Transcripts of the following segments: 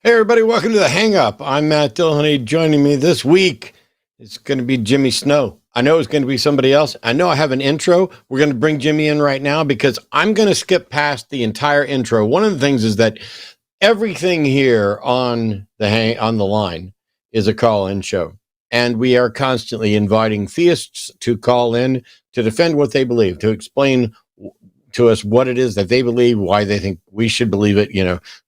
Hey everybody, welcome to the Hang Up. I'm Matt Dillahunty. Joining me this week is going to be Jimmy Snow. I know it's going to be somebody else. I know I have an intro. We're going to bring Jimmy in right now because I'm going to skip past the entire intro. One of the things is that everything here on the line is a call-in show, and we are constantly inviting theists to call in to defend what they believe, to explain to us what it is that they believe, why they think we should believe it.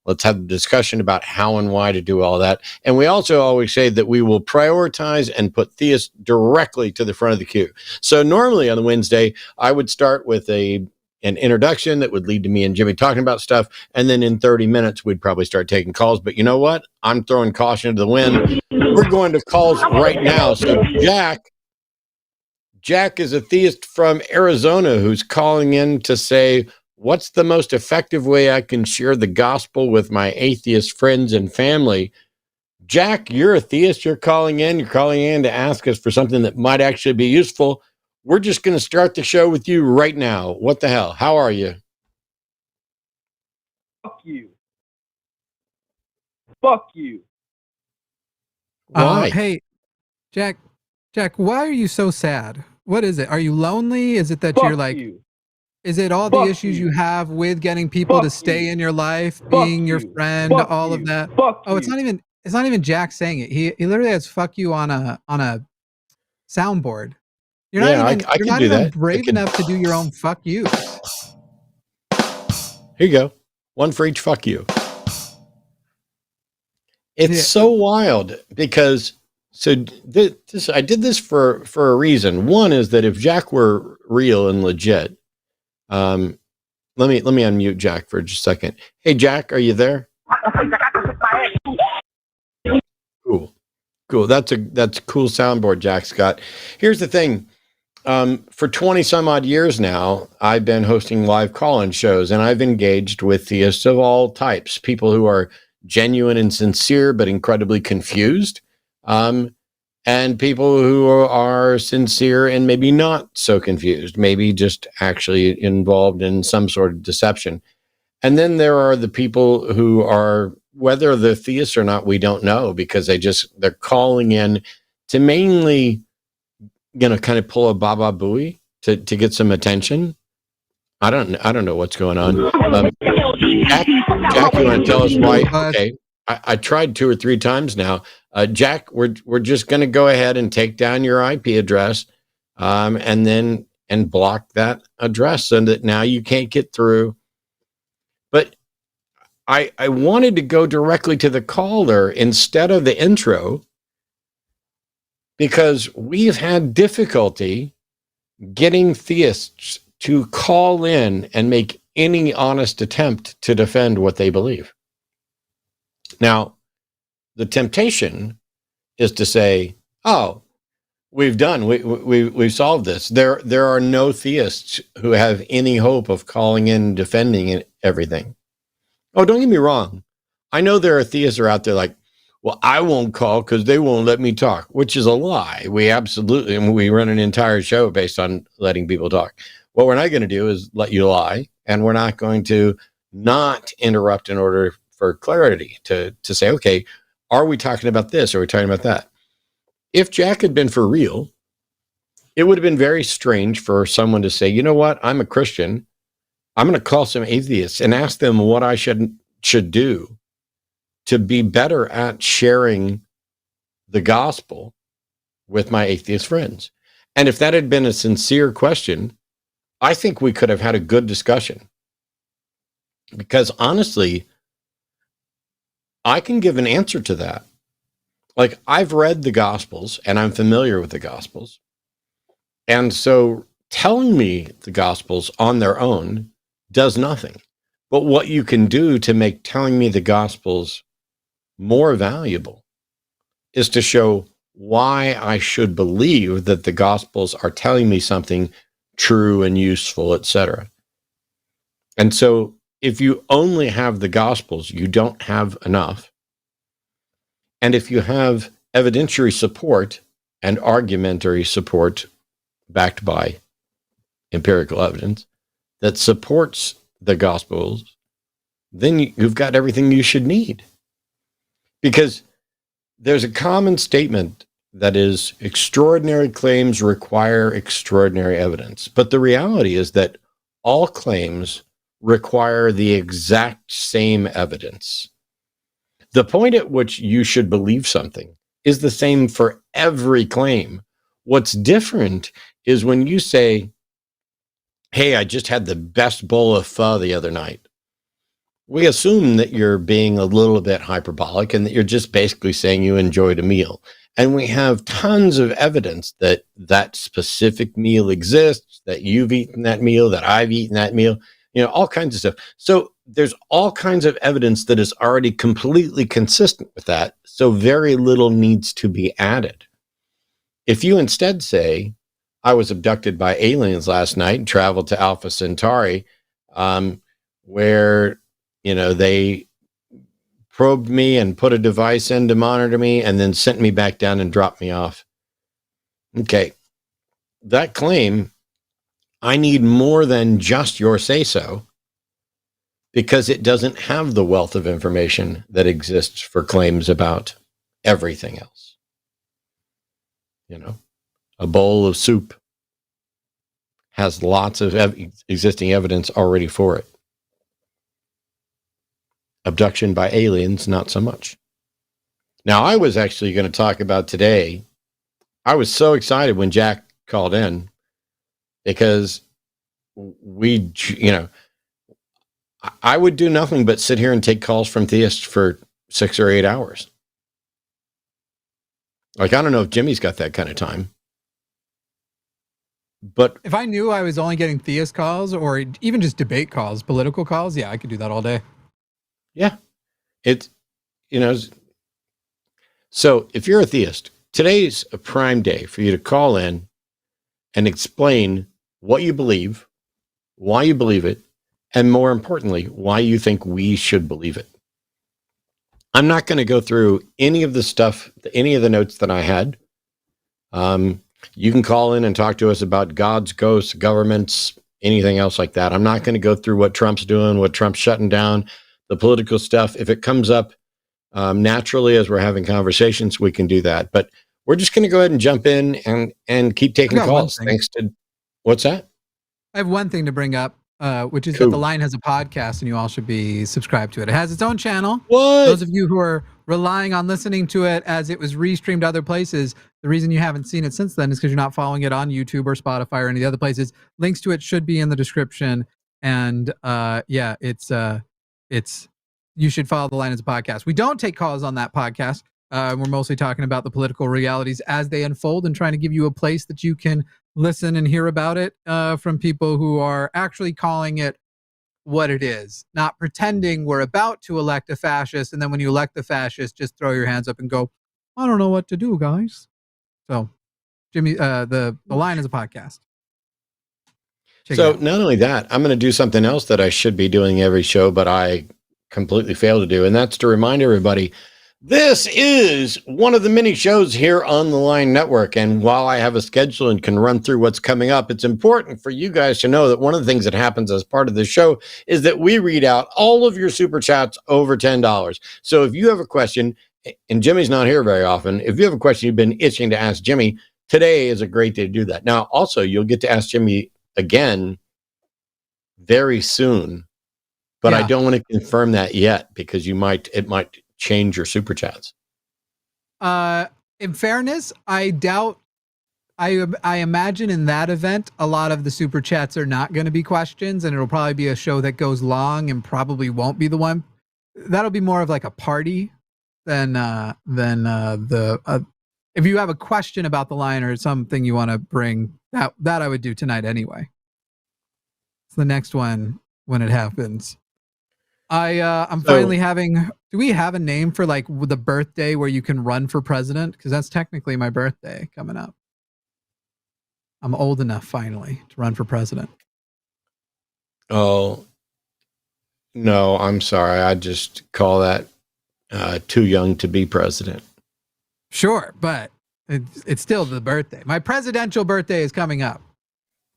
Let's have a discussion about how and why to do all that. And we also always say that we will prioritize and put theists directly to the front of the queue. So normally on the Wednesday, I would start with an introduction that would lead to me and Jimmy talking about stuff. And then in 30 minutes, we'd probably start taking calls. But you know what? I'm throwing caution to the wind. We're going to calls right now. So Jack is a theist from Arizona who's calling in to say, what's the most effective way I can share the gospel with my atheist friends and family? Jack, you're a theist. You're calling in to ask us for something that might actually be useful. We're just going to start the show with you right now. What the hell? How are you? Fuck you. Fuck you. Why? Hey, Jack, why are you so sad? What is it? Are you lonely? Is it that Fuck you're like, you. is it all Fuck the issues you. you have with getting people Fuck to stay you. in your life, Fuck being your you. friend, Fuck all you. of that? Fuck Oh, it's you. not even Jack saying it. He literally has "fuck you" on a soundboard. You're Yeah, not I can do even that. brave enough to do your own "fuck you." Here you go. One for each fuck you. It's Yeah. so wild because I did this for a reason. One is that if Jack were real and legit, let me unmute Jack for just a second. Hey Jack, are you there? Cool. That's a cool soundboard Jack's got. Here's the thing. For 20 some odd years now, I've been hosting live call-in shows, and I've engaged with theists of all types, people who are genuine and sincere, but incredibly confused, and people who are sincere and maybe not so confused, maybe just actually involved in some sort of deception. And then there are the people who are, whether they're theists or not, we don't know, because they're calling in to mainly kind of pull a Baba Booey to get some attention. I don't know what's going on. Jack, you want to tell us why? Okay, I tried 2 or 3 times now. Jack, we're just going to go ahead and take down your IP address, and block that address so that now you can't get through. But I wanted to go directly to the caller instead of the intro, because we've had difficulty getting theists to call in and make any honest attempt to defend what they believe. Now, the temptation is to say, "Oh, we've solved this. There are no theists who have any hope of calling in and defending everything." Oh, don't get me wrong. I know there are theists who are out there like, well, I won't call because they won't let me talk, which is a lie. We run an entire show based on letting people talk. What we're not going to do is let you lie, and we're not going to not interrupt in order for clarity to say, okay, are we talking about this? Or are we talking about that? If Jack had been for real, it would have been very strange for someone to say, you know what, I'm a Christian. I'm going to call some atheists and ask them what I should do to be better at sharing the gospel with my atheist friends. And if that had been a sincere question, I think we could have had a good discussion. Because honestly, I can give an answer to that. Like, I've read the Gospels and I'm familiar with the Gospels. And so telling me the Gospels on their own does nothing. But what you can do to make telling me the Gospels more valuable is to show why I should believe that the Gospels are telling me something true and useful, etc. And so if you only have the Gospels, you don't have enough. And if you have evidentiary support and argumentary support backed by empirical evidence that supports the Gospels, then you've got everything you should need. Because there's a common statement that is extraordinary claims require extraordinary evidence. But the reality is that all claims require the exact same evidence. The point at which you should believe something is the same for every claim. What's different is when you say, hey, I just had the best bowl of pho the other night. We assume that you're being a little bit hyperbolic and that you're just basically saying you enjoyed a meal. And we have tons of evidence that that specific meal exists, that you've eaten that meal, that I've eaten that meal, all kinds of stuff. So there's all kinds of evidence that is already completely consistent with that. So very little needs to be added. If you instead say, I was abducted by aliens last night and traveled to Alpha Centauri, where they probed me and put a device in to monitor me and then sent me back down and dropped me off. Okay. That claim, I need more than just your say-so because it doesn't have the wealth of information that exists for claims about everything else. A bowl of soup has lots of existing evidence already for it. Abduction by aliens, not so much. Now, I was actually going to talk about today. I was so excited when Jack called in because I would do nothing but sit here and take calls from theists for 6 or 8 hours. Like, I don't know if Jimmy's got that kind of time. But if I knew I was only getting theist calls or even just debate calls, political calls, yeah, I could do that all day. Yeah. So if you're a theist, today's a prime day for you to call in and explain what you believe, why you believe it, and more importantly, why you think we should believe it. I'm not going to go through any of the stuff, any of the notes that I had. You can call in and talk to us about gods, ghosts, governments, anything else like that. I'm not going to go through what Trump's doing, what Trump's shutting down, the political stuff. If it comes up naturally as we're having conversations, we can do that. But we're just going to go ahead and jump in and keep taking calls. Thanks to what's that? I have one thing to bring up, which is that The Line has a podcast and you all should be subscribed to it. It has its own channel. What? Those of you who are relying on listening to it as it was restreamed other places, the reason you haven't seen it since then is because you're not following it on YouTube or Spotify or any of the other places. Links to it should be in the description. And it's you should follow The Line as a podcast. We don't take calls on that podcast. We're mostly talking about the political realities as they unfold and trying to give you a place that you can listen and hear about it from people who are actually calling it what it is, not pretending we're about to elect a fascist. And then when you elect the fascist, just throw your hands up and go, I don't know what to do, guys. So Jimmy, the Line is a podcast. So not only that, I'm going to do something else that I should be doing every show, but I completely fail to do. And that's to remind everybody, this is one of the many shows here on the Line Network. And while I have a schedule and can run through what's coming up, it's important for you guys to know that one of the things that happens as part of the show is that we read out all of your super chats over $10. So if you have a question, and Jimmy's not here very often, if you have a question you've been itching to ask Jimmy, today is a great day to do that. Now, also, you'll get to ask Jimmy again very soon, but I don't want to confirm that yet because it might change your super chats. In fairness, I doubt. I imagine in that event, a lot of the super chats are not going to be questions, and it'll probably be a show that goes long and probably won't be the one. That'll be more of like a party than if you have a question about the Line or something you want to bring, that I would do tonight anyway. It's the next one when it happens. I'm finally having. Do we have a name for like the birthday where you can run for president? Because that's technically my birthday coming up. I'm old enough finally to run for president. Oh, no, I'm sorry. I just call that too young to be president. Sure, but it's still the birthday. My presidential birthday is coming up.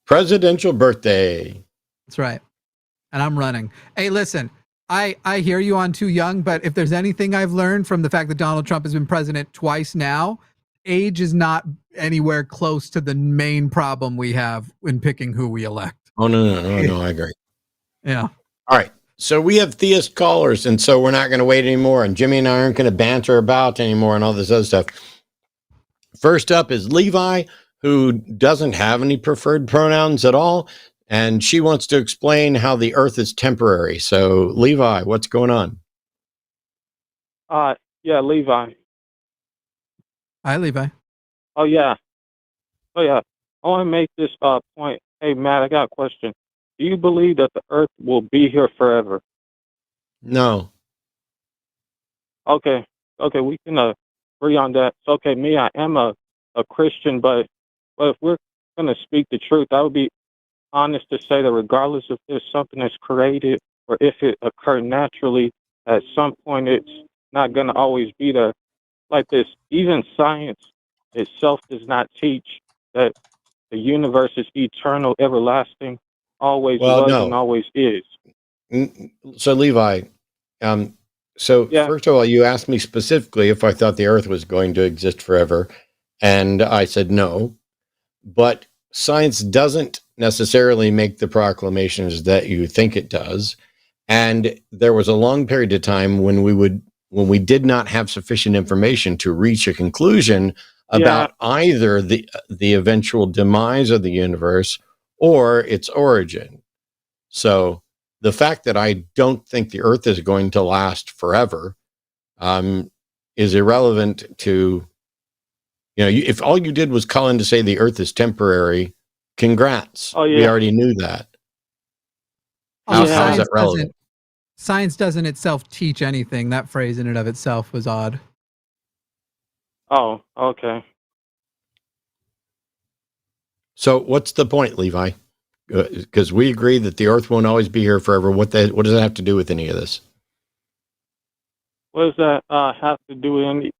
Presidential birthday. That's right. And I'm running. Hey, listen, I hear you on too young, but if there's anything I've learned from the fact that Donald Trump has been president twice now, age is not anywhere close to the main problem we have in picking who we elect. Oh, no, I agree. Yeah. All right. So we have theist callers, and so we're not going to wait anymore. And Jimmy and I aren't going to banter about anymore and all this other stuff. First up is Levi, who doesn't have any preferred pronouns at all. And she wants to explain how the earth is temporary. So, Levi, what's going on? Yeah, Levi. Hi, Levi. Oh yeah. I want to make this point. Hey Matt, I got a question. Do you believe that the earth will be here forever? No. Okay. We can agree on that. So, okay, me, I am a Christian, but if we're gonna speak the truth, I would be honest to say that regardless if there's something that's created or if it occurred naturally, at some point it's not going to always be there. Like this, even science itself does not teach that the universe is eternal, everlasting, always was and always is. So, Levi, first of all, you asked me specifically if I thought the earth was going to exist forever, and I said no. But science doesn't necessarily make the proclamations that you think it does. And there was a long period of time when we did not have sufficient information to reach a conclusion about either the eventual demise of the universe or its origin. So the fact that I don't think the earth is going to last forever is irrelevant to, if all you did was call in to say the earth is temporary, congrats. Oh, yeah. We already knew that. How is that relevant? Science doesn't itself teach anything. That phrase in and of itself was odd. Oh, okay. So what's the point, Levi? Because we agree that the earth won't always be here forever. What does that have to do with any of this? What does that have to do with any?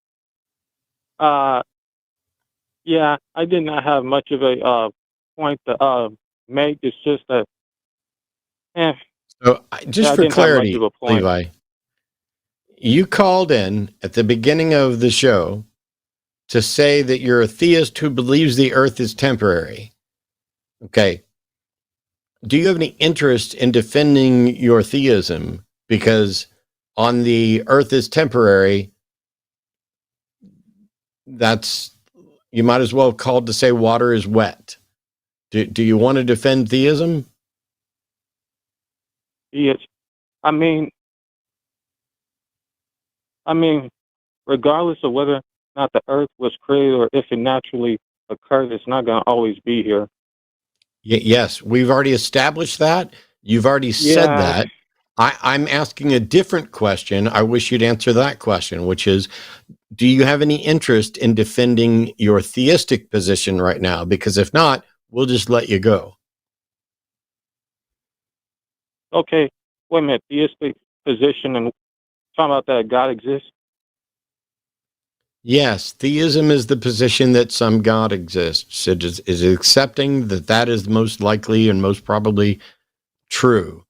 Yeah, I did not have much of a point to make. It's just that. So just for clarity, Levi, you called in at the beginning of the show to say that you're a theist who believes the earth is temporary. Okay. Do you have any interest in defending your theism? Because on the earth is temporary, you might as well have called to say water is wet. Do you want to defend theism? Yes. I mean, regardless of whether or not the earth was created or if it naturally occurred, it's not going to always be here. Yes, we've already established that. You've already said that. I'm asking a different question. I wish you'd answer that question, which is, do you have any interest in defending your theistic position right now? Because if not, we'll just let you go. Okay, wait a minute. Theistic position and talking about that God exists? Yes, theism is the position that some God exists. It is accepting that is most likely and most probably true.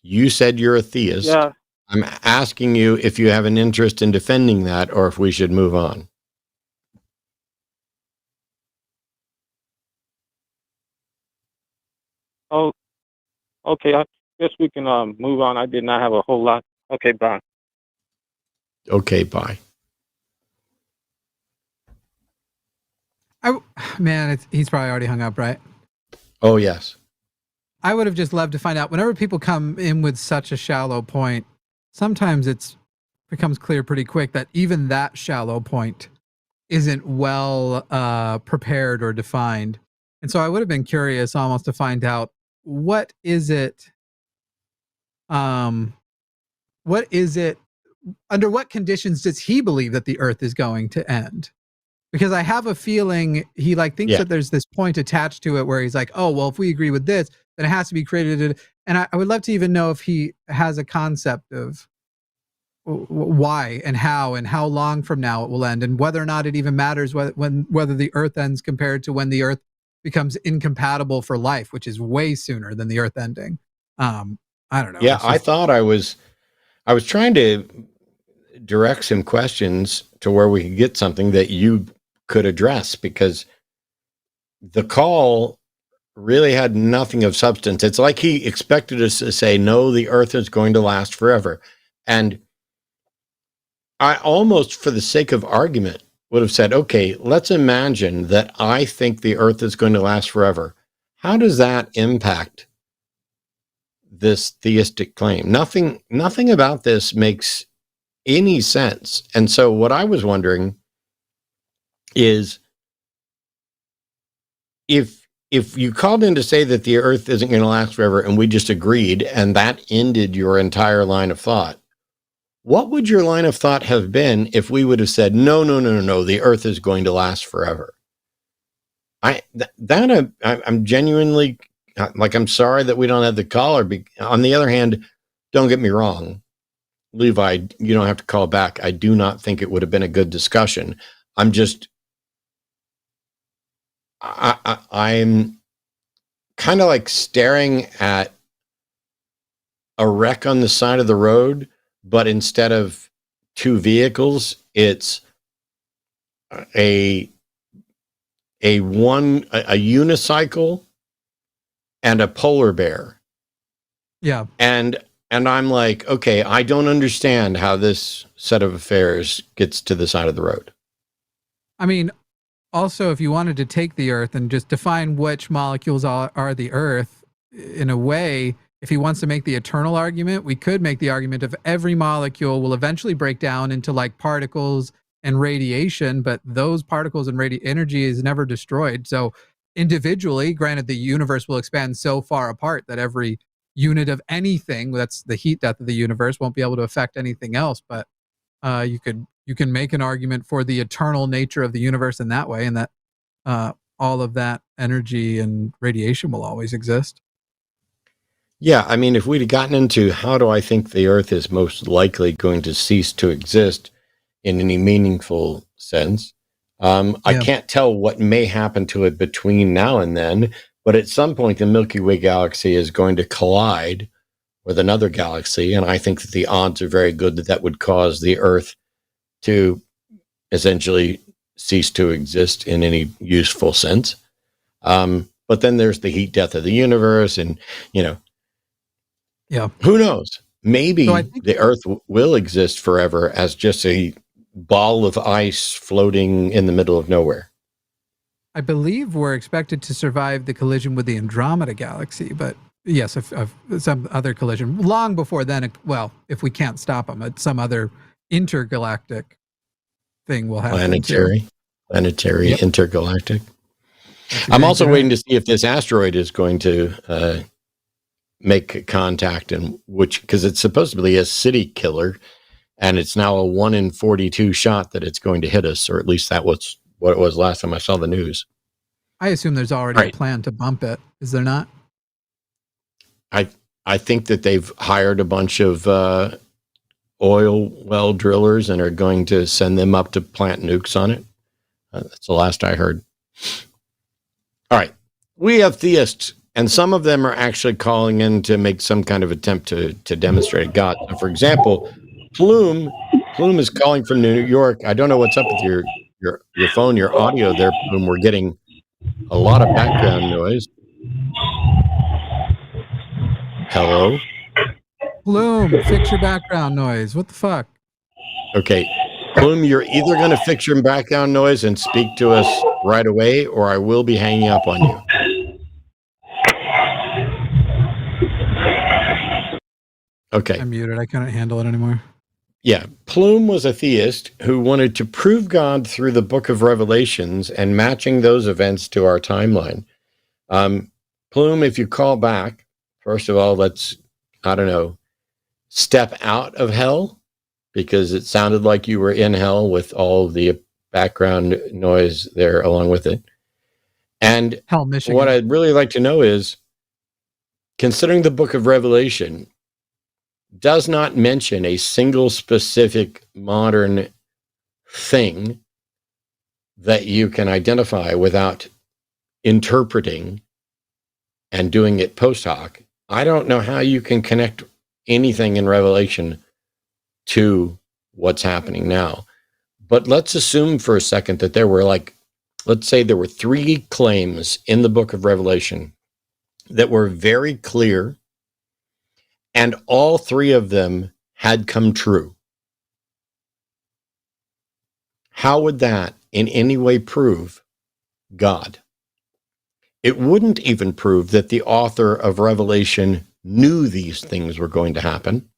You said you're a theist. Yeah. I'm asking you if you have an interest in defending that or if we should move on. Oh, okay. I guess we can move on. I did not have a whole lot. Okay, bye. Okay, bye. He's probably already hung up, right? Oh, yes. I would have just loved to find out. Whenever people come in with such a shallow point, sometimes it becomes clear pretty quick that even that shallow point isn't well prepared or defined. And so I would have been curious almost to find out what is it, under what conditions does he believe that the earth is going to end? Because I have a feeling he thinks that there's this point attached to it where he's like, oh, well, if we agree with this, then it has to be created. And I would love to even know if he has a concept of why and how long from now it will end, and whether or not it even matters whether the earth ends compared to when the earth becomes incompatible for life, which is way sooner than the earth ending. I don't know. Yeah, It's just, I was trying to direct some questions to where we could get something that you could address, because the call really had nothing of substance. It's like he expected us to say, no, the earth is going to last forever. And I almost, for the sake of argument, would have said, okay, let's imagine that I think the earth is going to last forever. How does that impact this theistic claim? Nothing about this makes any sense. And so what I was wondering is, if you called in to say that the earth isn't going to last forever and we just agreed and that ended your entire line of thought, what would your line of thought have been if we would have said, no, no, no, no, no, the earth is going to last forever? I'm genuinely, like, I'm sorry that we don't have the caller. On the other hand, don't get me wrong, Levi, you don't have to call back. I do not think it would have been a good discussion. I'm just, I'm kind of like staring at a wreck on the side of the road, but instead of two vehicles, it's a unicycle and a polar bear. yeah. And I'm like, okay, I don't understand how this set of affairs gets to the side of the road. I mean, also, if you wanted to take the Earth and just define which molecules are the Earth, in a way, if he wants to make the eternal argument, we could make the argument of every molecule will eventually break down into like particles and radiation, but those particles and energy is never destroyed. So individually, granted, the universe will expand so far apart that every unit of anything, that's the heat death of the universe, won't be able to affect anything else. But you can make an argument for the eternal nature of the universe in that way, and that all of that energy and radiation will always exist. Yeah, I mean, if we'd have gotten into how do I think the earth is most likely going to cease to exist in any meaningful sense, I can't tell what may happen to it between now and then, but at some point the Milky Way galaxy is going to collide with another galaxy, and I think that the odds are very good that that would cause the earth to essentially cease to exist in any useful sense. But then there's the heat death of the universe, and, who knows? Maybe So I think the earth will exist forever as just a ball of ice floating in the middle of nowhere. I believe we're expected to survive the collision with the Andromeda galaxy, but yes, if some other collision long before then. Well, if we can't stop them, some other intergalactic thing will happen. Planetary, Yep. Intergalactic. That's I'm also exactly waiting to see if this asteroid is going to make contact, and because it's supposed to be a city killer, and it's now a 1 in 42 shot that it's going to hit us, or at least that was what it was last time I saw the news. I assume there's already a plan to bump it. Is there not? I think that they've hired a bunch of oil well drillers and are going to send them up to plant nukes on it. That's the last I heard. All right. We have theists, and some of them are actually calling in to make some kind of attempt to demonstrate God. So, for example, Plume is calling from New York. I don't know what's up with your phone, your audio there, Plume. We're getting a lot of background noise. Hello? Plume, fix your background noise. What the fuck? Okay. Plume, you're either going to fix your background noise and speak to us right away, or I will be hanging up on you. Okay. I'm muted. I couldn't handle it anymore. Yeah. Plume was a theist who wanted to prove God through the book of Revelations and matching those events to our timeline. Plume, if you call back, first of all, let's, step out of hell, because it sounded like you were in hell with all the background noise there along with it. And Hell, Michigan. What I'd really like to know is, considering the book of Revelation does not mention a single specific modern thing that you can identify without interpreting and doing it post hoc, I don't know how you can connect anything in Revelation to what's happening now. But let's assume for a second that there were let's say there were 3 claims in the book of Revelation that were very clear, and all 3 of them had come true. How would that in any way prove God? It wouldn't even prove that the author of Revelation knew these things were going to happen.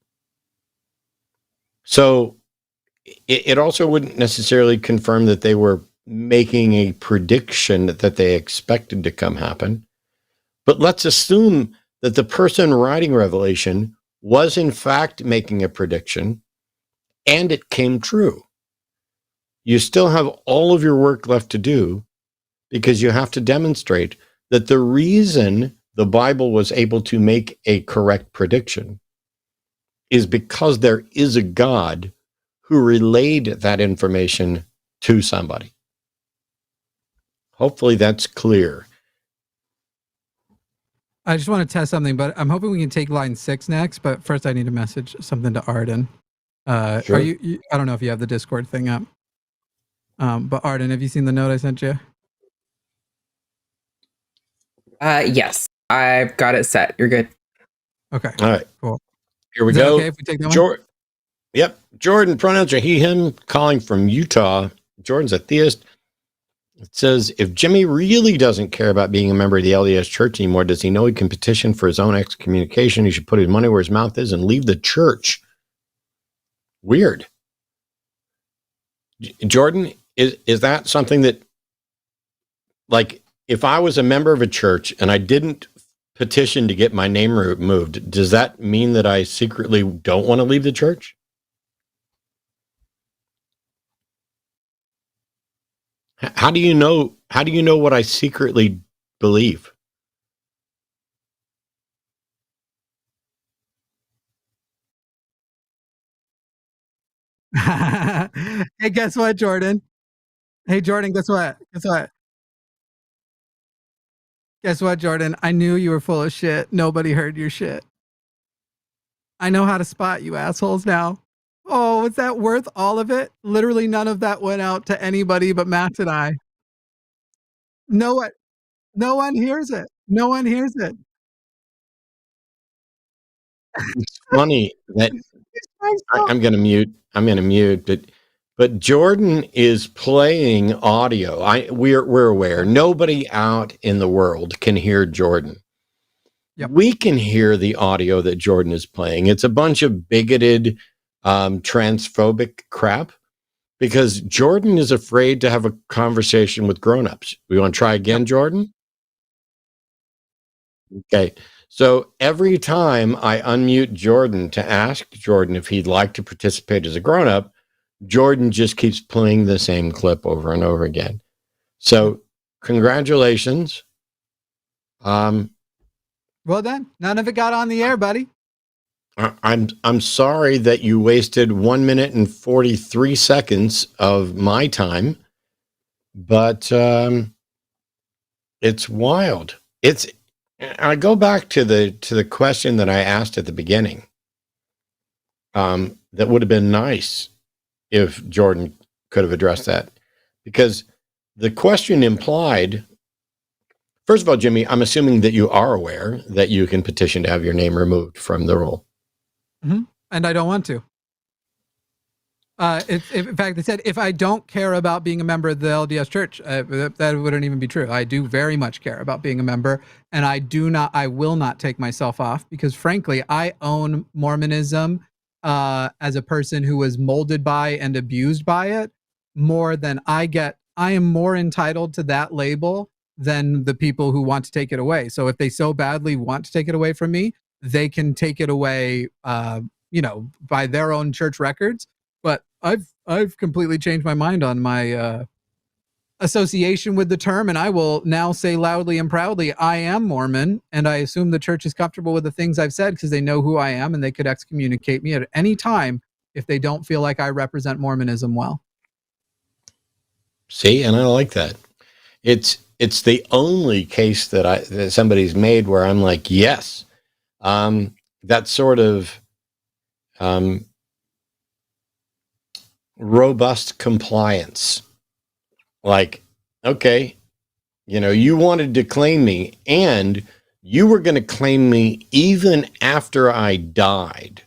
So it also wouldn't necessarily confirm that they were making a prediction that they expected to come happen. But let's assume that the person writing Revelation was in fact making a prediction and it came true. You still have all of your work left to do, because you have to demonstrate that the reason the Bible was able to make a correct prediction is because there is a God who relayed that information to somebody. Hopefully that's clear. I just want to test something, but I'm hoping we can take line 6 next. But first, I need to message something to Arden. Sure. Are you? I don't know if you have the Discord thing up. But Arden, have you seen the note I sent you? Yes, I've got it set. You're good. Okay. All right. Cool. Here we Is that go. okay if we take that one? Yep. Jordan, pronouns are he, him, calling from Utah. Jordan's a theist. It says, if Jimmy really doesn't care about being a member of the LDS church anymore, does he know he can petition for his own excommunication? He should put his money where his mouth is and leave the church. Weird. Jordan, is that something that, like, if I was a member of a church and I didn't petition to get my name removed, does that mean that I secretly don't want to leave the church? How do you know what I secretly believe? Hey, guess what, Jordan? Hey, Jordan, guess what? Guess what, Jordan? I knew you were full of shit. Nobody heard your shit. I know how to spot you assholes now. Oh, was that worth all of it? Literally none of that went out to anybody but Max and I. No one hears it. No one hears it. It's funny that I'm going to mute, but Jordan is playing audio. We're aware. Nobody out in the world can hear Jordan. Yep. We can hear the audio that Jordan is playing. It's a bunch of bigoted, transphobic crap, because Jordan is afraid to have a conversation with grown-ups. We want to try again, Jordan? Okay. So every time I unmute Jordan to ask Jordan if he'd like to participate as a grown-up, Jordan just keeps playing the same clip over and over again. So congratulations. Well done. None of it got on the air, buddy. I'm sorry that you wasted 1 minute and 43 seconds of my time, but it's wild. I go back to the question that I asked at the beginning. That would have been nice if Jordan could have addressed that, because the question implied, first of all, Jimmy, I'm assuming that you are aware that you can petition to have your name removed from the roll. Mm-hmm. And I don't want to. In fact, they said if I don't care about being a member of the LDS Church, that wouldn't even be true. I do very much care about being a member, and I will not take myself off, because frankly, I own Mormonism as a person who was molded by and abused by it more than I get. I am more entitled to that label than the people who want to take it away. So if they so badly want to take it away from me, they can take it away, by their own church records. But I've completely changed my mind on my association with the term, and I will now say loudly and proudly, I am Mormon, and I assume the church is comfortable with the things I've said because they know who I am, and they could excommunicate me at any time if they don't feel like I represent Mormonism well. See, and I like that. It's the only case that somebody's made where I'm like, yes, that sort of robust compliance. Like, okay, you wanted to claim me, and you were going to claim me even after I died,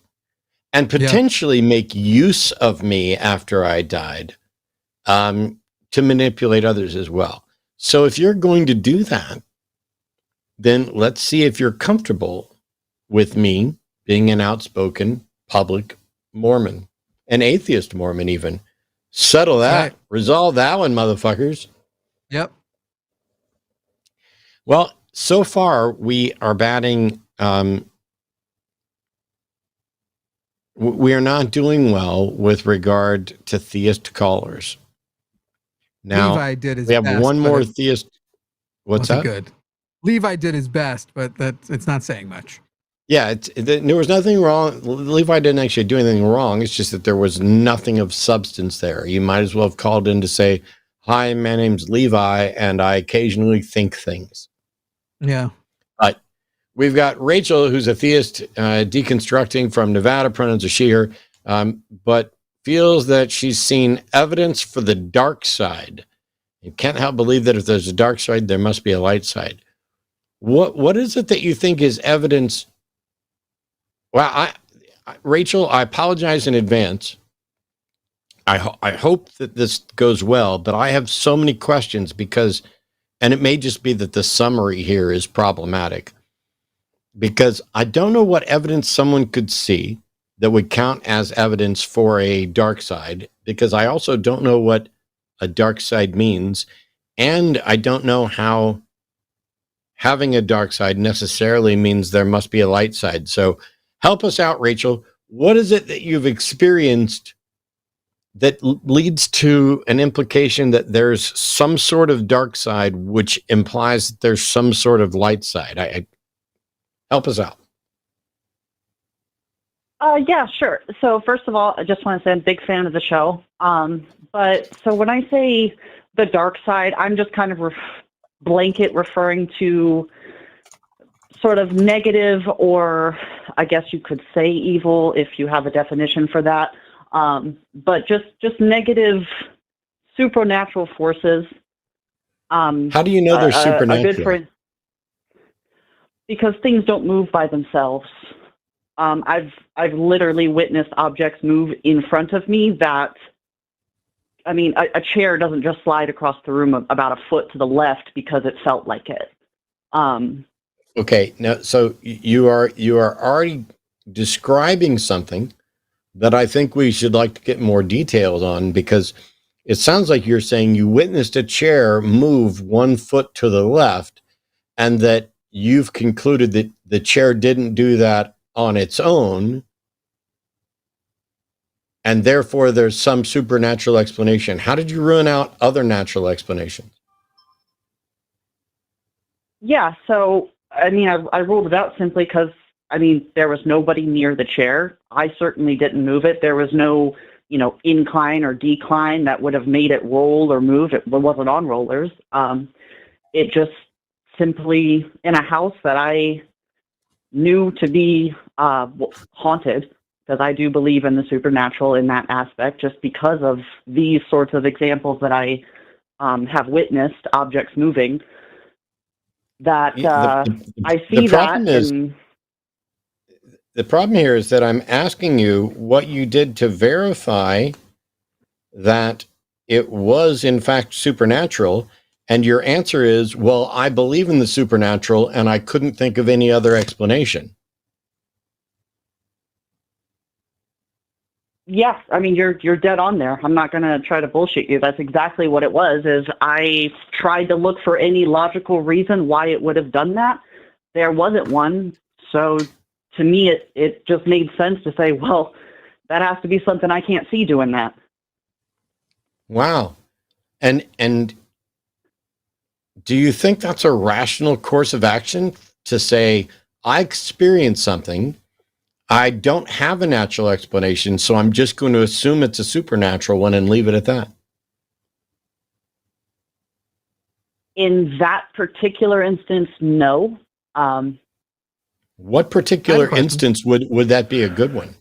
and potentially make use of me after I died, to manipulate others as well. So if you're going to do that, then let's see if you're comfortable with me being an outspoken public Mormon, an atheist Mormon even. Settle that. Right. Resolve that one, motherfuckers. Yep. Well, so far we are batting. We are not doing well with regard to theist callers. Now, Levi did his we have best, one more theist. What's that? Good. Levi did his best, but it's not saying much. Yeah, there was nothing wrong. Levi didn't actually do anything wrong. It's just that there was nothing of substance there. You might as well have called in to say, "Hi, my name's Levi, and I occasionally think things." Yeah. But we've got Rachel, who's a theist, deconstructing from Nevada, pronouns are she, her, but feels that she's seen evidence for the dark side. You can't help believe that if there's a dark side, there must be a light side. What is it that you think is evidence? Well, Rachel, I apologize in advance. I hope that this goes well, but I have so many questions because, and it may just be that the summary here is problematic, because I don't know what evidence someone could see that would count as evidence for a dark side, because I also don't know what a dark side means, and I don't know how having a dark side necessarily means there must be a light side. So help us out, Rachel. What is it that you've experienced that leads to an implication that there's some sort of dark side, which implies that there's some sort of light side? Help us out. Yeah, sure. So first of all, I just want to say I'm a big fan of the show. But so when I say the dark side, I'm just kind of blanket referring to sort of negative, or I guess you could say evil if you have a definition for that. But just negative supernatural forces. How do you know they're supernatural? Because things don't move by themselves. I've literally witnessed objects move in front of me that, I mean, a chair doesn't just slide across the room about a foot to the left because it felt like it. Okay, now, so you are already describing something that I think we should like to get more details on, because it sounds like you're saying you witnessed a chair move 1 foot to the left, and that you've concluded that the chair didn't do that on its own, and therefore there's some supernatural explanation. How did you rule out other natural explanations? Yeah, so, I mean, I ruled it out simply because, I mean, there was nobody near the chair. I certainly didn't move it. There was no, incline or decline that would have made it roll or move. It wasn't on rollers. It just simply, in a house that I knew to be haunted, because I do believe in the supernatural in that aspect, just because of these sorts of examples that I have witnessed, objects moving, that I see that. The problem here is that I'm asking you what you did to verify that it was in fact supernatural, and your answer is, well, I believe in the supernatural and I couldn't think of any other explanation. Yes, I mean, you're dead on there. I'm not going to try to bullshit you. That's exactly what it was. Is I tried to look for any logical reason why it would have done that. There wasn't one. So to me, it just made sense to say, well, that has to be something I can't see doing that. Wow. And do you think that's a rational course of action to say, I experienced something, I don't have a natural explanation, so I'm just going to assume it's a supernatural one and leave it at that? In that particular instance, no. Wow. What particular instance would that be a good one?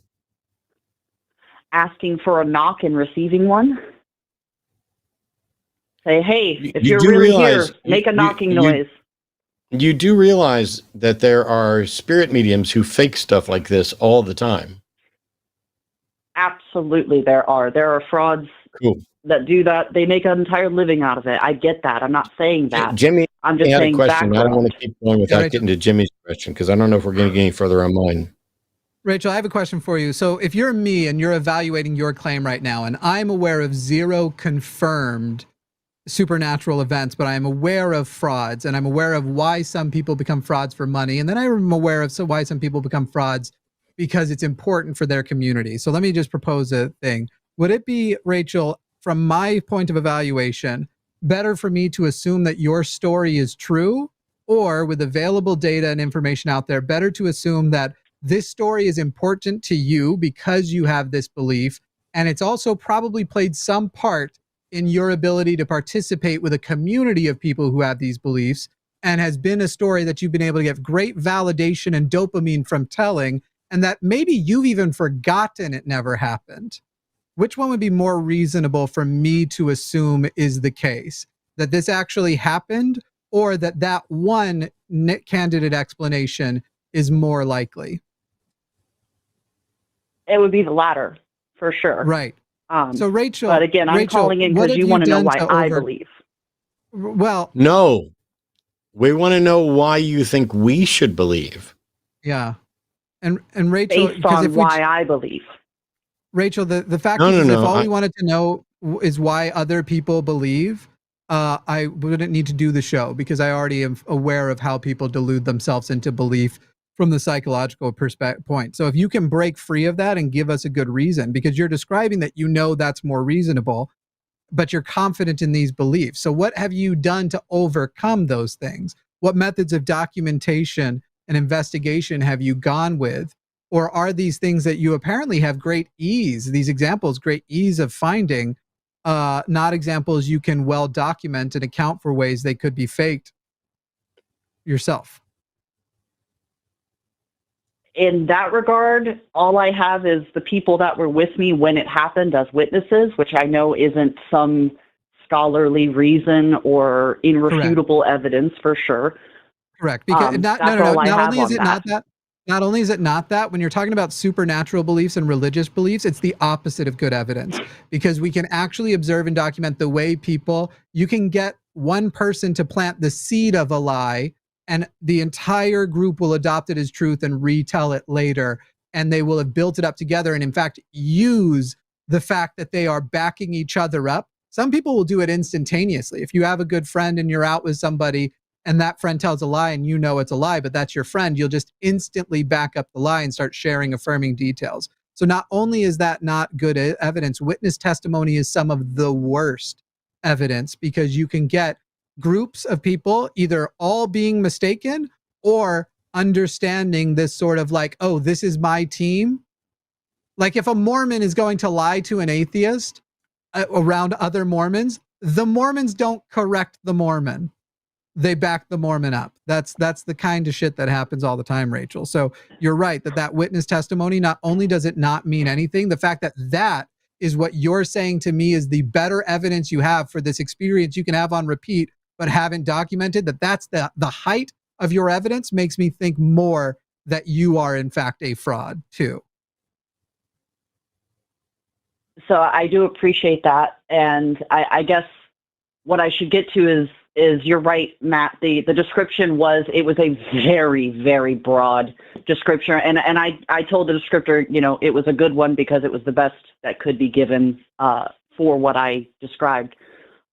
Asking for a knock and receiving one. Say, hey, if You you're do really realize- here, make a knocking noise. You do realize that there are spirit mediums who fake stuff like this all the time. Absolutely, there are. There are frauds Cool. that do that. They make an entire living out of it. I get that. I'm not saying that. Jimmy, I'm just I had saying a question. I don't background. want to keep going without getting to Jimmy's question because I don't know if we're going to get any further on mine. Rachel, I have a question for you. So if you're me and you're evaluating your claim right now, and I'm aware of 0 confirmed supernatural events, but I'm aware of frauds, and I'm aware of why some people become frauds for money, and then I'm aware of why some people become frauds because it's important for their community. So let me just propose a thing. Would it be, Rachel, from my point of evaluation, better for me to assume that your story is true, or with available data and information out there, better to assume that this story is important to you because you have this belief, and it's also probably played some part in your ability to participate with a community of people who have these beliefs, and has been a story that you've been able to get great validation and dopamine from telling, and that maybe you've even forgotten it never happened? Which one would be more reasonable for me to assume is the case? That this actually happened, or that one candidate explanation is more likely? It would be the latter, for sure. Right. So Rachel, but again, I'm calling in because you want to know why I believe. Well, no, we want to know why you think we should believe. Yeah, and Rachel, based on why I believe. Rachel, the fact is, if all we wanted to know is why other people believe, I wouldn't need to do the show because I already am aware of how people delude themselves into belief from the psychological point. So if you can break free of that and give us a good reason, because you're describing that you know that's more reasonable, but you're confident in these beliefs. So what have you done to overcome those things? What methods of documentation and investigation have you gone with? Or are these things that you apparently have great ease, these examples, great ease of finding, not examples you can well document and account for ways they could be faked yourself? In that regard, all I have is the people that were with me when it happened as witnesses, which I know isn't some scholarly reason or irrefutable evidence for sure. Correct. Because not only is it not that, when you're talking about supernatural beliefs and religious beliefs, it's the opposite of good evidence, because we can actually observe and document the way you can get one person to plant the seed of a lie, and the entire group will adopt it as truth and retell it later. And they will have built it up together and in fact use the fact that they are backing each other up. Some people will do it instantaneously. If you have a good friend and you're out with somebody and that friend tells a lie and you know it's a lie, but that's your friend, you'll just instantly back up the lie and start sharing affirming details. So not only is that not good evidence, witness testimony is some of the worst evidence, because you can get groups of people either all being mistaken or understanding this sort of like, oh, this is my team. Like if a Mormon is going to lie to an atheist around other Mormons, the Mormons don't correct the Mormon. They back the Mormon up. That's the kind of shit that happens all the time, Rachel. So you're right that witness testimony, not only does it not mean anything, the fact that is what you're saying to me is the better evidence you have for this experience you can have on repeat but haven't documented, that's the height of your evidence, makes me think more that you are in fact a fraud too. So I do appreciate that. And I guess what I should get to is you're right, Matt. The description was a very, very broad description. And I told the descriptor, it was a good one because it was the best that could be given for what I described.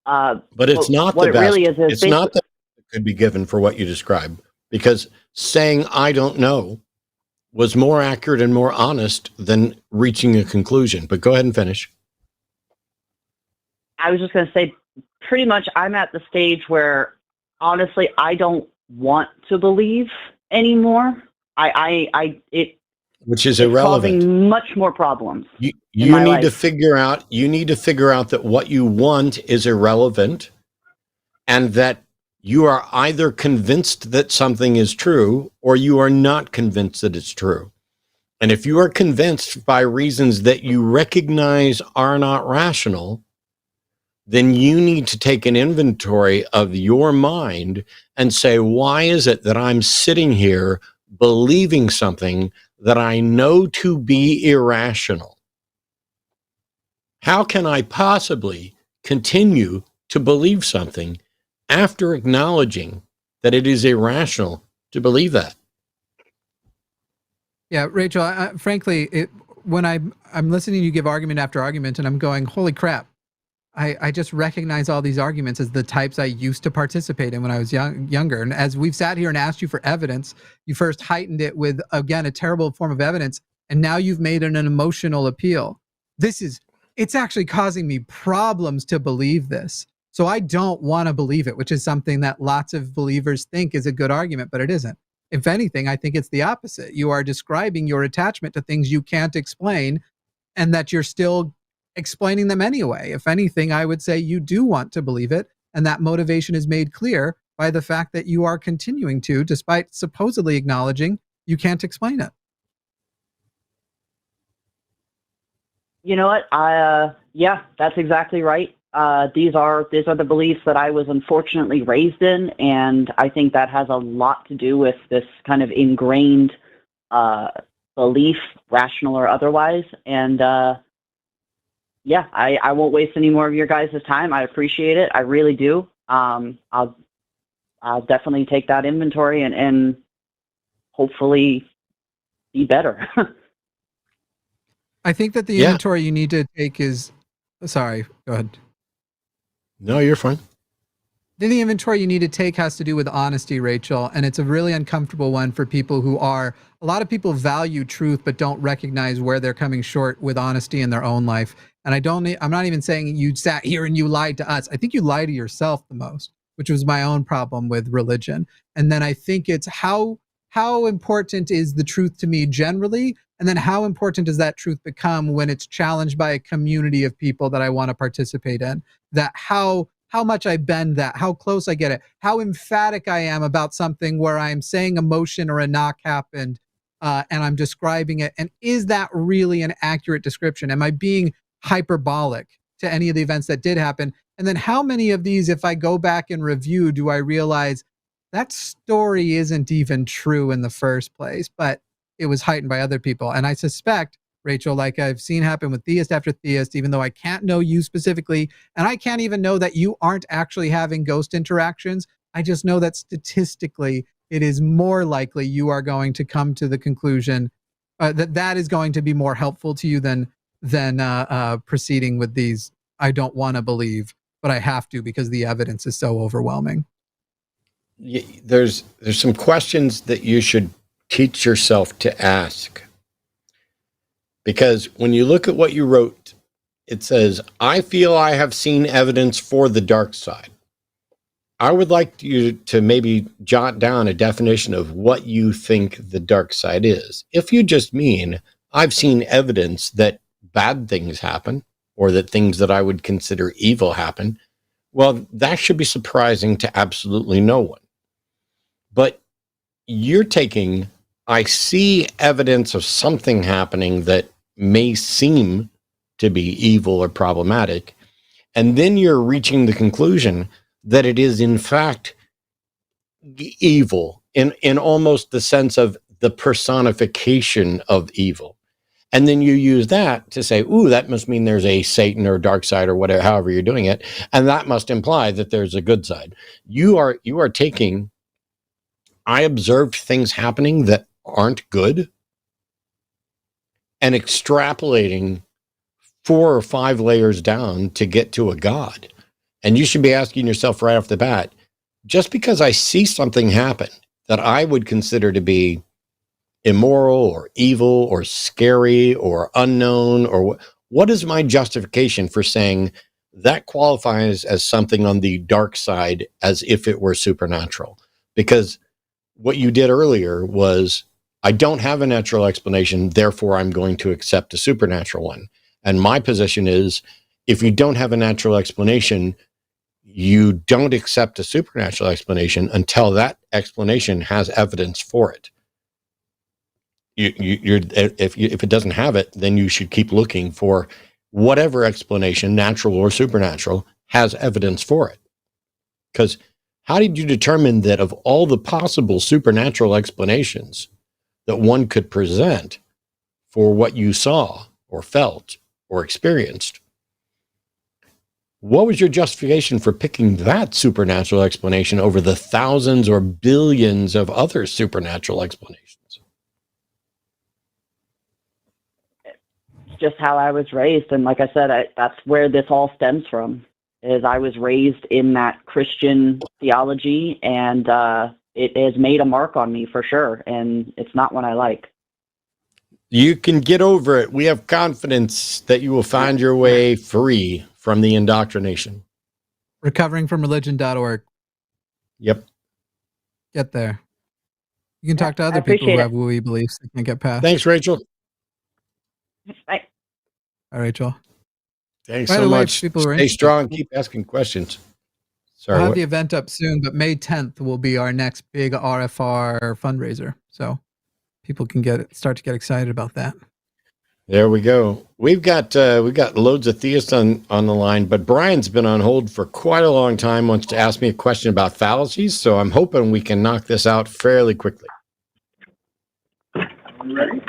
But it's not what the it best. Really is it's not that it could be given for what you describe, because saying I don't know was more accurate and more honest than reaching a conclusion. But go ahead and finish. I was just going to say, pretty much I'm at the stage where, honestly, I don't want to believe anymore. Which is irrelevant. Causing much more problems. You need to figure out that what you want is irrelevant, and that You are either convinced that something is true or you are not convinced that it's true. And if you are convinced by reasons that you recognize are not rational, then you need to take an inventory of your mind and say, why is it that I'm sitting here believing something that I know to be irrational? How can I possibly continue to believe something after acknowledging that it is irrational to believe that? Yeah, Rachel, frankly, when I'm listening to you give argument after argument and I'm going, holy crap, I just recognize all these arguments as the types I used to participate in when I was younger. And as we've sat here and asked you for evidence, you first heightened it with, again, a terrible form of evidence. And now you've made it an emotional appeal. It's actually causing me problems to believe this. So I don't want to believe it, which is something that lots of believers think is a good argument, but it isn't. If anything, I think it's the opposite. You are describing your attachment to things you can't explain and that you're still explaining them anyway. If anything, I would say you do want to believe it. And that motivation is made clear by the fact that you are continuing to, despite supposedly acknowledging you can't explain it. You know what? Yeah, that's exactly right. These are the beliefs that I was unfortunately raised in, and I think that has a lot to do with this kind of ingrained belief, rational or otherwise. And yeah, I won't waste any more of your guys' time. I appreciate it. I really do. I'll definitely take that inventory and hopefully be better. I think that the inventory you need to take is, sorry, go ahead. No, you're fine. Then the inventory you need to take has to do with honesty, Rachel. And it's a really uncomfortable one for people who a lot of people value truth, but don't recognize where they're coming short with honesty in their own life. And I'm not even saying you sat here and you lied to us. I think you lie to yourself the most, which was my own problem with religion. And then I think it's how important is the truth to me generally? And then how important does that truth become when it's challenged by a community of people that I want to participate in? That how much I bend that, how close I get it, how emphatic I am about something where I'm saying a motion or a knock happened and I'm describing it. And is that really an accurate description? Am I being hyperbolic to any of the events that did happen? And then how many of these, if I go back and review, do I realize that story isn't even true in the first place, but it was heightened by other people? And I suspect, Rachel, like I've seen happen with theist after theist, even though I can't know you specifically, and I can't even know that you aren't actually having ghost interactions. I just know that statistically, it is more likely you are going to come to the conclusion that is going to be more helpful to you than proceeding with these. I don't want to believe, but I have to because the evidence is so overwhelming. There's some questions that you should teach yourself to ask. Because when you look at what you wrote, it says, I feel I have seen evidence for the dark side. I would like you to maybe jot down a definition of what you think the dark side is. If you just mean, I've seen evidence that bad things happen, or that things that I would consider evil happen, well, that should be surprising to absolutely no one. But you're taking, I see evidence of something happening that may seem to be evil or problematic, and then you're reaching the conclusion that it is in fact evil in almost the sense of the personification of evil. And then you use that to say, ooh, that must mean there's a Satan or dark side or whatever, however you're doing it. And that must imply that there's a good side. You are taking, I observed things happening that aren't good, and extrapolating 4 or 5 layers down to get to a God. And you should be asking yourself right off the bat, just because I see something happen that I would consider to be immoral or evil or scary or unknown, or what is my justification for saying that qualifies as something on the dark side as if it were supernatural? Because what you did earlier was, I don't have a natural explanation, therefore I'm going to accept a supernatural one. And my position is, if you don't have a natural explanation, you don't accept a supernatural explanation until that explanation has evidence for it. If it doesn't have it, then you should keep looking for whatever explanation, natural or supernatural, has evidence for it. Because how did you determine that of all the possible supernatural explanations that one could present for what you saw or felt or experienced, what was your justification for picking that supernatural explanation over the thousands or billions of other supernatural explanations? Just how I was raised. And like I said, that's where this all stems from, is I was raised in that Christian theology, and it has made a mark on me for sure. And it's not one I like. You can get over it. We have confidence that you will find your way free from the indoctrination. Recoveringfromreligion.org. Yep. Get there. You can talk to other people who have wooey beliefs that can't get past. Thanks, Rachel. Bye. All right, Rachel. Thanks so much. Stay strong. Keep asking questions. Sorry. We'll have the event up soon, but May 10th will be our next big RFR fundraiser. So people can start to get excited about that. There we go. We've got loads of theists on the line, but Brian's been on hold for quite a long time, wants to ask me a question about fallacies, so I'm hoping we can knock this out fairly quickly. Ready?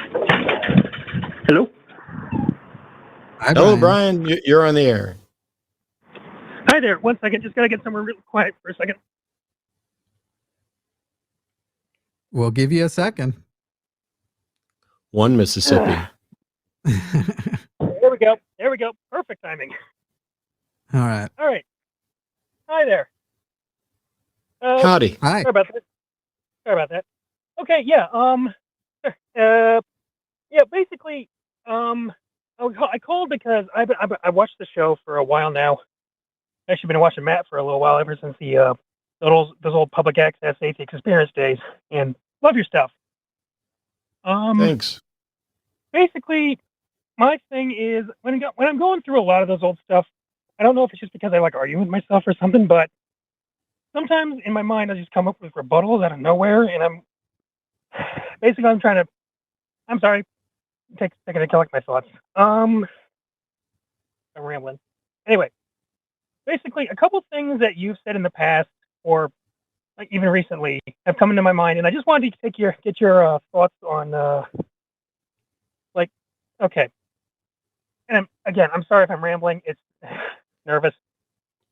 Hello? Hi, Hello, Brian. You're on the air. Hi there. 1 second. Just got to get somewhere really quiet for a second. We'll give you a second. One Mississippi. There we go. There we go. Perfect timing. All right. All right. Hi there. Howdy. Hi. Sorry about that. Okay. Yeah. Yeah. Basically, I called because I watched the show for a while now. Actually, been watching Matt for a little while, ever since those old public access atheist experience days, and love your stuff. Thanks. Basically, my thing is when I'm going through a lot of those old stuff, I don't know if it's just because I like arguing with myself or something, but sometimes in my mind I just come up with rebuttals out of nowhere, and I'm trying to. I'm sorry. Take a second to collect my thoughts. I'm rambling. Anyway, basically, a couple things that you've said in the past, or like even recently, have come into my mind, and I just wanted to get your thoughts on. Okay. And I'm sorry if I'm rambling. It's nervous.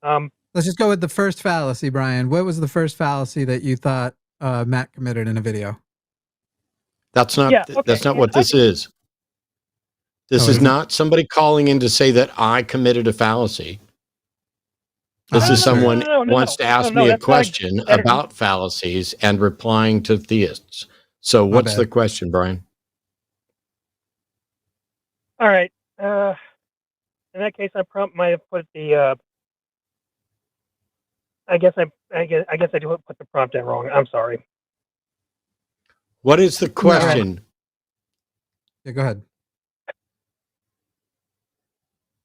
Let's just go with the first fallacy, Brian. What was the first fallacy that you thought Matt committed in a video? That's not what this is. This is not somebody calling in to say that I committed a fallacy. This is someone wants to ask me a question about fallacies and replying to theists. So what's the question, Brian? All right. In that case, I might have put the. I guess I do put the prompt in wrong. I'm sorry. What is the question? Yeah, go ahead.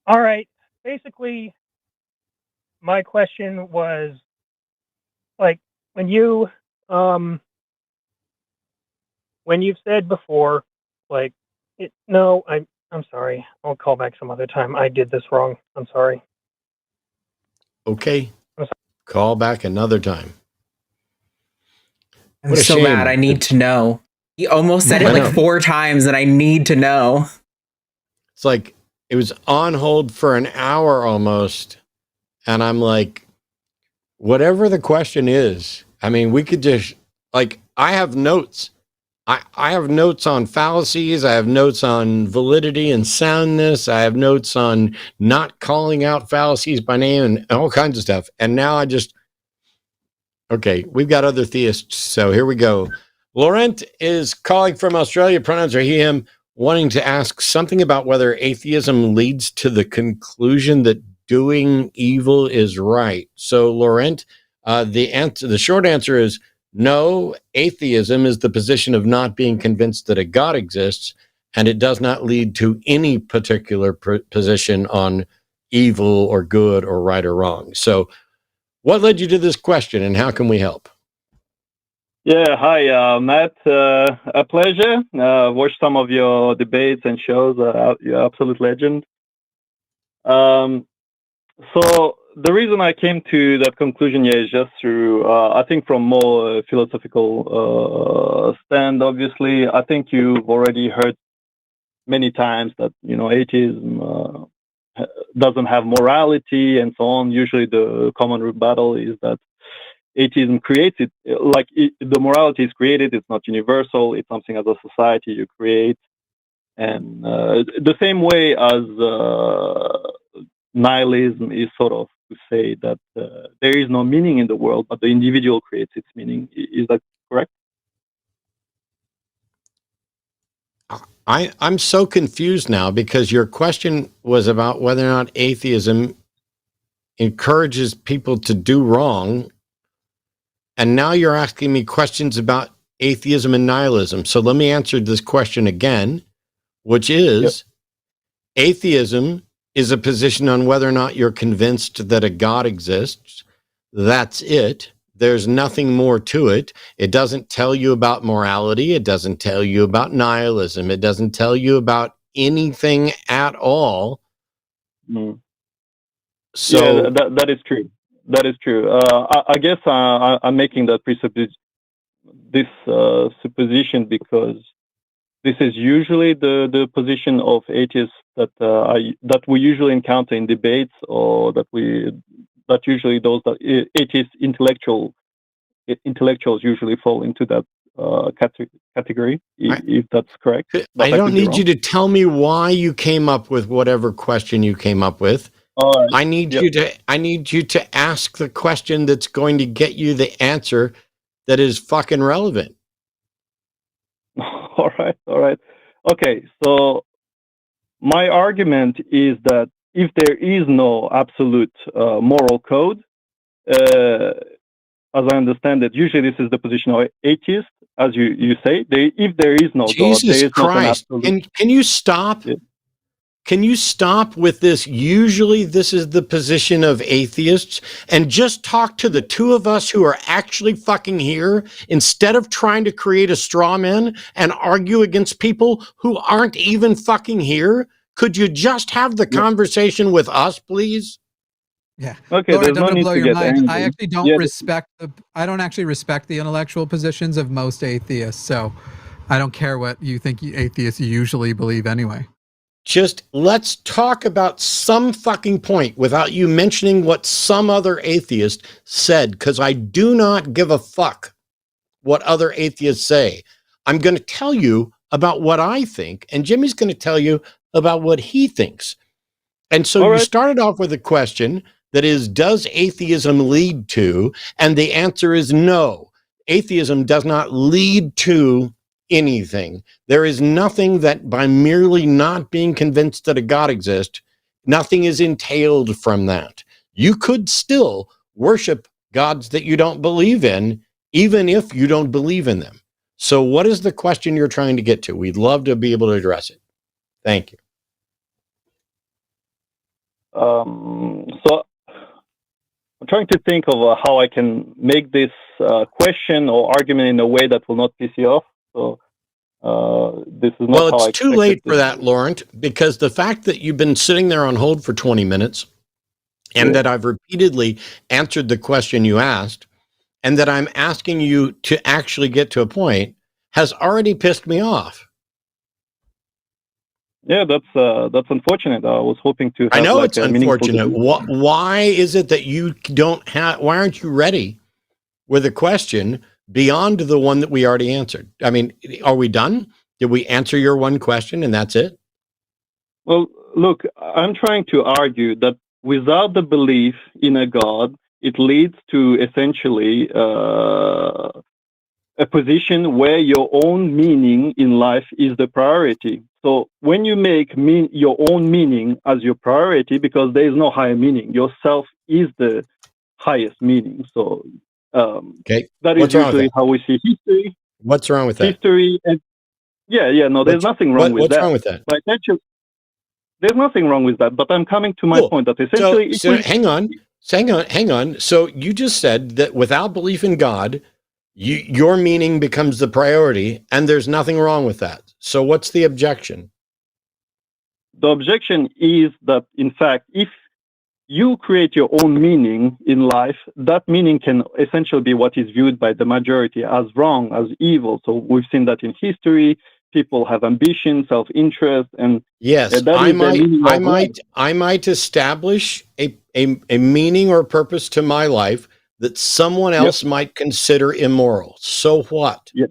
All right. Basically, my question was, like, when you've said before, like, I'm sorry. I'll call back some other time. I did this wrong. I'm sorry. Okay. Call back another time. I'm so mad. I need to know. He almost said it like 4 times, and I need to know. It's like it was on hold for an hour almost, and I'm like, whatever the question is, I mean, we could just, like, I have notes. I have notes on fallacies. I have notes on validity and soundness. I have notes on not calling out fallacies by name and all kinds of stuff. And now okay, we've got other theists. So here we go. Laurent is calling from Australia. Pronouns are he, him, wanting to ask something about whether atheism leads to the conclusion that doing evil is right. So Laurent, the short answer is no. Atheism is the position of not being convinced that a God exists, and it does not lead to any particular position on evil or good or right or wrong. So What led you to this question, and how can we help? Yeah, hi, Matt. A pleasure. Watched some of your debates and shows. You're an absolute legend. So the reason I came to that conclusion is just through, I think, from more philosophical stand. Obviously, I think you've already heard many times that atheism doesn't have morality and so on. Usually, the common rebuttal is that atheism creates it. The morality is created. It's not universal. It's something as a society you create. And the same way as nihilism is sort of to say that there is no meaning in the world, but the individual creates its meaning. Is that correct? I'm so confused now, because your question was about whether or not atheism encourages people to do wrong. And now you're asking me questions about atheism and nihilism. So let me answer this question again, which is, atheism is a position on whether or not you're convinced that a God exists. That's it. There's nothing more to it. It doesn't tell you about morality. It doesn't tell you about nihilism. It doesn't tell you about anything at all. Mm. So yeah, that is true. That is true. I guess I'm making that supposition because this is usually the position of atheists that we usually encounter in debates, or that usually those that atheist intellectuals usually fall into that category, if that's correct. I don't need you to tell me why you came up with whatever question you came up with. Right. I need you to ask the question that's going to get you the answer that is fucking relevant. All right. Okay, so my argument is that if there is no absolute moral code, as I understand it, usually this is the position of atheists, as you say. If there is no God, there is Christ. Not an absolute. Can you stop? Yeah. Can you stop with this? Usually this is the position of atheists, and just talk to the two of us who are actually fucking here, instead of trying to create a straw man and argue against people who aren't even fucking here. Could you just have the conversation with us, please? Yeah. Okay. Laura, there's no need to get angry. I actually don't I don't actually respect the intellectual positions of most atheists. So I don't care what you think atheists usually believe anyway. Just let's talk about some fucking point without you mentioning what some other atheist said, because I do not give a fuck what other atheists say. I'm going to tell you about what I think, and Jimmy's going to tell you about what he thinks. And so you started off with a question that is, does atheism lead to? And the answer is no. Atheism does not lead to anything. There is nothing that, by merely not being convinced that a God exists, nothing is entailed from that. You could still worship gods that you don't believe in, even if you don't believe in them. So what is the question you're trying to get to? We'd love to be able to address it. Thank you. So I'm trying to think of how I can make this question or argument in a way that will not piss you off. So this is not how I expected. Well, it's too late for that, Laurent, because the fact that you've been sitting there on hold for 20 minutes and that I've repeatedly answered the question you asked, and that I'm asking you to actually get to a point, has already pissed me off. Yeah, that's unfortunate. I was hoping to have, I know it's unfortunate. Why is it that you don't have, why aren't you ready with a question beyond the one that we already answered? I mean, are we done? Did we answer your one question and that's it? Well, look, I'm trying to argue that without the belief in a God, it leads to essentially a position where your own meaning in life is the priority. So when you make your own meaning as your priority, because there is no higher meaning, yourself is the highest meaning. So that is usually how we see history. What's wrong with that? History, and there's nothing wrong with that. What's wrong with that? Like, there's nothing wrong with that. But I'm coming to my point that essentially, hang on. Hang on. So you just said that without belief in God, your meaning becomes the priority, and there's nothing wrong with that. So what's the objection? The objection is that, in fact, if you create your own meaning in life, that meaning can essentially be what is viewed by the majority as wrong, as evil. So we've seen that in history. People have ambition, self-interest, and yes, I might establish a meaning or purpose to my life that someone else might consider immoral. So what? Yes.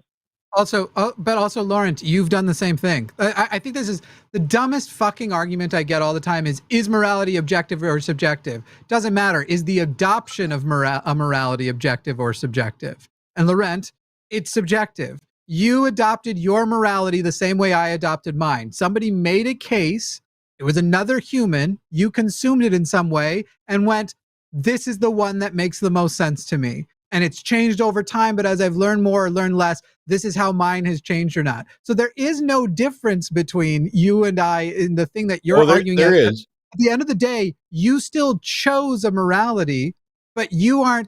Also, but also, Laurent, you've done the same thing. I think this is the dumbest fucking argument I get all the time is morality objective or subjective? Doesn't matter. Is the adoption of a morality objective or subjective? And Laurent, it's subjective. You adopted your morality the same way I adopted mine. Somebody made a case. It was another human. You consumed it in some way and went, this is the one that makes the most sense to me. And it's changed over time, but as I've learned more or learned less, this is how mine has changed or not. So there is no difference between you and I in the thing that you're arguing. There is. At the end of the day, you still chose a morality, but you are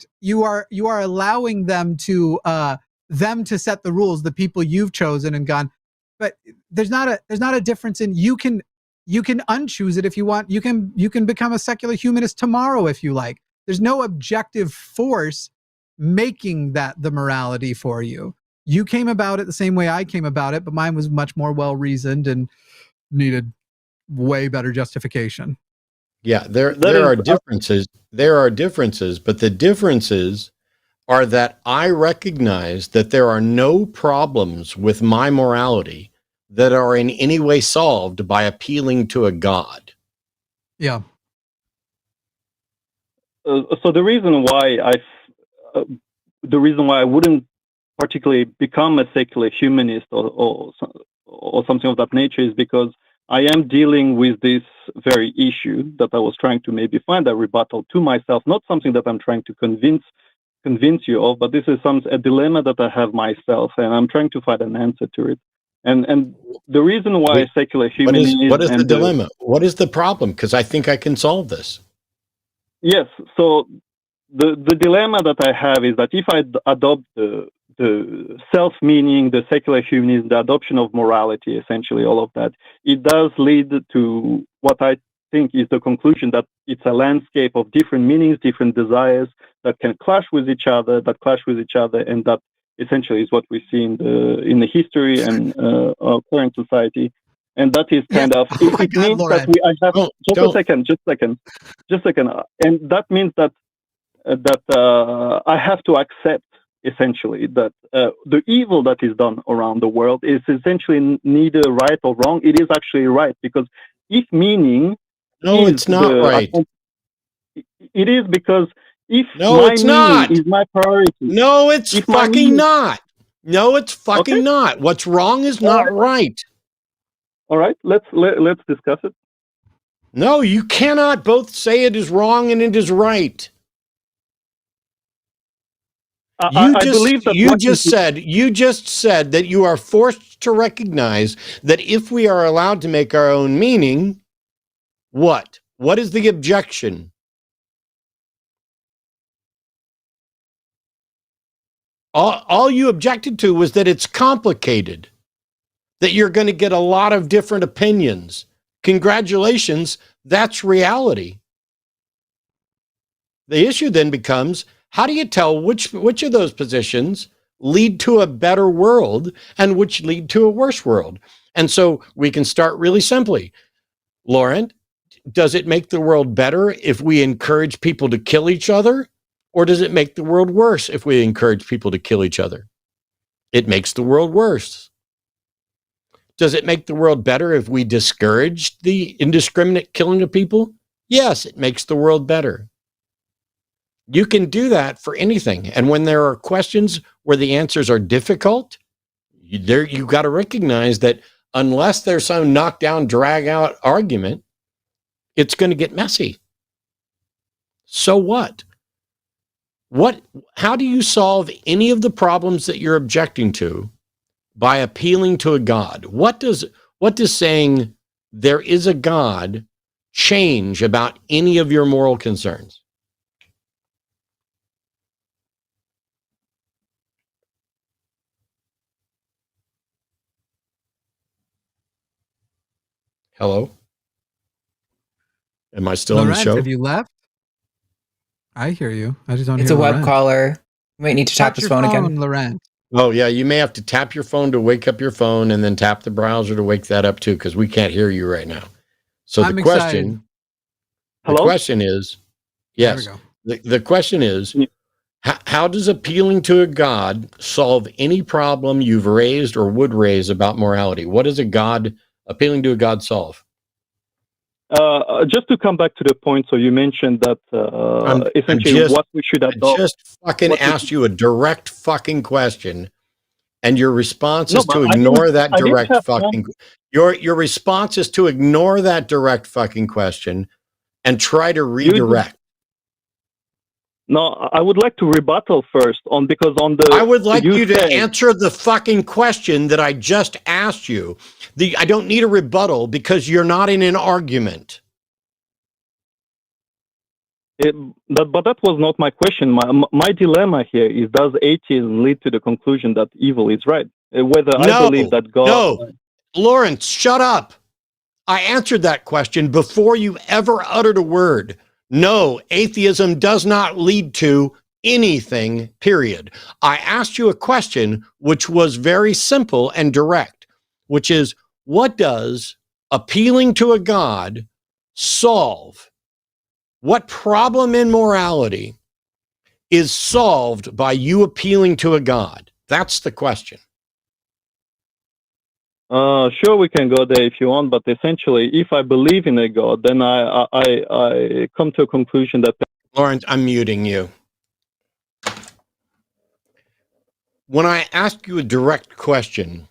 allowing them to set the rules, the people you've chosen and gone. But there's not a difference in you can unchoose it if you want. You can become a secular humanist tomorrow if you like. There's no objective force making that the morality for you. You came about it the same way I came about it, but mine was much more well-reasoned and needed way better justification. Yeah, there are differences. There are differences, but the differences are that I recognize that there are no problems with my morality that are in any way solved by appealing to a God. Yeah. So the reason why I wouldn't particularly become a secular humanist or something of that nature is because I am dealing with this very issue that I was trying to maybe find a rebuttal to myself, not something that I'm trying to convince you of, but this is a dilemma that I have myself, and I'm trying to find an answer to it. And the reason why secular humanism... What is the dilemma? What is the problem? Because I think I can solve this. Yes, so the dilemma that I have is that if I adopt the self-meaning, the secular humanism, the adoption of morality, essentially all of that, it does lead to what I think is the conclusion that it's a landscape of different meanings, different desires that can clash with each other, and that essentially is what we see in the history and our current society. And that is kind of, it means that just a second. And that means that I have to accept essentially that the evil that is done around the world is essentially neither right or wrong. It is actually right, because if meaning... No, it's not right. It is, because if no, it's not. Is my priority. No, it's fucking not. No, it's fucking not. What's wrong is not right. All right, let's discuss it. No, you cannot both say it is wrong and it is right. You just said that you are forced to recognize that if we are allowed to make our own meaning, what is the objection? All you objected to was that it's complicated, that you're going to get a lot of different opinions. Congratulations, that's reality. The issue then becomes, how do you tell which of those positions lead to a better world and which lead to a worse world? And so we can start really simply. Laurent, does it make the world better if we encourage people to kill each other? Or does it make the world worse if we encourage people to kill each other? It makes the world worse. Does it make the world better if we discourage the indiscriminate killing of people? Yes, it makes the world better. You can do that for anything. And when there are questions where the answers are difficult, you've got to recognize that unless there's some knockdown, drag out argument, it's going to get messy. So what? How do you solve any of the problems that you're objecting to by appealing to a God? What does saying there is a God change about any of your moral concerns? Hello? Am I still on the Laurent, show? have you left? I hear you. I just don't It's hear a web Laurent. caller. You might need to tap Touch his your phone phone, again. Laurent. Oh, yeah. You may have to tap your phone to wake up your phone and then tap the browser to wake that up too, because we can't hear you right now. So I'm the excited. question is, yes, There we go. the question is, Yeah. how does appealing to a god solve any problem you've raised or would raise about morality? What does appealing to a god solve? Just to come back to the point, so you mentioned that essentially what we should I adopt. just fucking asked you a direct fucking question, and your response No, is to but I ignore didn't- that I didn't direct have fucking. Your response is to ignore that direct fucking question and try to redirect. No, I would like to rebuttal first because on the. I would like you to said- answer the fucking question that I just asked you. I don't need a rebuttal because you're not in an argument. But that was not my question. My dilemma here is: does atheism lead to the conclusion that evil is right? Whether I believe that God. No, Lawrence, shut up. I answered that question before you ever uttered a word. No, atheism does not lead to anything, period. I asked you a question which was very simple and direct, which is, what does appealing to a god solve? What problem in morality is solved by you appealing to a god? That's the question. Sure, we can go there if you want, but essentially, if I believe in a God, then I come to a conclusion that. Lawrence, I'm muting you. When I ask you a direct question,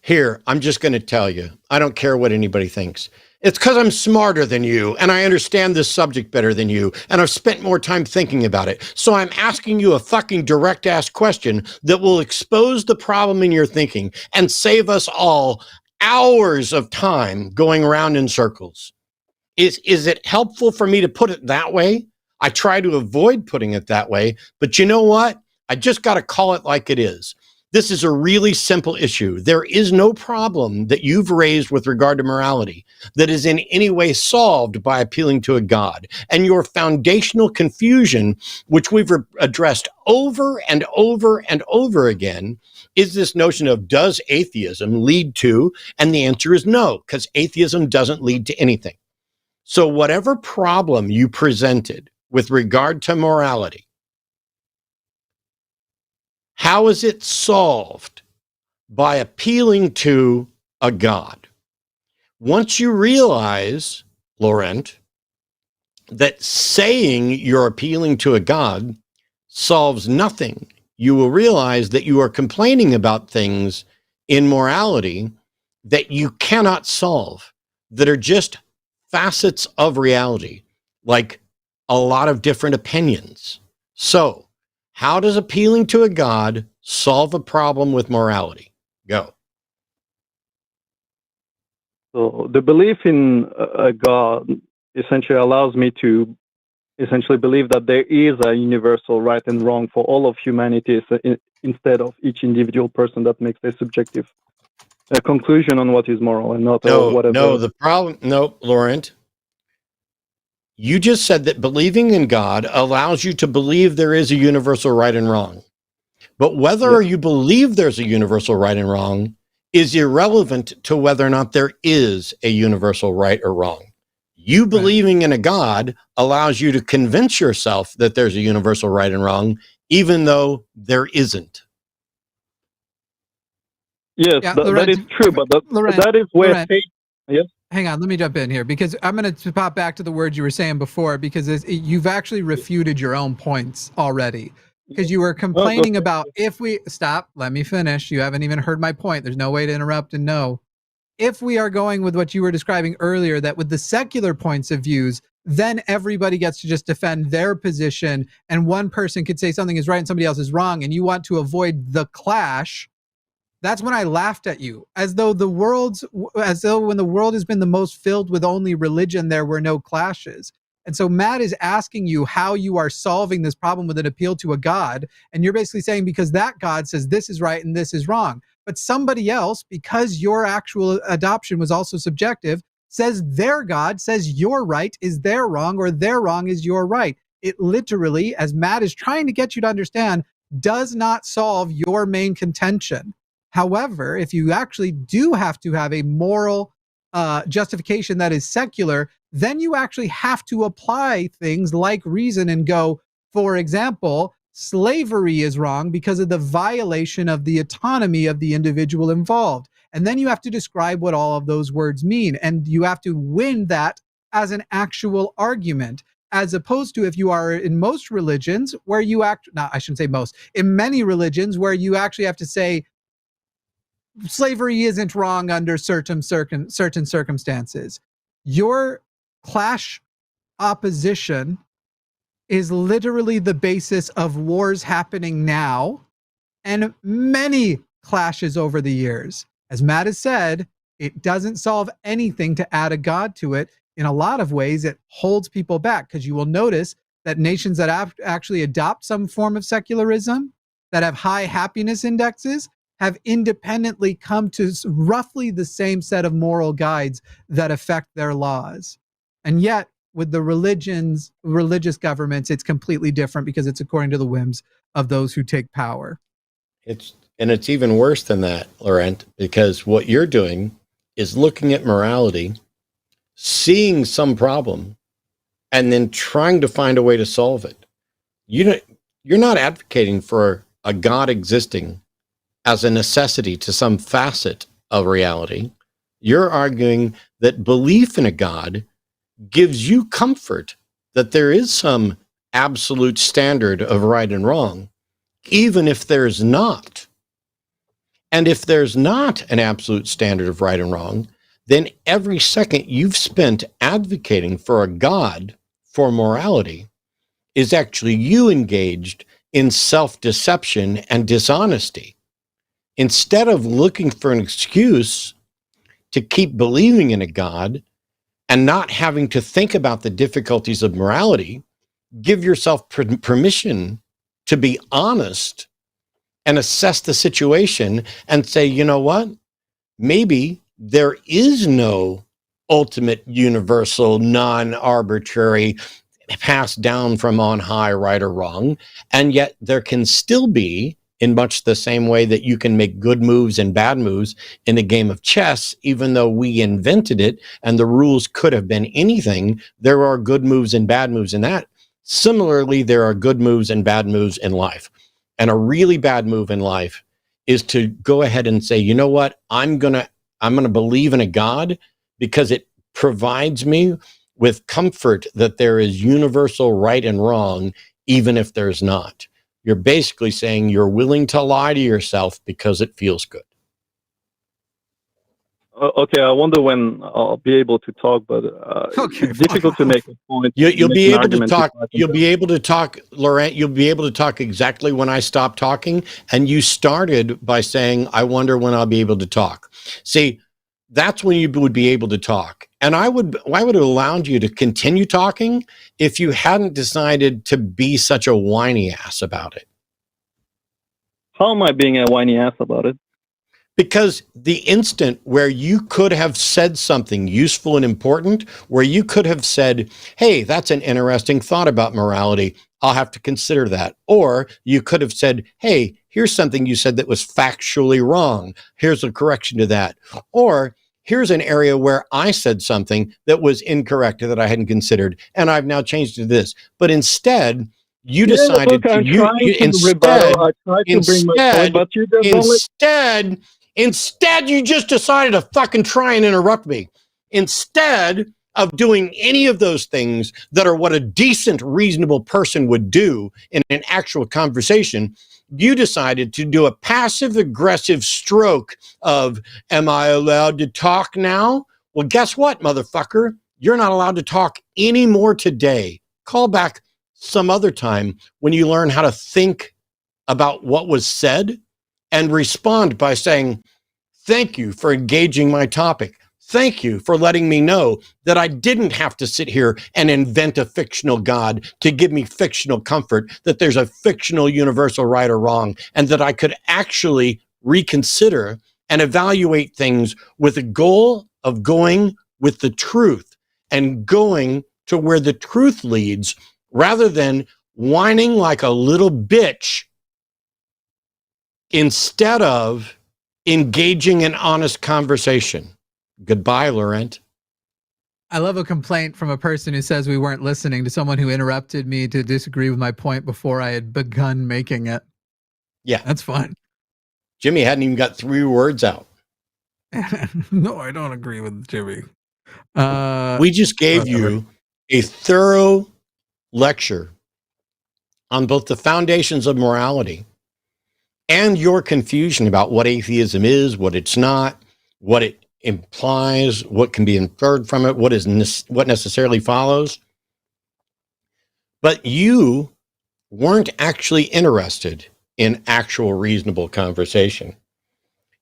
here, I'm just going to tell you, I don't care what anybody thinks. It's because I'm smarter than you, and I understand this subject better than you, and I've spent more time thinking about it. So I'm asking you a fucking direct-ass question that will expose the problem in your thinking and save us all hours of time going around in circles. Is it helpful for me to put it that way? I try to avoid putting it that way, but you know what? I just got to call it like it is. This is a really simple issue. There is no problem that you've raised with regard to morality that is in any way solved by appealing to a god. And your foundational confusion, which we've addressed over and over and over again, is this notion of, does atheism lead to? And the answer is no, because atheism doesn't lead to anything. So whatever problem you presented with regard to morality, how is it solved? By appealing to a god. Once you realize, Laurent, that saying you're appealing to a god solves nothing, you will realize that you are complaining about things in morality that you cannot solve, that are just facets of reality, like a lot of different opinions. So, how does appealing to a god solve a problem with morality? Go. So the belief in a God essentially allows me to essentially believe that there is a universal right and wrong for all of humanity instead of each individual person that makes a subjective conclusion on what is moral and not whatever. No, the problem, no, Laurent. You just said that believing in God allows you to believe there is a universal right and wrong. But whether you believe there's a universal right and wrong is irrelevant to whether or not there is a universal right or wrong. You believing in a God allows you to convince yourself that there's a universal right and wrong, even though there isn't. Yes, that is true, but that is where faith. Yes. Hang on, let me jump in here because I'm going to pop back to the words you were saying before because you've actually refuted your own points already. Because you were complaining about let me finish. You haven't even heard my point. There's no way to interrupt and no. If we are going with what you were describing earlier, that with the secular points of views, then everybody gets to just defend their position and one person could say something is right and somebody else is wrong and you want to avoid the clash. That's when I laughed at you, as though when the world has been the most filled with only religion, there were no clashes. And so Matt is asking you how you are solving this problem with an appeal to a God. And you're basically saying because that God says this is right and this is wrong. but somebody else, because your actual adoption was also subjective, says their God says your right is their wrong, or their wrong is your right. It literally, as Matt is trying to get you to understand, does not solve your main contention. However, if you actually do have to have a moral justification that is secular, then you actually have to apply things like reason and go, for example, slavery is wrong because of the violation of the autonomy of the individual involved. And then you have to describe what all of those words mean. And you have to win that as an actual argument, as opposed to if you are in most religions where you I shouldn't say most, in many religions where you actually have to say slavery isn't wrong under certain circumstances. Your clash opposition is literally the basis of wars happening now and many clashes over the years. As Matt has said, it doesn't solve anything to add a God to it. In a lot of ways, it holds people back, because you will notice that nations that actually adopt some form of secularism, that have high happiness indexes, have independently come to roughly the same set of moral guides that affect their laws. And yet, with the religious governments, it's completely different, because it's according to the whims of those who take power. It's even worse than that, Laurent, because what you're doing is looking at morality, seeing some problem, and then trying to find a way to solve it. You're not advocating for a God existing as a necessity to some facet of reality. You're arguing that belief in a God gives you comfort that there is some absolute standard of right and wrong, even if there's not. And if there's not an absolute standard of right and wrong, then every second you've spent advocating for a God for morality is actually you engaged in self-deception and dishonesty. Instead of looking for an excuse to keep believing in a God and not having to think about the difficulties of morality, give yourself permission to be honest and assess the situation and say, you know what? Maybe there is no ultimate, universal, non-arbitrary, passed down from on high, right or wrong. And yet there can still be, in much the same way that you can make good moves and bad moves in a game of chess, even though we invented it and the rules could have been anything, there are good moves and bad moves in that. Similarly, there are good moves and bad moves in life. And a really bad move in life is to go ahead and say, you know what, I'm gonna believe in a God because it provides me with comfort that there is universal right and wrong, even if there's not. You're basically saying you're willing to lie to yourself because it feels good. Okay, I wonder when I'll be able to talk, but it's difficult to make a point. You'll be able to talk. You'll be able to talk, Laurent. You'll be able to talk exactly when I stop talking. And you started by saying, "I wonder when I'll be able to talk." See, that's when you would be able to talk. And I would have allowed you to continue talking if you hadn't decided to be such a whiny ass about it. How am I being a whiny ass about it? Because the instant where you could have said something useful and important, where you could have said, hey, that's an interesting thought about morality, I'll have to consider that. Or you could have said, hey, here's something you said that was factually wrong. Here's a correction to that. Or here's an area where I said something that was incorrect that I hadn't considered, and I've now changed to this. But instead, you decided Instead, you just decided to fucking try and interrupt me. Instead of doing any of those things that are what a decent, reasonable person would do in an actual conversation, you decided to do a passive-aggressive stroke of, am I allowed to talk now? Well, guess what, motherfucker? You're not allowed to talk anymore today. Call back some other time when you learn how to think about what was said and respond by saying, thank you for engaging my topic. Thank you for letting me know that I didn't have to sit here and invent a fictional God to give me fictional comfort, that there's a fictional universal right or wrong, and that I could actually reconsider, and evaluate things with a goal of going with the truth and going to where the truth leads, rather than whining like a little bitch instead of engaging in honest conversation. Goodbye, Laurent. I love a complaint from a person who says we weren't listening to someone who interrupted me to disagree with my point before I had begun making it. Yeah. That's fun. Jimmy hadn't even got 3 words out. No, I don't agree with Jimmy. We just gave you a thorough lecture on both the foundations of morality and your confusion about what atheism is, what it's not, what it implies, what can be inferred from it, what necessarily follows. But you weren't actually interested in actual reasonable conversation.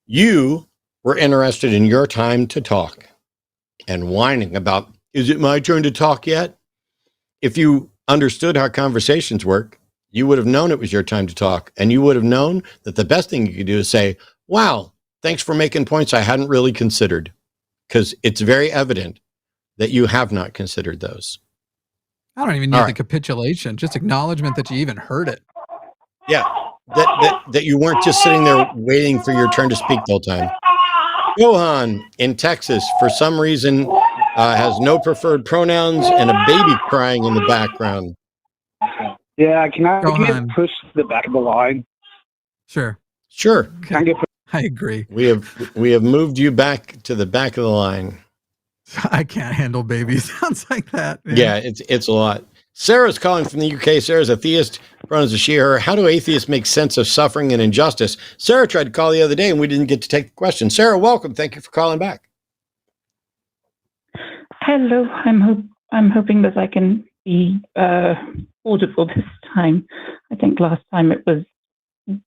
You were interested in your time to talk and whining about, is it my turn to talk yet? If you understood how conversations work, you would have known it was your time to talk, and you would have known that the best thing you could do is say, wow, thanks for making points I hadn't really considered, because it's very evident that you have not considered those. I don't even need the capitulation, just acknowledgement that you even heard it. Yeah, that you weren't just sitting there waiting for your turn to speak the whole time. Johan in Texas, for some reason, has no preferred pronouns and a baby crying in the background. Yeah, can I Go get on. pushed to the back of the line? Sure. Can I get I agree. We have moved you back to the back of the line. I can't handle babies. Sounds like that. Man. Yeah, it's a lot. Sarah's calling from the UK. Sarah's a theist. Pronouns are she, her. How do atheists make sense of suffering and injustice? Sarah tried to call the other day and we didn't get to take the question. Sarah, welcome. Thank you for calling back. Hello. I'm hoping that I can be audible this time. I think last time it was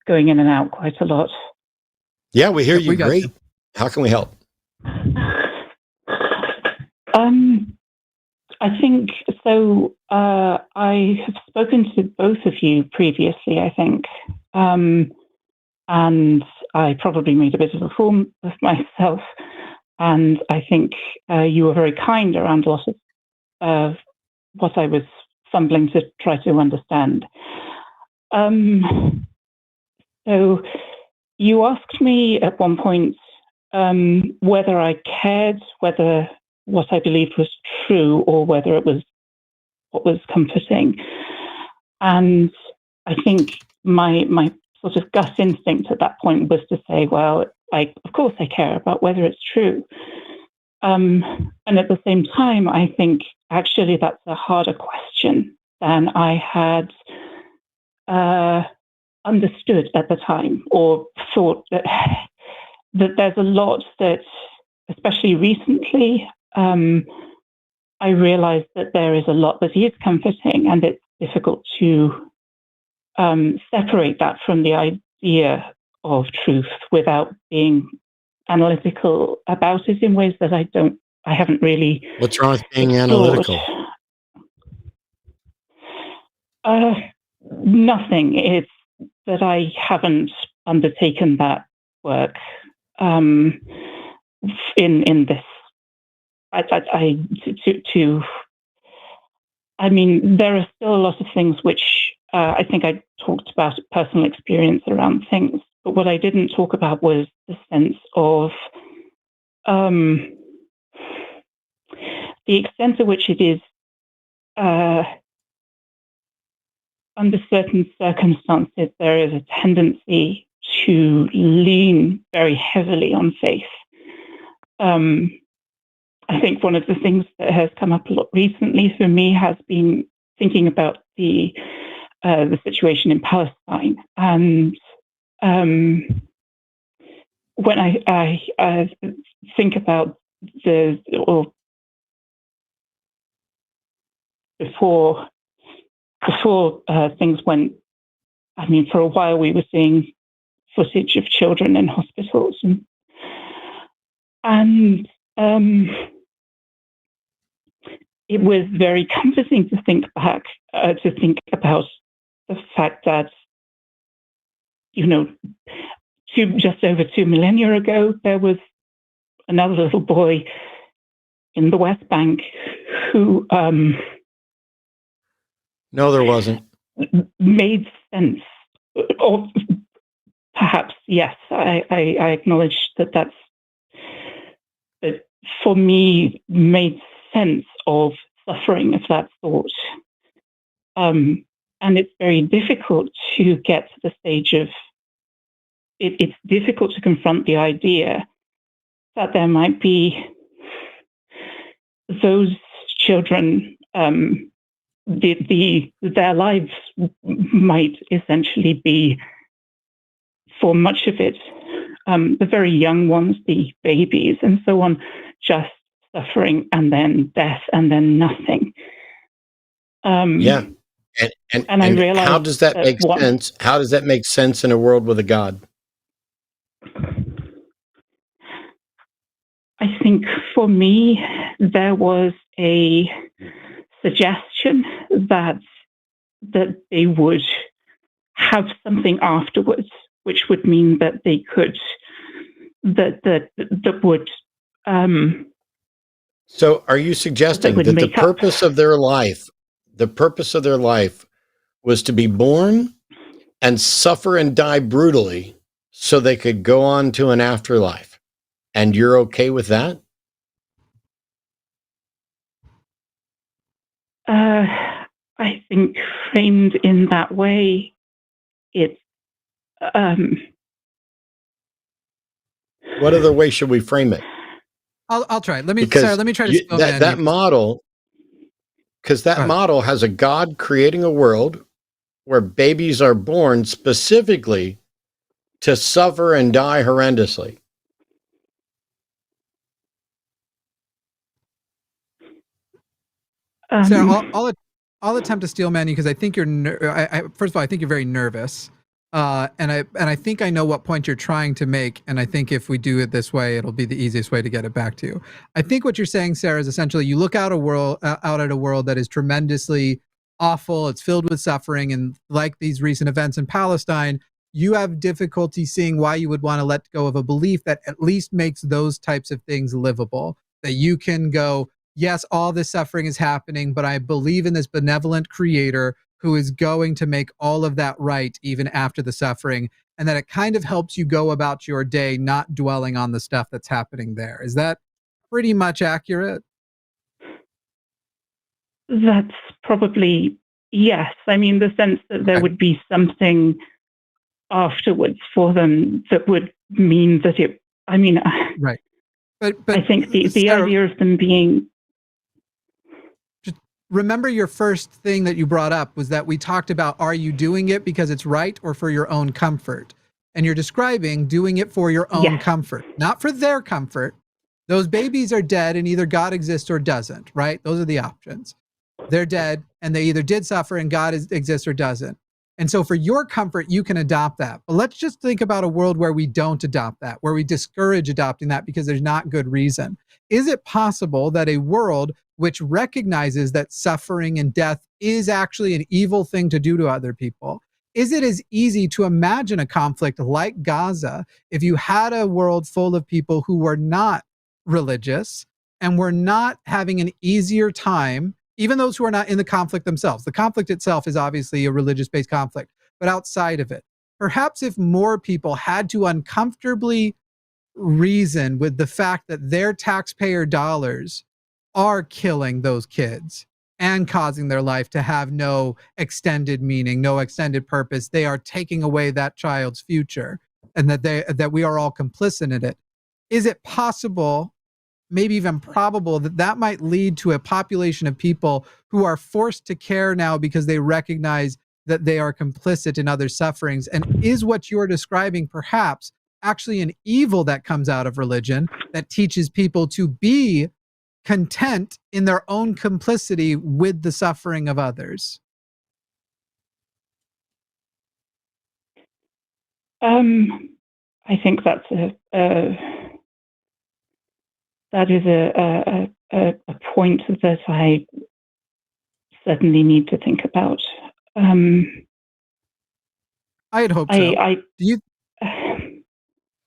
going in and out quite a lot. Yeah, we hear you great. You. How can we help? I think so. I have spoken to both of you previously, I think, and I probably made a bit of a fool of myself. And I think you were very kind around a lot of what I was fumbling to try to understand. So you asked me at one point whether I cared whether what I believed was true or whether it was what was comforting. And I think my sort of gut instinct at that point was to say, well, of course I care about whether it's true. And at the same time, I think actually that's a harder question than I had understood at the time, or thought that there's a lot that, especially recently, I realized that there is a lot that is comforting, and it's difficult to separate that from the idea of truth without being analytical about it in ways that I haven't really. What's wrong with being explored. analytical? Nothing. It's that I haven't undertaken that work in this. I mean, there are still a lot of things which I think I talked about personal experience around things, but what I didn't talk about was the sense of the extent to which it is under certain circumstances, there is a tendency to lean very heavily on faith. I think one of the things that has come up a lot recently for me has been thinking about the situation in Palestine. And when I think about before things went, I mean, for a while we were seeing footage of children in hospitals, and it was very comforting to think back, to think about the fact that, just over 2 millennia ago, there was another little boy in the West Bank who No, there wasn't. made sense. Or perhaps, yes, I acknowledge that for me, made sense of suffering of that sort. And it's very difficult to get to the stage of, it's difficult to confront the idea that there might be those children, their lives might essentially be, for much of it, the very young ones, the babies and so on, just suffering and then death and then nothing. Yeah. And I realize how does that make sense? How does that make sense in a world with a God? I think for me, there was a suggestion that they would have something afterwards, which would mean that they could, that would. So are you suggesting that the purpose of their life, was to be born and suffer and die brutally so they could go on to an afterlife? And you're okay with that? I think framed in that way, it's. What other way should we frame it? I'll try. Let me try to that model, because that model has a God creating a world where babies are born specifically to suffer and die horrendously. So I'll attempt to steel man you because I think you're. First of all, I think you're very nervous, and I think I know what point you're trying to make, and I think if we do it this way, it'll be the easiest way to get it back to you. I think what you're saying, Sarah, is essentially you look out at a world that is tremendously awful. It's filled with suffering, and like these recent events in Palestine, you have difficulty seeing why you would want to let go of a belief that at least makes those types of things livable. That you can go, yes, all this suffering is happening, but I believe in this benevolent creator who is going to make all of that right even after the suffering, and that it kind of helps you go about your day not dwelling on the stuff that's happening there. Is that pretty much accurate? That's probably, yes. I mean, the sense that there would be something afterwards for them that would mean that it, I mean, right. But I think the idea of them being. Remember your first thing that you brought up was that we talked about, are you doing it because it's right or for your own comfort? And you're describing doing it for your own comfort, not for their comfort. Those babies are dead and either God exists or doesn't, right? Those are the options. They're dead and they either did suffer and God exists or doesn't. And so for your comfort, you can adopt that. But let's just think about a world where we don't adopt that, where we discourage adopting that because there's not good reason. Is it possible that a world which recognizes that suffering and death is actually an evil thing to do to other people, is it as easy to imagine a conflict like Gaza if you had a world full of people who were not religious and were not having an easier time, even those who are not in the conflict themselves? The conflict itself is obviously a religious-based conflict, but outside of it, perhaps if more people had to uncomfortably reason with the fact that their taxpayer dollars are killing those kids and causing their life to have no extended meaning, no extended purpose. They are taking away that child's future, and that we are all complicit in it. Is it possible, maybe even probable, that might lead to a population of people who are forced to care now because they recognize that they are complicit in other sufferings? And is what you're describing perhaps actually an evil that comes out of religion that teaches people to be content in their own complicity with the suffering of others? I think that's that is a point that I certainly need to think about. I'd hope so.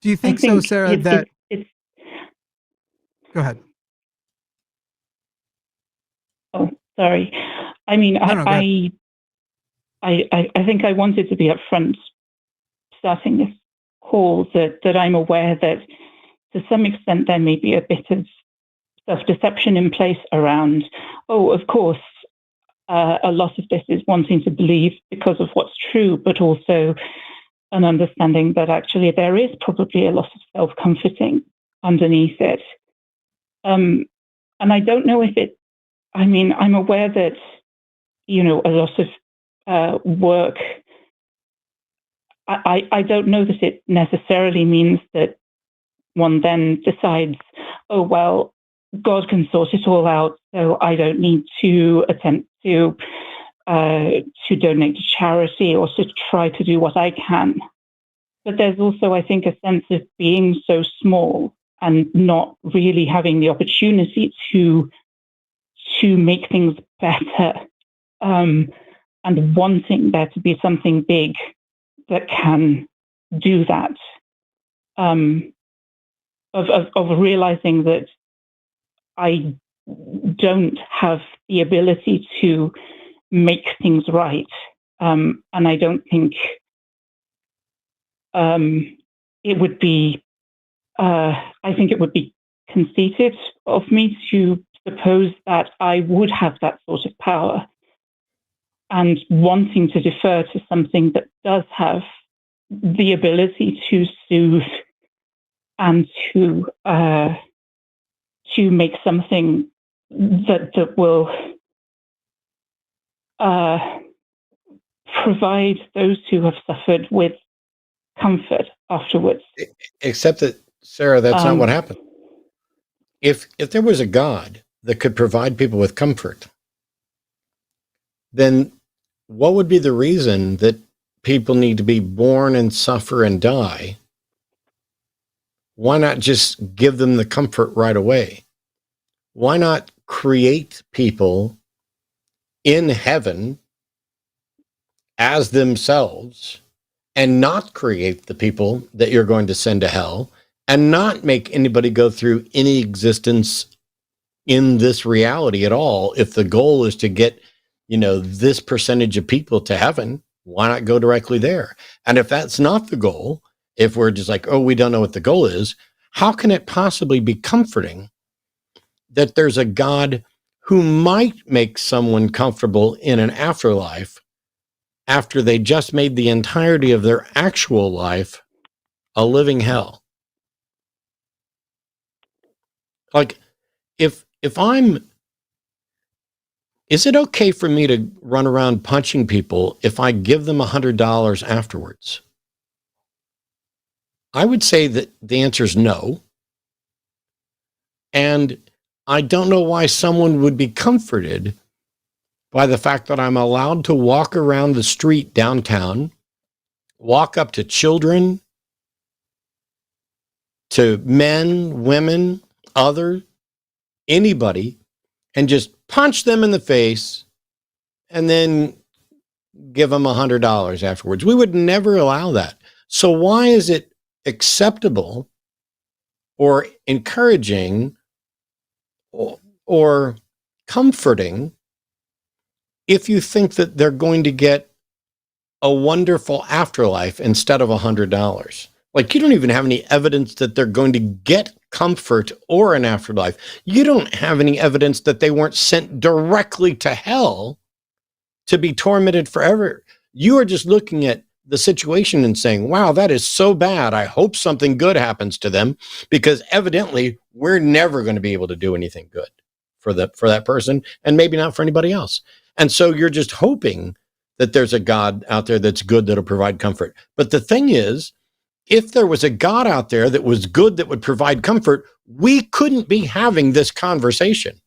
Do you think so, Sarah? It's go ahead. Oh, sorry. I mean, No, go ahead. I think I wanted to be upfront starting this call that I'm aware that to some extent there may be a bit of self-deception in place around, of course, a lot of this is wanting to believe because of what's true, but also an understanding that actually there is probably a lot of self-comforting underneath it. And I don't know if I'm aware that, a lot of work, I don't know that it necessarily means that one then decides, oh, well, God can sort it all out, so I don't need to attempt to donate to charity or to try to do what I can. But there's also, I think, a sense of being so small and not really having the opportunity to make things better, and wanting there to be something big that can do that. Of realizing that I don't have the ability to make things right, and I don't think it would be. I think it would be conceited of me to suppose that I would have that sort of power, and wanting to defer to something that does have the ability to soothe and to make something that will provide those who have suffered with comfort afterwards. Except that, Sarah, that's not what happened. If there was a God that could provide people with comfort, then what would be the reason that people need to be born and suffer and die? Why not just give them the comfort right away? Why not create people in heaven as themselves and not create the people that you're going to send to hell, and not make anybody go through any existence in this reality at all? If the goal is to get, this percentage of people to heaven, why not go directly there? And if that's not the goal, if we're just like, we don't know what the goal is, how can it possibly be comforting that there's a God who might make someone comfortable in an afterlife after they just made the entirety of their actual life a living hell? Like, is it okay for me to run around punching people if I give them $100 afterwards? I would say that the answer is no. And I don't know why someone would be comforted by the fact that I'm allowed to walk around the street downtown, walk up to children, to men, women, anybody, and just punch them in the face and then give them $100 afterwards. We would never allow that. So why is it acceptable or encouraging or comforting if you think that they're going to get a wonderful afterlife instead of $100? Like, you don't even have any evidence that they're going to get comfort or an afterlife. You don't have any evidence that they weren't sent directly to hell to be tormented forever. You are just looking at the situation and saying, wow, that is so bad. I hope something good happens to them, because evidently we're never going to be able to do anything good for that person, and maybe not for anybody else. And so you're just hoping that there's a God out there that's good, that'll provide comfort. But the thing is, if there was a God out there that was good, that would provide comfort, we couldn't be having this conversation.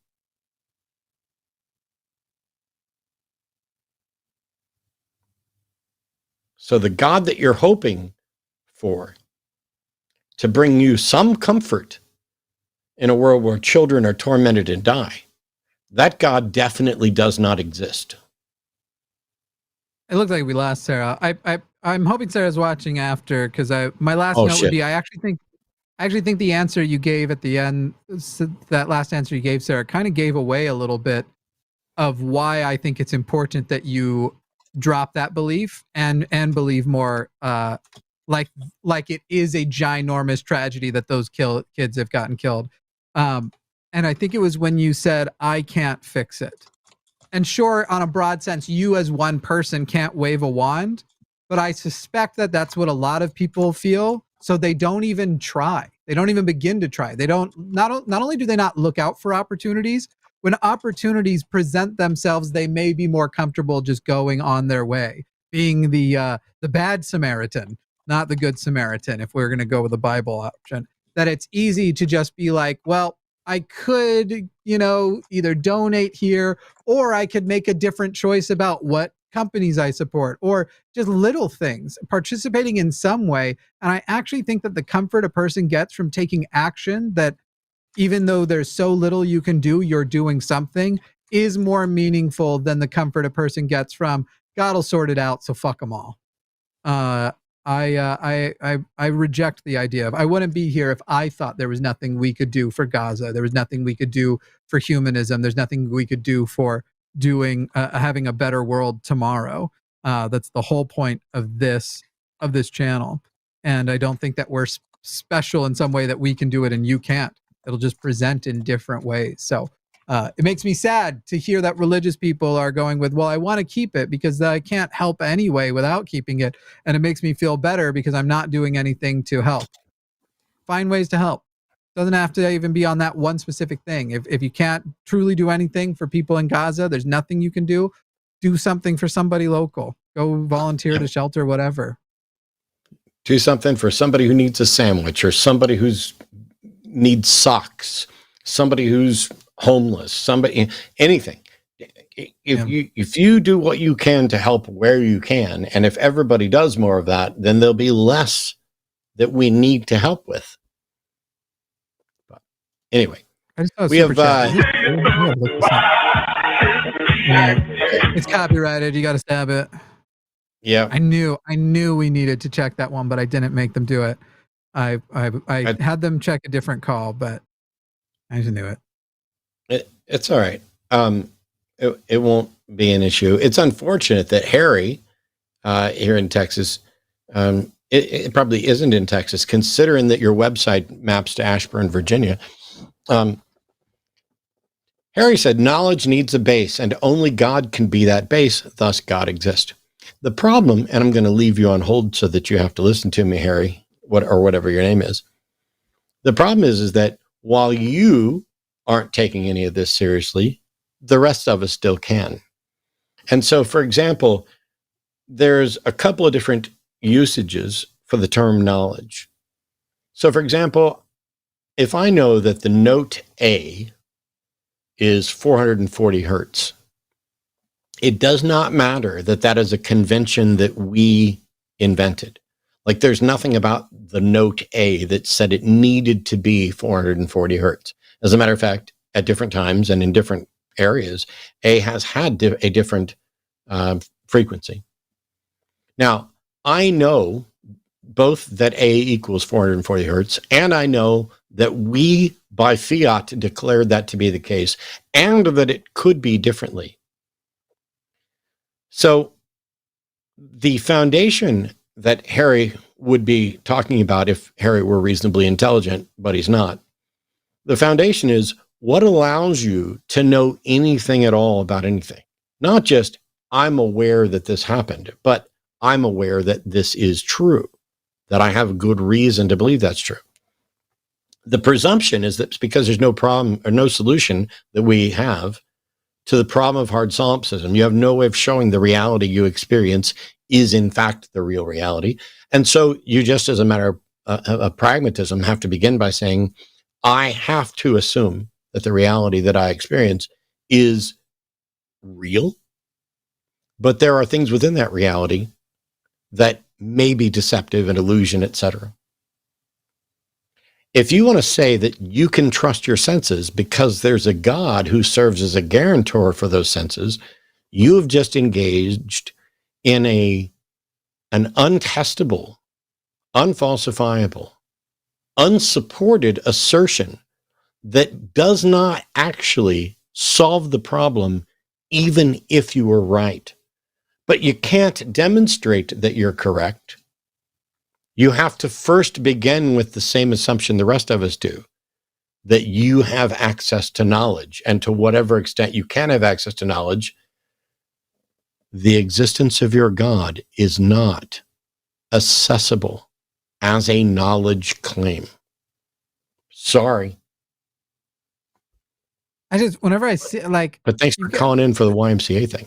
So the God that you're hoping for to bring you some comfort in a world where children are tormented and die, that God definitely does not exist. It looked like we lost Sarah. I'm hoping Sarah's watching after, because my last note would be I actually think the answer you gave at the end, that last answer you gave, Sarah, kind of gave away a little bit of why I think it's important that you drop that belief and believe more like it is a ginormous tragedy that those kids have gotten killed. And I think it was when you said, I can't fix it. And sure, on a broad sense, you as one person can't wave a wand, but I suspect that that's what a lot of people feel. So they don't even try. They don't even begin to try. They don't, not only do they not look out for opportunities, when opportunities present themselves, they may be more comfortable just going on their way, being the bad Samaritan, not the good Samaritan, if we're going to go with the Bible option. That it's easy to just be like, well, I could, either donate here, or I could make a different choice about what companies I support, or just little things, participating in some way. And I actually think that the comfort a person gets from taking action, that even though there's so little you can do, you're doing something, is more meaningful than the comfort a person gets from, God will sort it out, so fuck them all. I reject the idea of, I wouldn't be here if I thought there was nothing we could do for Gaza. There was nothing we could do for humanism. There's nothing we could do for having a better world tomorrow. That's the whole point of this channel. And I don't think that we're special in some way that we can do it and you can't. It'll just present in different ways. So it makes me sad to hear that religious people are going with, well, I want to keep it because I can't help anyway without keeping it. And it makes me feel better because I'm not doing anything to help. Find ways to help. Doesn't have to even be on that one specific thing. If you can't truly do anything for people in Gaza, there's nothing you can do. Do something for somebody local. Go volunteer at a shelter, whatever. Do something for somebody who needs a sandwich, or somebody who's needs socks, somebody who's homeless, anything. If you do what you can to help where you can, and if everybody does more of that, then there'll be less that we need to help with. But anyway, we have it's copyrighted. You got to stab it. Yeah, I knew we needed to check that one, but I didn't make them do it. I had them check a different call, but I just knew it. It's all right. It won't be an issue. It's unfortunate that Harry here in Texas, it probably isn't in Texas, considering that your website maps to Ashburn, Virginia. Harry said, knowledge needs a base, and only God can be that base, thus God exists. The problem, and I'm going to leave you on hold so that you have to listen to me, Harry, or whatever your name is. The problem is that while you aren't taking any of this seriously, the rest of us still can. And so, for example, there's a couple of different usages for the term knowledge. So, for example, if I know that the note A is 440 hertz, it does not matter that that is a convention that we invented. Like, there's nothing about the note A that said it needed to be 440 hertz. As a matter of fact, at different times and in different areas, A has had a different frequency. Now, I know both that A equals 440 hertz, and I know that we, by fiat, declared that to be the case, and that it could be differently. So the foundation that Harry would be talking about, if Harry were reasonably intelligent, but he's not, the foundation is what allows you to know anything at all about anything. Not just, I'm aware that this happened, but I'm aware that this is true, that I have good reason to believe that's true. The presumption is that it's because there's no problem or no solution that we have to the problem of hard solipsism. You have no way of showing the reality you experience is in fact the real reality. And so you just, as a matter of pragmatism, have to begin by saying, I have to assume that the reality that I experience is real, but there are things within that reality that may be deceptive and illusion, etc. If you want to say that you can trust your senses because there's a God who serves as a guarantor for those senses, you have just engaged in a an untestable, unfalsifiable, unsupported assertion that does not actually solve the problem, even if you were right. But you can't demonstrate that you're correct. You have to first begin with the same assumption the rest of us do, that you have access to knowledge, and to whatever extent you can have access to knowledge, the existence of your God is not accessible as a knowledge claim. Sorry. Whenever I see, like, but thanks for calling in for the YMCA thing.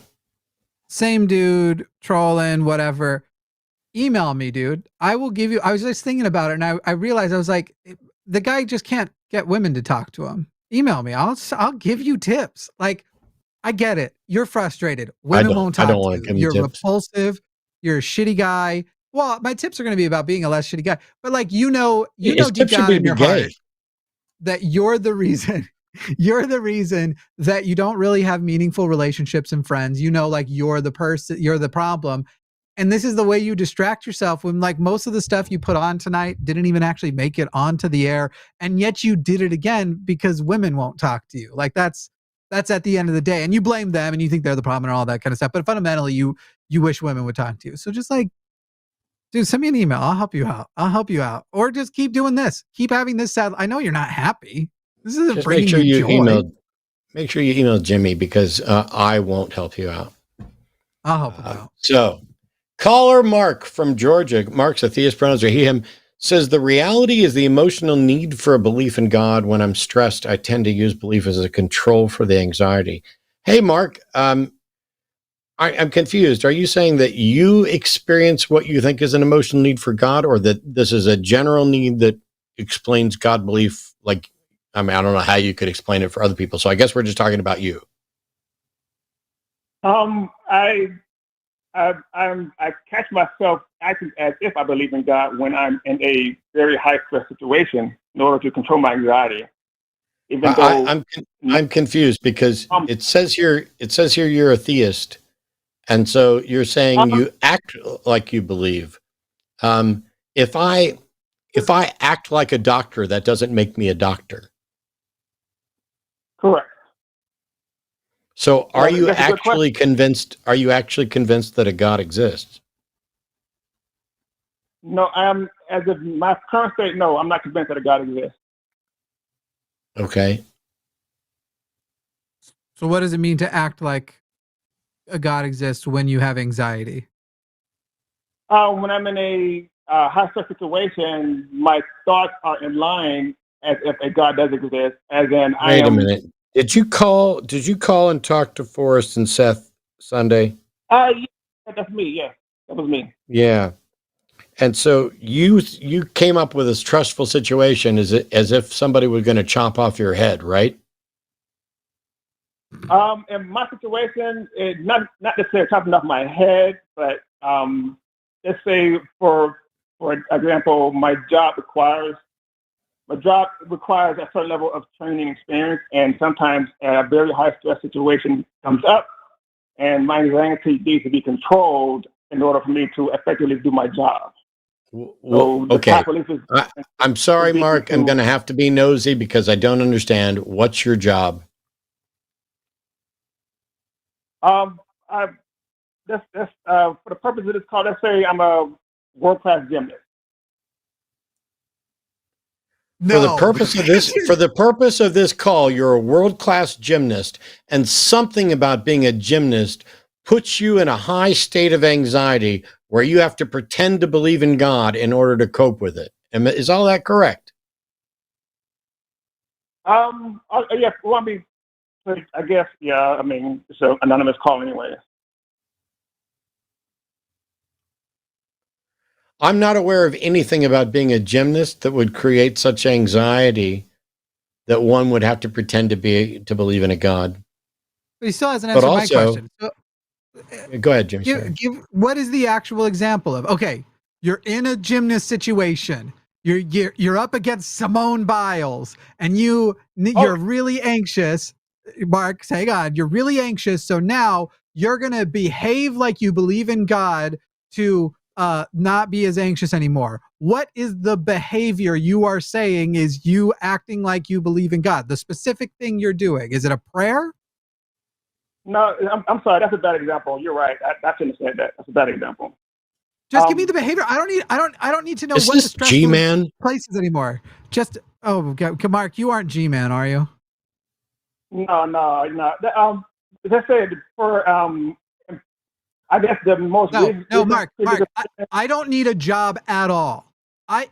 Same dude, trolling, whatever. Email me, dude. I will give you, I was just thinking about it, and I realized, I was like, the guy just can't get women to talk to him. Email me. I'll give you tips. Like, I get it. You're frustrated. Women won't talk to you. You're repulsive. You're a shitty guy. Well, my tips are going to be about being a less shitty guy. But like, you know deep down in your heart that you're the reason that you don't really have meaningful relationships and friends. You know, like, you're the person, you're the problem. And this is the way you distract yourself, when like most of the stuff you put on tonight didn't even actually make it onto the air. And yet you did it again because women won't talk to you. Like, that's at the end of the day. And you blame them and you think they're the problem and all that kind of stuff. But fundamentally, you wish women would talk to you. So just like, dude, send me an email. I'll help you out. Or just keep doing this. Keep having this sad. I know you're not happy. This isn't just bringing you joy. Make sure you email Jimmy, because I won't help you out. I'll help him out. So, caller Mark from Georgia, Mark's a theist, pronouns are he, him, says, the reality is the emotional need for a belief in God. When I'm stressed, I tend to use belief as a control for the anxiety. Hey, Mark, I'm confused. Are you saying that you experience what you think is an emotional need for God, or that this is a general need that explains God belief? Like, I mean, I don't know how you could explain it for other people. So I guess we're just talking about you. I catch myself acting as if I believe in God when I'm in a very high stress situation in order to control my anxiety. Even though I'm confused, because it says here you're a theist, and so you're saying you act like you believe. If I act like a doctor, that doesn't make me a doctor. Correct. So are you actually convinced that a God exists? No, as of my current state, no, I'm not convinced that a God exists. Okay. So what does it mean to act like a God exists when you have anxiety? When I'm in a high stress situation, my thoughts are in line as if a God does exist. As in, Wait a minute. Did you call and talk to Forrest and Seth Sunday? Yeah, that's me. Yeah, that was me. Yeah. And so you came up with this trustful situation as if somebody was going to chop off your head, right? In my situation, not necessarily chopping off my head, but let's say for example, my job requires a certain level of training experience, and sometimes a very high stress situation comes up, and my anxiety needs to be controlled in order for me to effectively do my job. Well, okay. I'm sorry, Mark. I'm going to have to be nosy because I don't understand. What's your job? For the purpose of this call, let's say I'm a world-class gymnast. No. For the purpose of this call, you're a world-class gymnast, and something about being a gymnast puts you in a high state of anxiety where you have to pretend to believe in God in order to cope with it. Is all that correct? Yeah. Well, I guess, yeah. I mean, it's an anonymous call anyway. I'm not aware of anything about being a gymnast that would create such anxiety that one would have to pretend to believe in a God. But he still hasn't answered my question. So, go ahead, Jim. What is the actual example of? Okay, you're in a gymnast situation. You're up against Simone Biles, and you're really anxious. Mark, say God, you're really anxious. So now you're gonna behave like you believe in God to not be as anxious anymore. What is the behavior you are saying is you acting like you believe in God? The specific thing you're doing, is it a prayer? No, I'm sorry. That's a bad example. You're right. I shouldn't have said that. That's a bad example. Just give me the behavior. I don't need to know Is what the this stressful G-Man? place is anymore. Just Mark, you aren't G-Man, are you? No. Let's say for I guess the most. No, Mark. I don't need a job at all.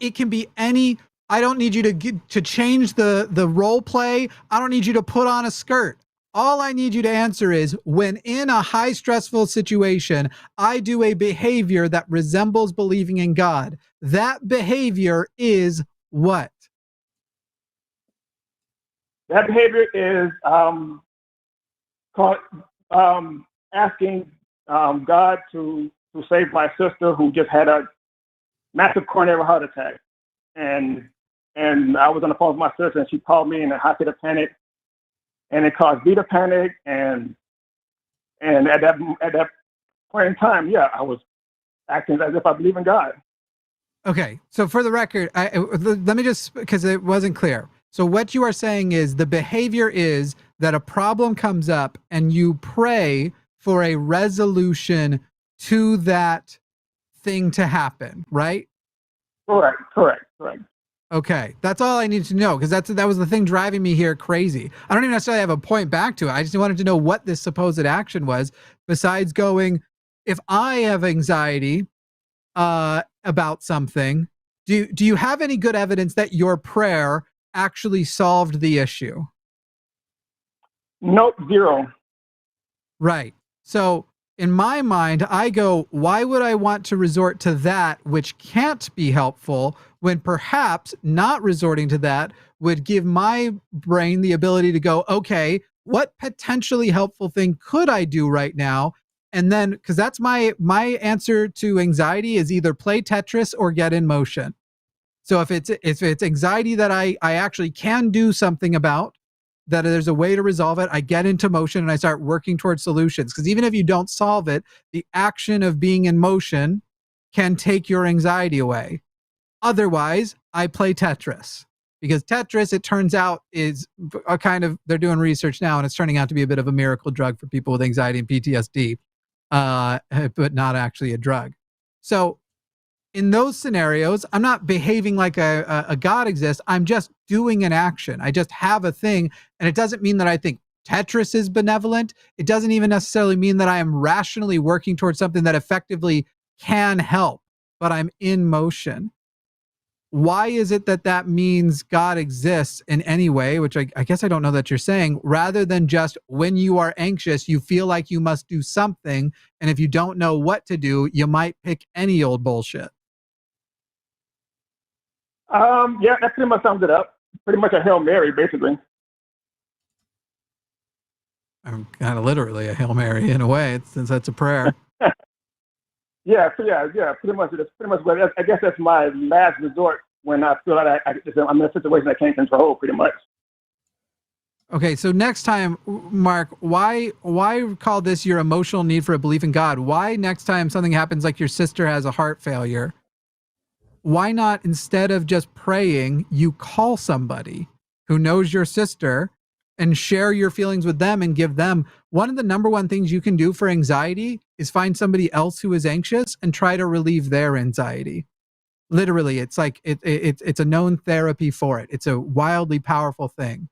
It can be any. I don't need you to change the role play. I don't need you to put on a skirt. All I need you to answer is, when in a high stressful situation, I do a behavior that resembles believing in God. That behavior is what? That behavior is asking God to save my sister who just had a massive coronary heart attack, and I was on the phone with my sister, and she called me in a hot fit of panic, and it caused me to panic, and at that point in time, yeah, I was acting as if I believe in God. Okay, so for the record, let me just, because it wasn't clear. So what you are saying is the behavior is that a problem comes up and you pray for a resolution to that thing to happen, right? Correct. Okay, that's all I need to know, because that was the thing driving me here crazy. I don't even necessarily have a point back to it. I just wanted to know what this supposed action was, besides going, if I have anxiety about something, do you have any good evidence that your prayer actually solved the issue? Nope, zero. Right. So in my mind, I go, why would I want to resort to that which can't be helpful, when perhaps not resorting to that would give my brain the ability to go, okay, what potentially helpful thing could I do right now? And then, because that's my answer to anxiety, is either play Tetris or get in motion. So if it's anxiety that I actually can do something about, that there's a way to resolve it, I get into motion and I start working towards solutions. Because even if you don't solve it, the action of being in motion can take your anxiety away. Otherwise, I play Tetris, because Tetris, it turns out, is a kind of, they're doing research now and it's turning out to be a bit of a miracle drug for people with anxiety and PTSD, but not actually a drug. So in those scenarios, I'm not behaving like a God exists. I'm just doing an action. I just have a thing. And it doesn't mean that I think Tetris is benevolent. It doesn't even necessarily mean that I am rationally working towards something that effectively can help, but I'm in motion. Why is it that means God exists in any way, which I guess I don't know that you're saying, rather than just when you are anxious, you feel like you must do something. And if you don't know what to do, you might pick any old bullshit. Yeah, that pretty much sums it up. Pretty much a Hail Mary, basically. I'm kind of literally a Hail Mary in a way, since that's a prayer. Yeah, pretty much. That's pretty much what I guess that's my last resort when I feel like I'm in a situation I can't control, pretty much. Okay, so next time, Mark, why call this your emotional need for a belief in God? Why next time something happens, like your sister has a heart failure, why not, instead of just praying, you call somebody who knows your sister and share your feelings with them and give them. One of the number one things you can do for anxiety is find somebody else who is anxious and try to relieve their anxiety. Literally, it's like it's a known therapy for it. It's a wildly powerful thing.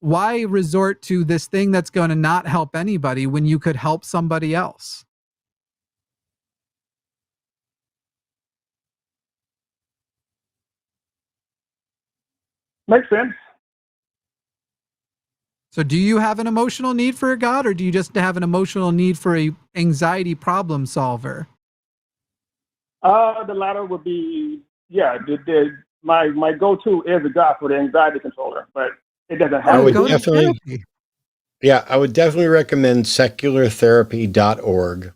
Why resort to this thing that's going to not help anybody when you could help somebody else? Makes sense. So do you have an emotional need for a God, or do you just have an emotional need for a anxiety problem solver? The latter would be, yeah, my go-to is a God for the anxiety controller, but it doesn't have I would to. definitely, I would definitely recommend seculartherapy.org.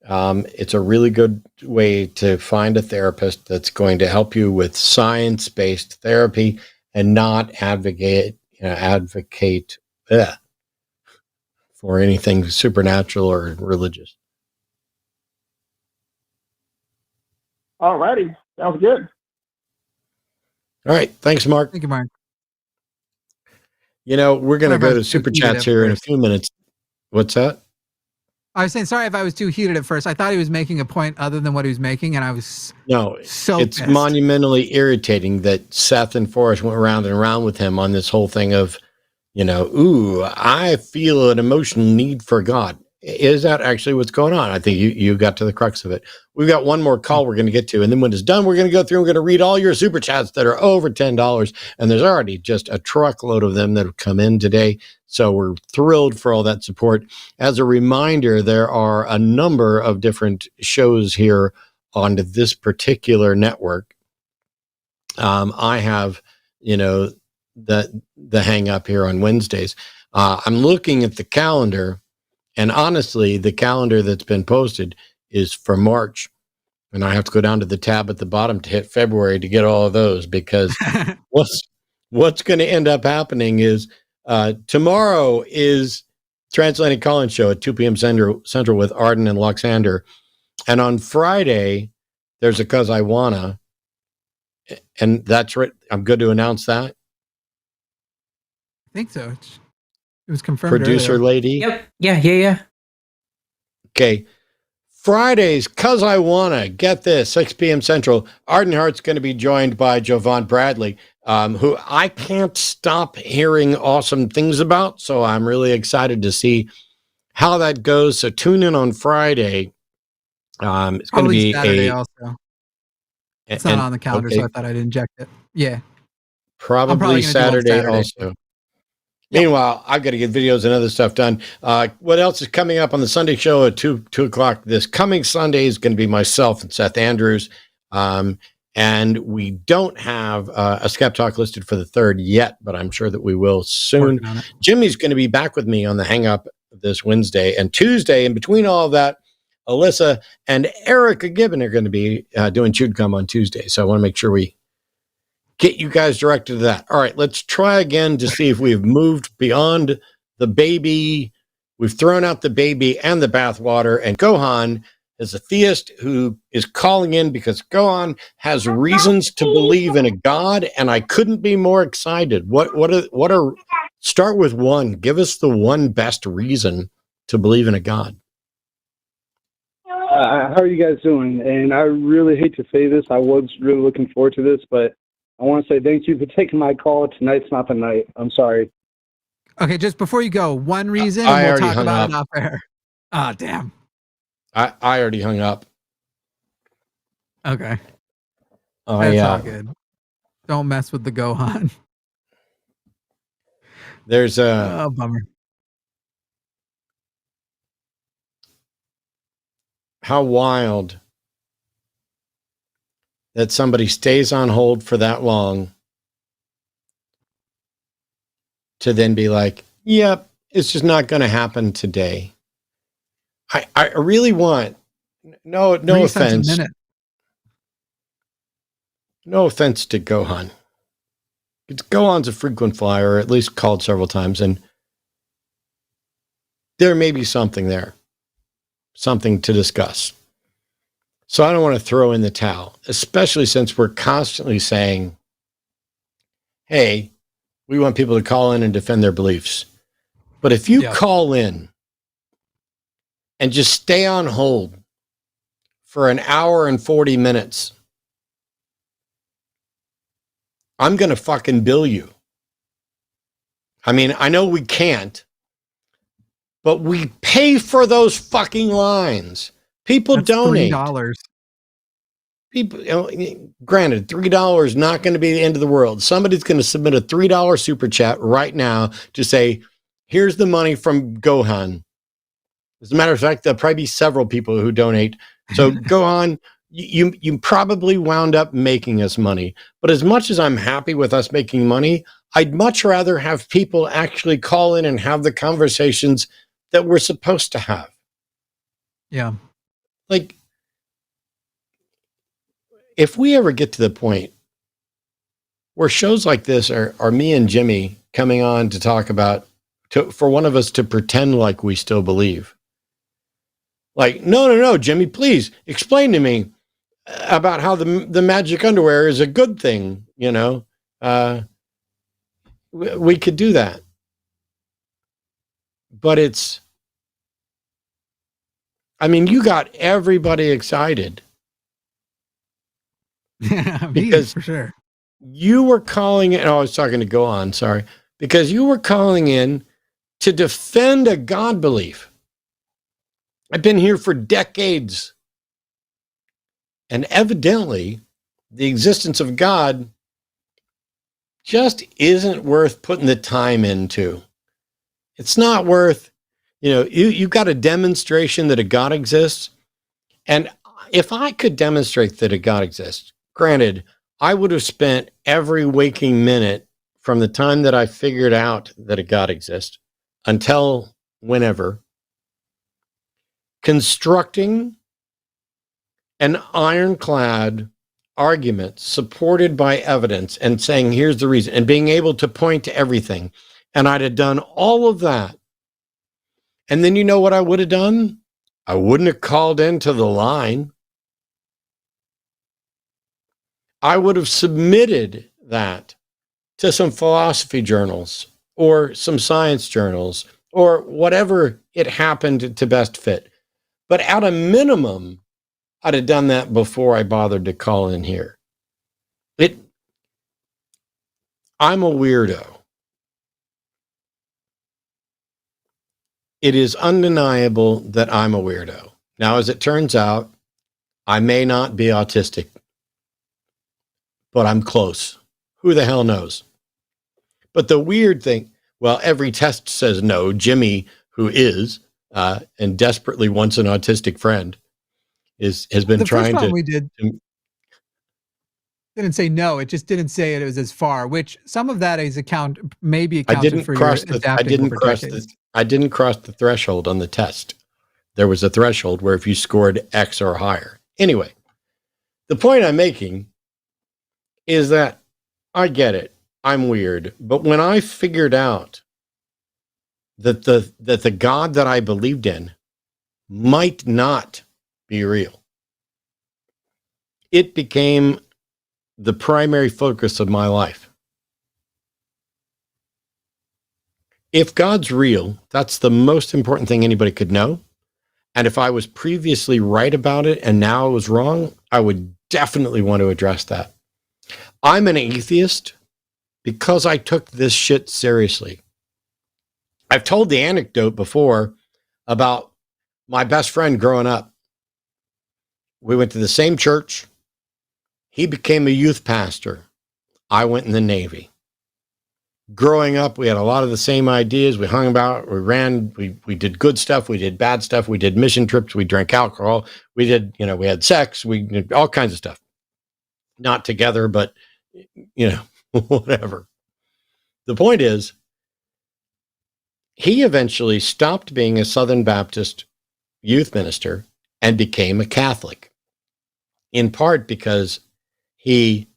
It's a really good way to find a therapist that's going to help you with science-based therapy and not advocate for anything supernatural or religious. All righty. Sounds good. All right. Thanks, Mark. Thank you, Mark. You know, we're going to Sorry if I go to was too super heated chats at here in a first. few minutes. What's that? I was saying, sorry if I was too heated at first. I thought he was making a point other than what he was making, and I was No, so it's pissed. monumentally irritating that Seth and Forrest went around and around with him on this whole thing of, you know, ooh, I feel an emotional need for God. Is that actually what's going on? I think you got to the crux of it. We've got one more call we're going to get to. And then when it's done, we're going to go through and we're going to read all your super chats that are over $10. And there's already just a truckload of them that have come in today. So we're thrilled for all that support. As a reminder, there are a number of different shows here on this particular network. I have, you know, the hang up here on Wednesdays. I'm looking at the calendar. And honestly, the calendar that's been posted is for March. And I have to go down to the tab at the bottom to hit February to get all of those, because what's going to end up happening is tomorrow is Transatlantic Call-In Show at 2 p.m. Central with Arden and Luxander. And on Friday, there's a Cus I Wanna. And that's right. I'm good to announce that. I think so. It was confirmed. Producer earlier. lady. Yep. Yeah. Okay. Fridays, Cus I Wanna, get this, 6 p.m. Central. Arden Hart's going to be joined by Jovan Bradley, who I can't stop hearing awesome things about. So I'm really excited to see how that goes. So tune in on Friday. It's going to be Saturday also. It's not on the calendar, okay. so I thought I'd inject it. Yeah. Probably Saturday also. Meanwhile, I've got to get videos and other stuff done. What else is coming up on the Sunday show at 2 o'clock? This coming Sunday is going to be myself and Seth Andrews. And we don't have a Skeptalk listed for the 3rd yet, but I'm sure that we will soon. Jimmy's going to be back with me on the Hang Up this Wednesday and Tuesday. In between all of that, Alyssa and Erica Gibbon are going to be doing Chewed Gum on Tuesday. So I want to make sure we get you guys directed to that. All right, let's try again to see if we've moved beyond the baby. We've thrown out the baby and the bathwater. And Gohan is a theist who is calling in because Gohan has reasons to believe in a God, and I couldn't be more excited. Start with one. Give us the one best reason to believe in a God. How are you guys doing? And I really hate to say this. I was really looking forward to this, but I want to say thank you for taking my call. Tonight's not the night. I'm sorry. Okay, just before you go, one reason, and we'll talk about it off air. Ah, damn. I already hung up. Okay. That's all good. Don't mess with the Gohan. There's a bummer. How wild that somebody stays on hold for that long to then be like, yep, it's just not going to happen today. I really want, no offense. No offense to Gohan. Gohan's a frequent flyer, or at least called several times, and there may be something there, something to discuss. So I don't want to throw in the towel, especially since we're constantly saying, hey, we want people to call in and defend their beliefs. But if you call in and just stay on hold for an hour and 40 minutes, I'm going to fucking bill you. I mean, I know we can't, but we pay for those fucking lines. People donate. $3. People, granted, $3 not going to be the end of the world. Somebody's going to submit a $3 super chat right now to say, here's the money from Gohan. As a matter of fact, there'll probably be several people who donate. So Gohan, you probably wound up making us money. But as much as I'm happy with us making money, I'd much rather have people actually call in and have the conversations that we're supposed to have. Yeah. Like, if we ever get to the point where shows like this are me and Jimmy coming on to talk about, for one of us to pretend like we still believe. Like, no, Jimmy, please explain to me. about how the magic underwear is a good thing, we could do that. But you got everybody excited. Yeah, because for sure. You were calling in. Oh, I was talking to go on. Sorry. Because you were calling in to defend a God belief. I've been here for decades. And evidently, the existence of God just isn't worth putting the time into. It's not worth, you got a demonstration that a God exists. And if I could demonstrate that a God exists, granted, I would have spent every waking minute from the time that I figured out that a God exists until whenever, constructing an ironclad argument supported by evidence and saying, here's the reason, and being able to point to everything. And I'd have done all of that. And then you know what I would have done? I wouldn't have called into the line. I would have submitted that to some philosophy journals or some science journals or whatever it happened to best fit. But at a minimum, I'd have done that before I bothered to call in here. I'm a weirdo. It is undeniable that I'm a weirdo. Now, as it turns out, I may not be autistic, but I'm close. Who the hell knows? But the weird thing, well, every test says no. Jimmy, who is, and desperately wants an autistic friend, has been the trying first one to. We didn't say no. It just didn't say it was as far. Which some of that is maybe accounted for your adapting over decades. I didn't cross the threshold on the test. There was a threshold where if you scored X or higher. Anyway, the point I'm making is that I get it. I'm weird. But when I figured out that the God that I believed in might not be real, it became the primary focus of my life. If God's real, that's the most important thing anybody could know. And if I was previously right about it and now I was wrong, I would definitely want to address that. I'm an atheist because I took this shit seriously. I've told the anecdote before about my best friend growing up. We went to the same church. He became a youth pastor. I went in the Navy. Growing up, we had a lot of the same ideas. We hung about, we ran, we did good stuff, we did bad stuff, we did mission trips, we drank alcohol, we did, we had sex, we did all kinds of stuff. Not together, but, whatever. The point is, he eventually stopped being a Southern Baptist youth minister and became a Catholic, in part because he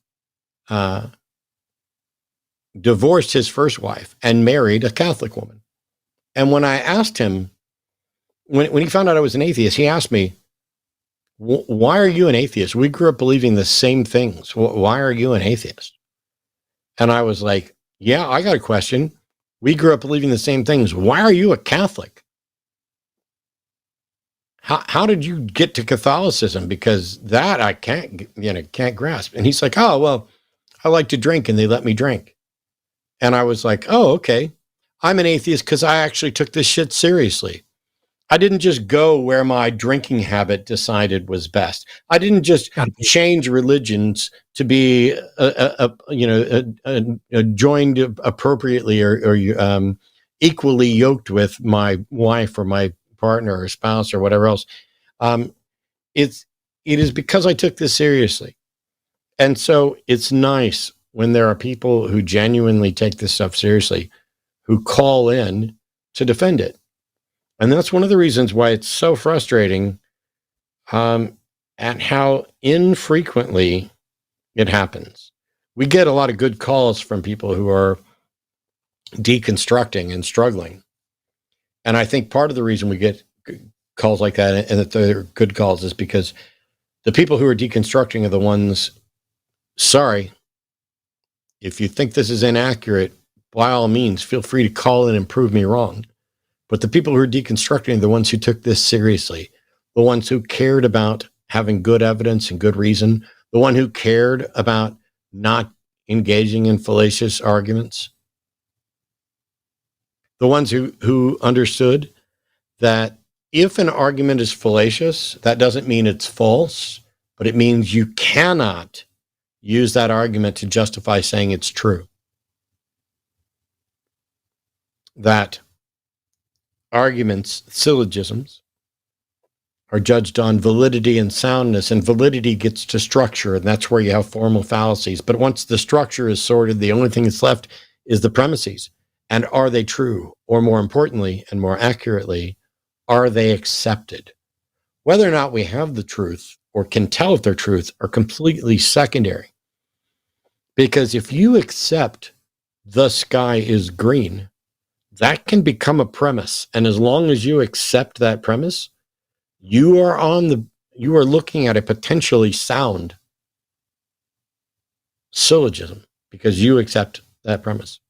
divorced his first wife and married a Catholic woman. And when I asked him, when he found out I was an atheist, he asked me, why are you an atheist? We grew up believing the same things. Why are you an atheist? And I was like, yeah, I got a question. We grew up believing the same things. Why are you a Catholic? How did you get to Catholicism? Because that I can't grasp. And he's like, oh, well, I like to drink and they let me drink. And I was like, oh, okay. I'm an atheist because I actually took this shit seriously. I didn't just go where my drinking habit decided was best. I didn't just change religions to be, joined appropriately or equally yoked with my wife or my partner or spouse or whatever else. It is because I took this seriously. And so it's nice when there are people who genuinely take this stuff seriously, who call in to defend it. And that's one of the reasons why it's so frustrating at how infrequently it happens. We get a lot of good calls from people who are deconstructing and struggling. And I think part of the reason we get calls like that and that they're good calls is because The people who are deconstructing are the ones, sorry, if you think this is inaccurate, by all means, feel free to call in and prove me wrong. But the people who are deconstructing are the ones who took this seriously, the ones who cared about having good evidence and good reason, the one who cared about not engaging in fallacious arguments, the ones who understood that if an argument is fallacious, that doesn't mean it's false, but it means you cannot use that argument to justify saying it's true. That arguments, syllogisms, are judged on validity and soundness, and validity gets to structure, and that's where you have formal fallacies. But once the structure is sorted, the only thing that's left is the premises. And are they true? Or more importantly, and more accurately, are they accepted? Whether or not we have the truth or can tell if they're truth are completely secondary. Because if you accept the sky is green, that can become a premise. And as long as you accept that premise, you are looking at a potentially sound syllogism because you accept that premise.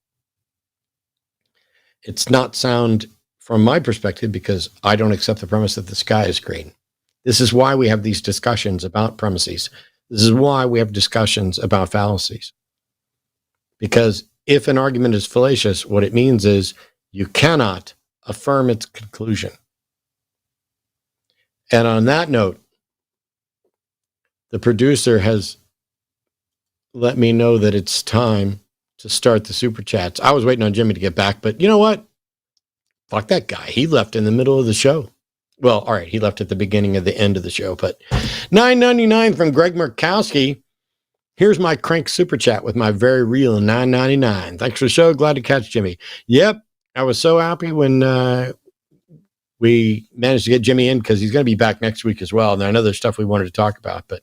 It's not sound from my perspective because I don't accept the premise that the sky is green. This is why we have these discussions about premises. This is why we have discussions about fallacies. Because if an argument is fallacious, what it means is you cannot affirm its conclusion. And on that note, the producer has let me know that it's time to start the super chats. I was waiting on Jimmy to get back, but you know what? Fuck that guy. He left in the middle of the show. Well, all right, he left at the beginning of the end of the show, but $9.99 from Greg Murkowski. Here's my crank super chat with my very real $9.99. Thanks for the show. Glad to catch Jimmy. Yep, I was so happy when we managed to get Jimmy in because he's going to be back next week as well. And I know there's stuff we wanted to talk about, but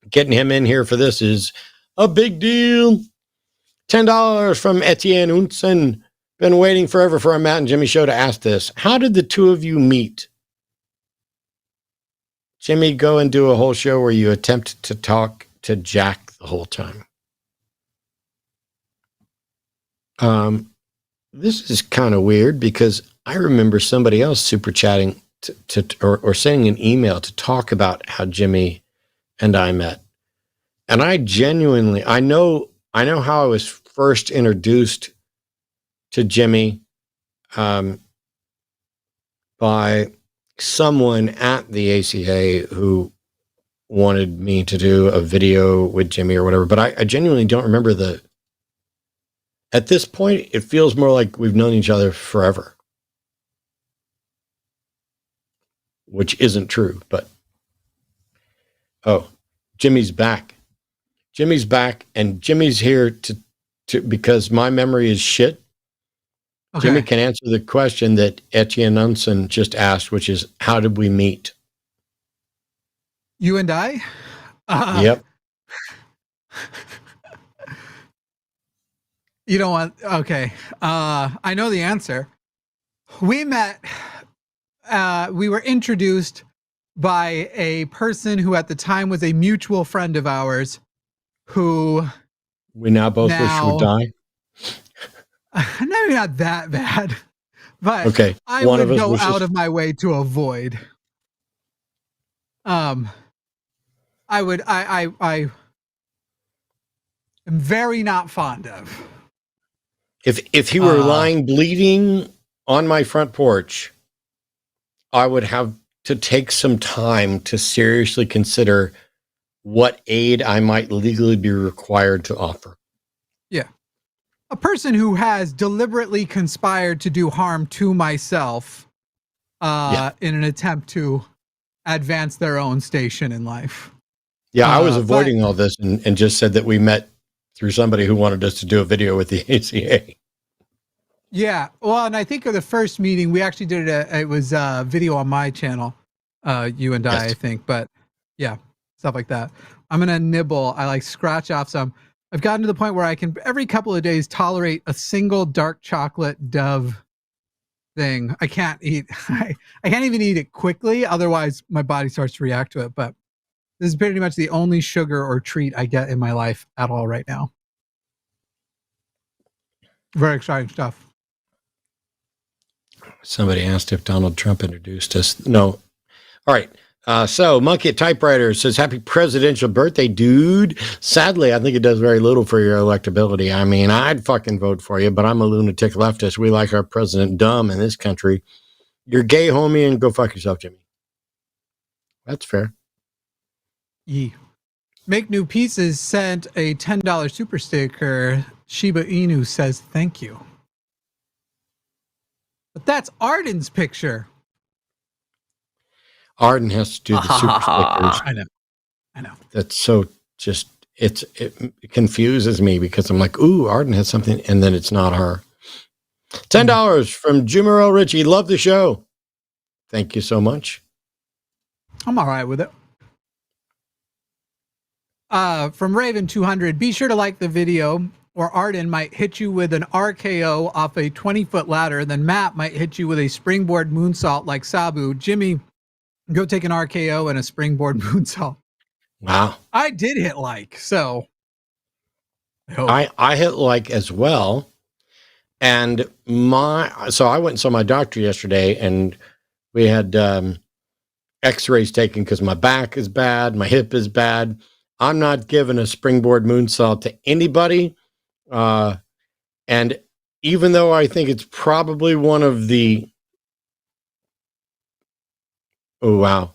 getting him in here for this is a big deal. $10 from Etienne Unsen. Been waiting forever for a Matt and Jimmy show to ask this. How did the two of you meet? Jimmy, go and do a whole show where you attempt to talk to Jack the whole time. This is kind of weird because I remember somebody else super chatting or sending an email to talk about how Jimmy and I met. And I genuinely, I know how I was first introduced to Jimmy by someone at the ACA who wanted me to do a video with Jimmy or whatever. But I genuinely don't remember at this point, it feels more like we've known each other forever, which isn't true, but Jimmy's back. Jimmy's back, and Jimmy's here to because my memory is shit. Okay. Jimmy can answer the question that Etienne Unsen just asked, which is, how did we meet? You and I? Yep. You don't want, okay. I know the answer. We met, we were introduced by a person who at the time was a mutual friend of ours who we now both wish would die. Maybe not that bad, but okay. I would go out of my way to avoid. I am very not fond of. If he were lying bleeding on my front porch, I would have to take some time to seriously consider what aid I might legally be required to offer. Yeah. A person who has deliberately conspired to do harm to myself in an attempt to advance their own station in life. Yeah, I was avoiding all this and just said that we met through somebody who wanted us to do a video with the ACA. Yeah, well, and I think of the first meeting, we actually did it was a video on my channel, you and I think, but yeah, stuff like that. I'm going to nibble. I scratch off some. I've gotten to the point where I can, every couple of days, tolerate a single dark chocolate Dove thing. I can't eat. I can't even eat it quickly. Otherwise, my body starts to react to it. But this is pretty much the only sugar or treat I get in my life at all right now. Very exciting stuff. Somebody asked if Donald Trump introduced us. No. All right. So Monkey at Typewriter says, happy presidential birthday, dude. Sadly, I think it does very little for your electability. I mean, I'd fucking vote for you, but I'm a lunatic leftist. We like our president dumb in this country. You're gay, homie, and go fuck yourself, Jimmy. That's fair. Yeah. Make New Pieces sent a $10 super sticker. Shiba Inu says thank you. But that's Arden's picture. Arden has to do the super stickers. I know. That's so just, it confuses me because I'm like, ooh, Arden has something, and then it's not her. $10 from Jumerel Richie. Love the show. Thank you so much. I'm all right with it. From Raven 200, be sure to like the video, or Arden might hit you with an RKO off a 20-foot ladder. Then Matt might hit you with a springboard moonsault like Sabu. Jimmy, go take an RKO and a springboard moonsault. Wow. I did hit like, so. I hit like as well. And so I went and saw my doctor yesterday, and we had x-rays taken because my back is bad, my hip is bad. I'm not giving a springboard moonsault to anybody. And even though I think it's probably one of the, oh, wow.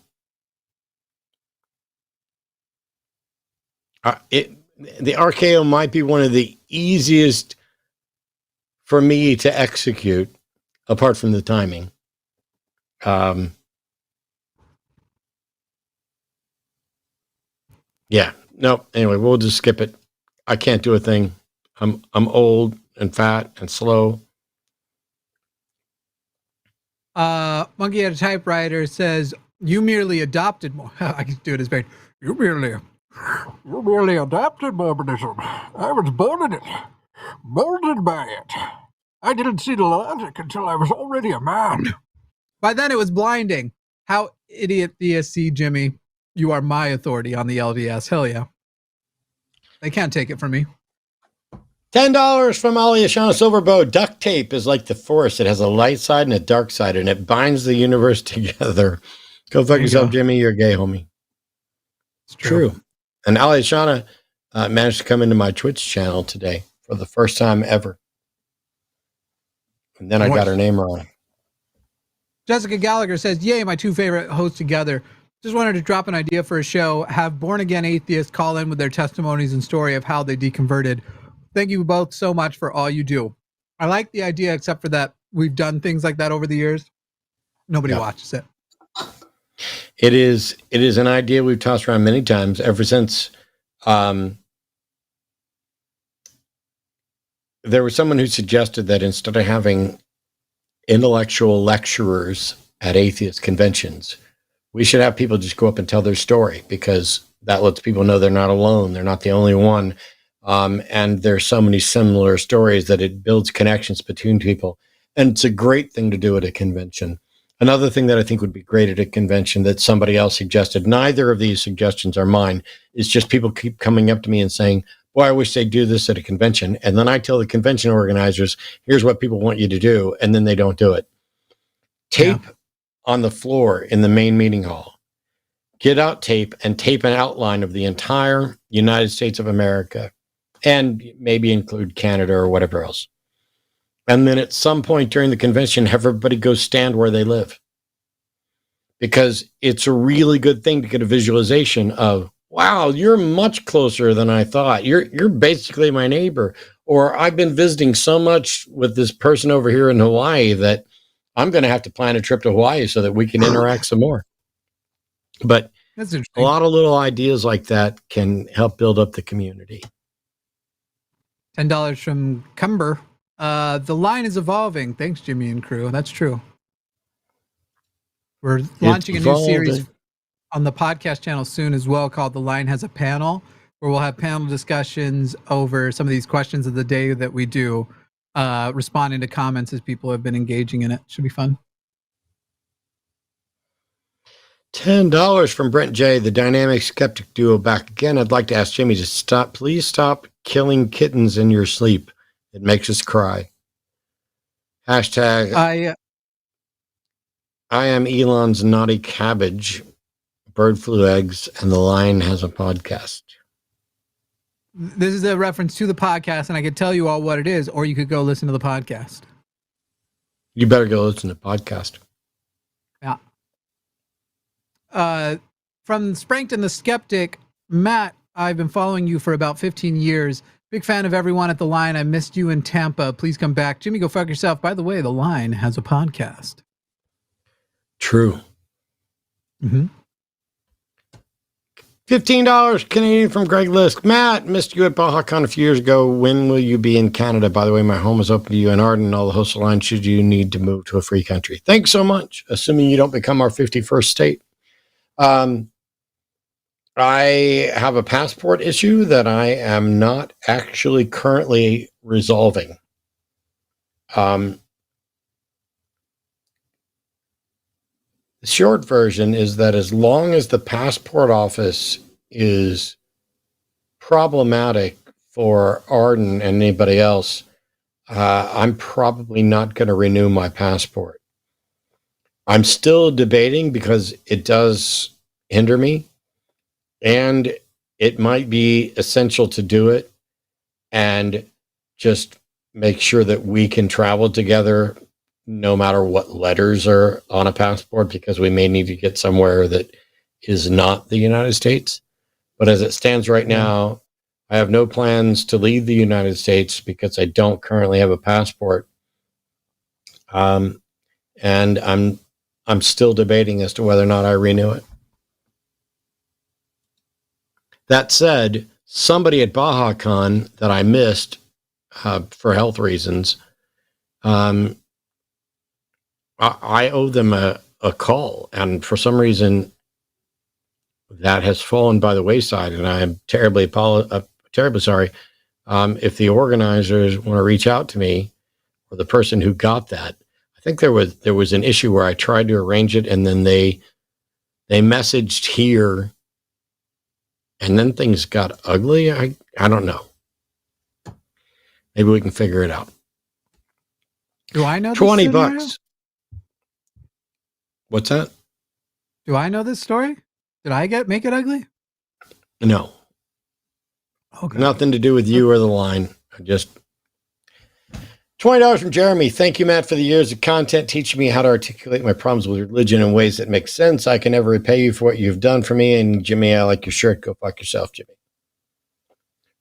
The RKO might be one of the easiest for me to execute, apart from the timing. Yeah, no, anyway, we'll just skip it. I can't do a thing. I'm old and fat and slow. Monkey at a Typewriter says, you merely adopted, I can do it as bad. You merely adopted Mormonism. I was born in it, molded by it. I didn't see the logic until I was already a man. By then it was blinding. How idiot DSC, Jimmy. You are my authority on the LDS. Hell yeah. They can't take it from me. $10 from Aliashana Silverbow. Duct tape is like the Force. It has a light side and a dark side, and it binds the universe together. Go fuck yourself, Jimmy. You're gay, homie. It's true. And Aliashana managed to come into my Twitch channel today for the first time ever. And then I got her name wrong. Jessica Gallagher says, yay, my two favorite hosts together. Just wanted to drop an idea for a show. Have born-again atheists call in with their testimonies and story of how they deconverted. Thank you both so much for all you do. I like the idea, except for that we've done things like that over the years. Nobody watches it. It is an idea we've tossed around many times ever since there was someone who suggested that instead of having intellectual lecturers at atheist conventions, we should have people just go up and tell their story, because that lets people know they're not alone. They're not the only one. And there's so many similar stories that it builds connections between people. And it's a great thing to do at a convention. Another thing that I think would be great at a convention that somebody else suggested, neither of these suggestions are mine, is just people keep coming up to me and saying, boy, I wish they'd do this at a convention. And then I tell the convention organizers, here's what people want you to do. And then they don't do it. Tape on the floor in the main meeting hall. Get out tape and tape an outline of the entire United States of America, and maybe include Canada or whatever else. And then at some point during the convention, have everybody go stand where they live. Because it's a really good thing to get a visualization of, wow, you're much closer than I thought. You're basically my neighbor. Or I've been visiting so much with this person over here in Hawaii that I'm going to have to plan a trip to Hawaii so that we can interact some more. But That's a lot of little ideas like that can help build up the community. $10 from Cumber. The line is evolving. Thanks, Jimmy and crew. That's true. We're launching a new series on the podcast channel soon as well, called The Line Has a Panel, where we'll have panel discussions over some of these questions of the day that we do. responding to comments as people have been engaging in it. Should be fun. $10 from Brent J. The dynamic skeptic duo back again. I'd like to ask Jimmy to please stop killing kittens in your sleep. It makes us cry. Hashtag I am Elon's naughty cabbage, bird flu eggs, and the Lion has a podcast. This is a reference to the podcast, and I could tell you all what it is, or you could go listen to the podcast. You better go listen to the podcast. Yeah. From Sprankton the Skeptic, Matt, I've been following you for about 15 years. Big fan of everyone at The Line. I missed you in Tampa. Please come back. Jimmy, go fuck yourself. By the way, The Line has a podcast. True. Mm-hmm. $15 Canadian from Greg Lisk. Matt, missed you at BajaCon a few years ago. When will you be in Canada? By the way, my home is open to you in Arden and all the hostel lines should you need to move to a free country. Thanks so much. Assuming you don't become our 51st state. I have a passport issue that I am not actually currently resolving. The short version is that as long as the passport office is problematic for Arden and anybody else, I'm probably not going to renew my passport. I'm still debating because it does hinder me, and it might be essential to do it and just make sure that we can travel together no matter what letters are on a passport, because we may need to get somewhere that is not the United States. But as it stands right now, I have no plans to leave the United States because I don't currently have a passport. And I'm still debating as to whether or not I renew it. That said, somebody at BajaCon that I missed for health reasons, I owe them a call, and for some reason that has fallen by the wayside, and I am terribly sorry. If the organizers want to reach out to me, or the person who got that, I think there was an issue where I tried to arrange it, and then they messaged here, and then things got ugly. I don't know. Maybe we can figure it out. Do I know $20. What's that? Do I know this story? Did I make it ugly? No. Okay. Nothing to do with you or the line. Just $20 from Jeremy. Thank you, Matt, for the years of content teaching me how to articulate my problems with religion in ways that make sense. I can never repay you for what you've done for me. And Jimmy, I like your shirt. Go fuck yourself, Jimmy.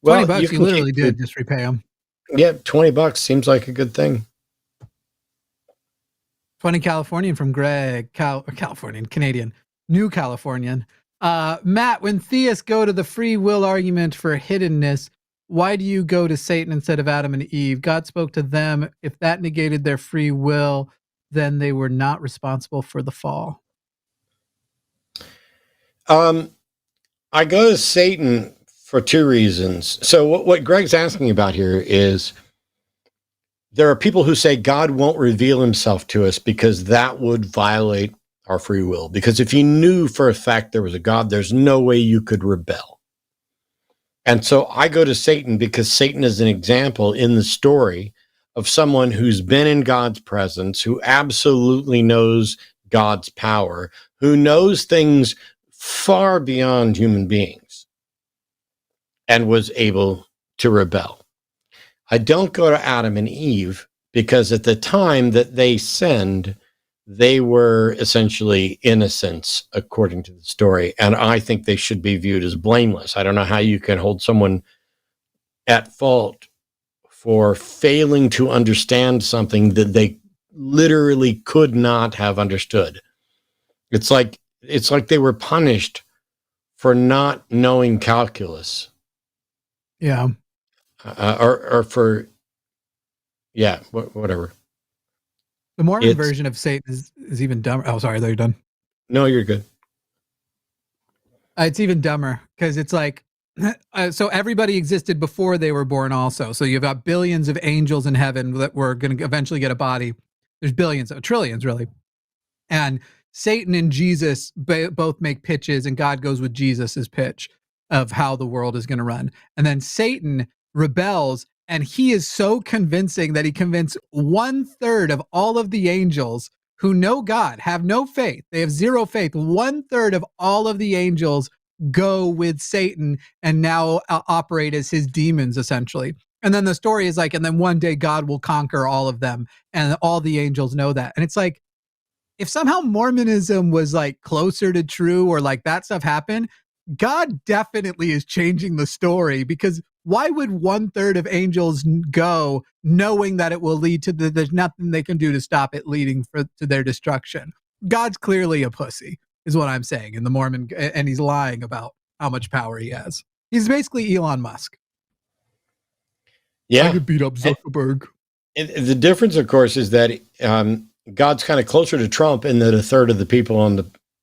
Well, $20, you literally did just repay him. Yeah, $20 seems like a good thing. 20 Californian from Greg, Californian, Canadian, New Californian. Matt, when theists go to the free will argument for hiddenness, why do you go to Satan instead of Adam and Eve? God spoke to them. If that negated their free will, then they were not responsible for the fall. I go to Satan for two reasons. So what Greg's asking about here is, there are people who say God won't reveal himself to us because that would violate our free will. Because if you knew for a fact there was a God, there's no way you could rebel. And so I go to Satan because Satan is an example in the story of someone who's been in God's presence, who absolutely knows God's power, who knows things far beyond human beings, and was able to rebel. I don't go to Adam and Eve because at the time that they sinned, they were essentially innocents, according to the story. And I think they should be viewed as blameless. I don't know how you can hold someone at fault for failing to understand something that they literally could not have understood. It's like they were punished for not knowing calculus. Yeah. Or for, yeah, whatever. The Mormon version of Satan is even dumber. Oh, sorry, you're done. No, you're good. It's even dumber because it's like So everybody existed before they were born also. So you've got billions of angels in heaven that were going to eventually get a body. There's billions, trillions really. And Satan and Jesus both make pitches, and God goes with Jesus's pitch of how the world is going to run. And then Satan rebels, and he is so convincing that he convinced 1/3 of all of the angels who know God, have no faith. They have zero faith. 1/3 of all of the angels go with Satan and now operate as his demons, essentially. And then the story is like, and then one day God will conquer all of them, and all the angels know that. And it's like, if somehow Mormonism was like closer to true, or like that stuff happened, God definitely is changing the story, because why would 1/3 of angels go knowing that it will lead to there's nothing they can do to stop it leading to their destruction? God's clearly a pussy, is what I'm saying in the Mormon, and he's lying about how much power he has. He's basically Elon Musk. Yeah. I could beat up Zuckerberg. And the difference, of course, is that God's kind of closer to Trump in that 1/3 of the people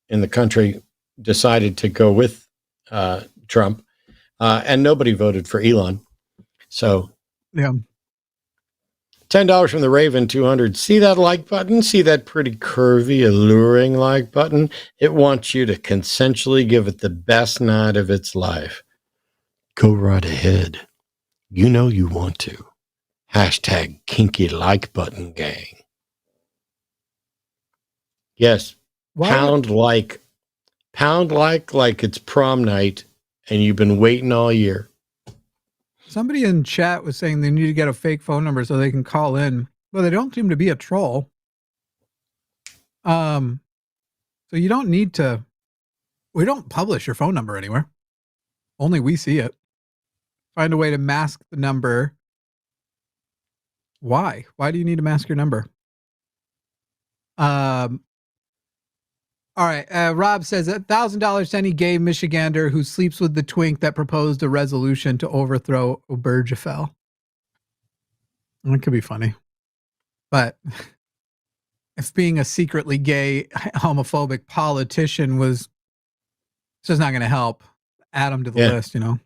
in the country decided to go with Trump, and nobody voted for Elon. So, yeah. $10 from the Raven, 200. See that like button? See that pretty curvy, alluring like button? It wants you to consensually give it the best night of its life. Go right ahead. You know you want to. Hashtag kinky like button gang. Yes. Pound like it's prom night and you've been waiting all year. Somebody in chat was saying they need to get a fake phone number so they can call in. Well, they don't seem to be a troll. So you don't need to. We don't publish your phone number anywhere. Only we see it. Find a way to mask the number. Why? Why do you need to mask your number? All right. Rob says $1,000 to any gay Michigander who sleeps with the twink that proposed a resolution to overthrow Obergefell. That could be funny. But if being a secretly gay, homophobic politician was just not going to help, add him to the list, you know?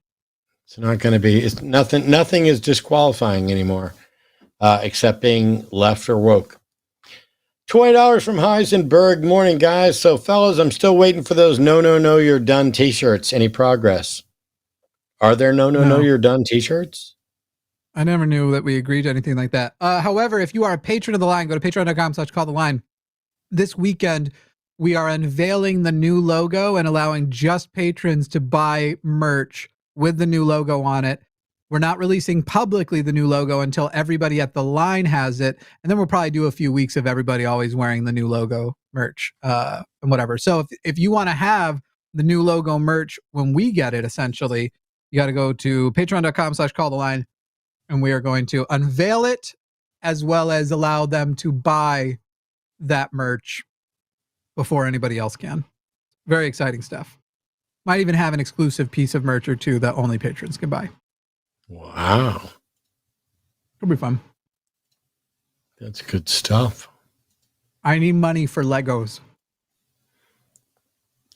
It's not going to be, it's nothing is disqualifying anymore, except being left or woke. $20 from Heisenberg. Morning, guys. So, fellas, I'm still waiting for those no, you're done t-shirts. Any progress? Are there no, you're done t-shirts? I never knew that we agreed to anything like that. However, if you are a patron of the line, go to patreon.com/calltheline. This weekend, we are unveiling the new logo and allowing just patrons to buy merch with the new logo on it. We're not releasing publicly the new logo until everybody at the line has it. And then we'll probably do a few weeks of everybody always wearing the new logo merch and whatever. So if you want to have the new logo merch when we get it, essentially, you got to go to patreon.com/calltheline, and we are going to unveil it as well as allow them to buy that merch before anybody else can. Very exciting stuff. Might even have an exclusive piece of merch or two that only patrons can buy. Wow. It'll be fun. That's good stuff. I need money for Legos.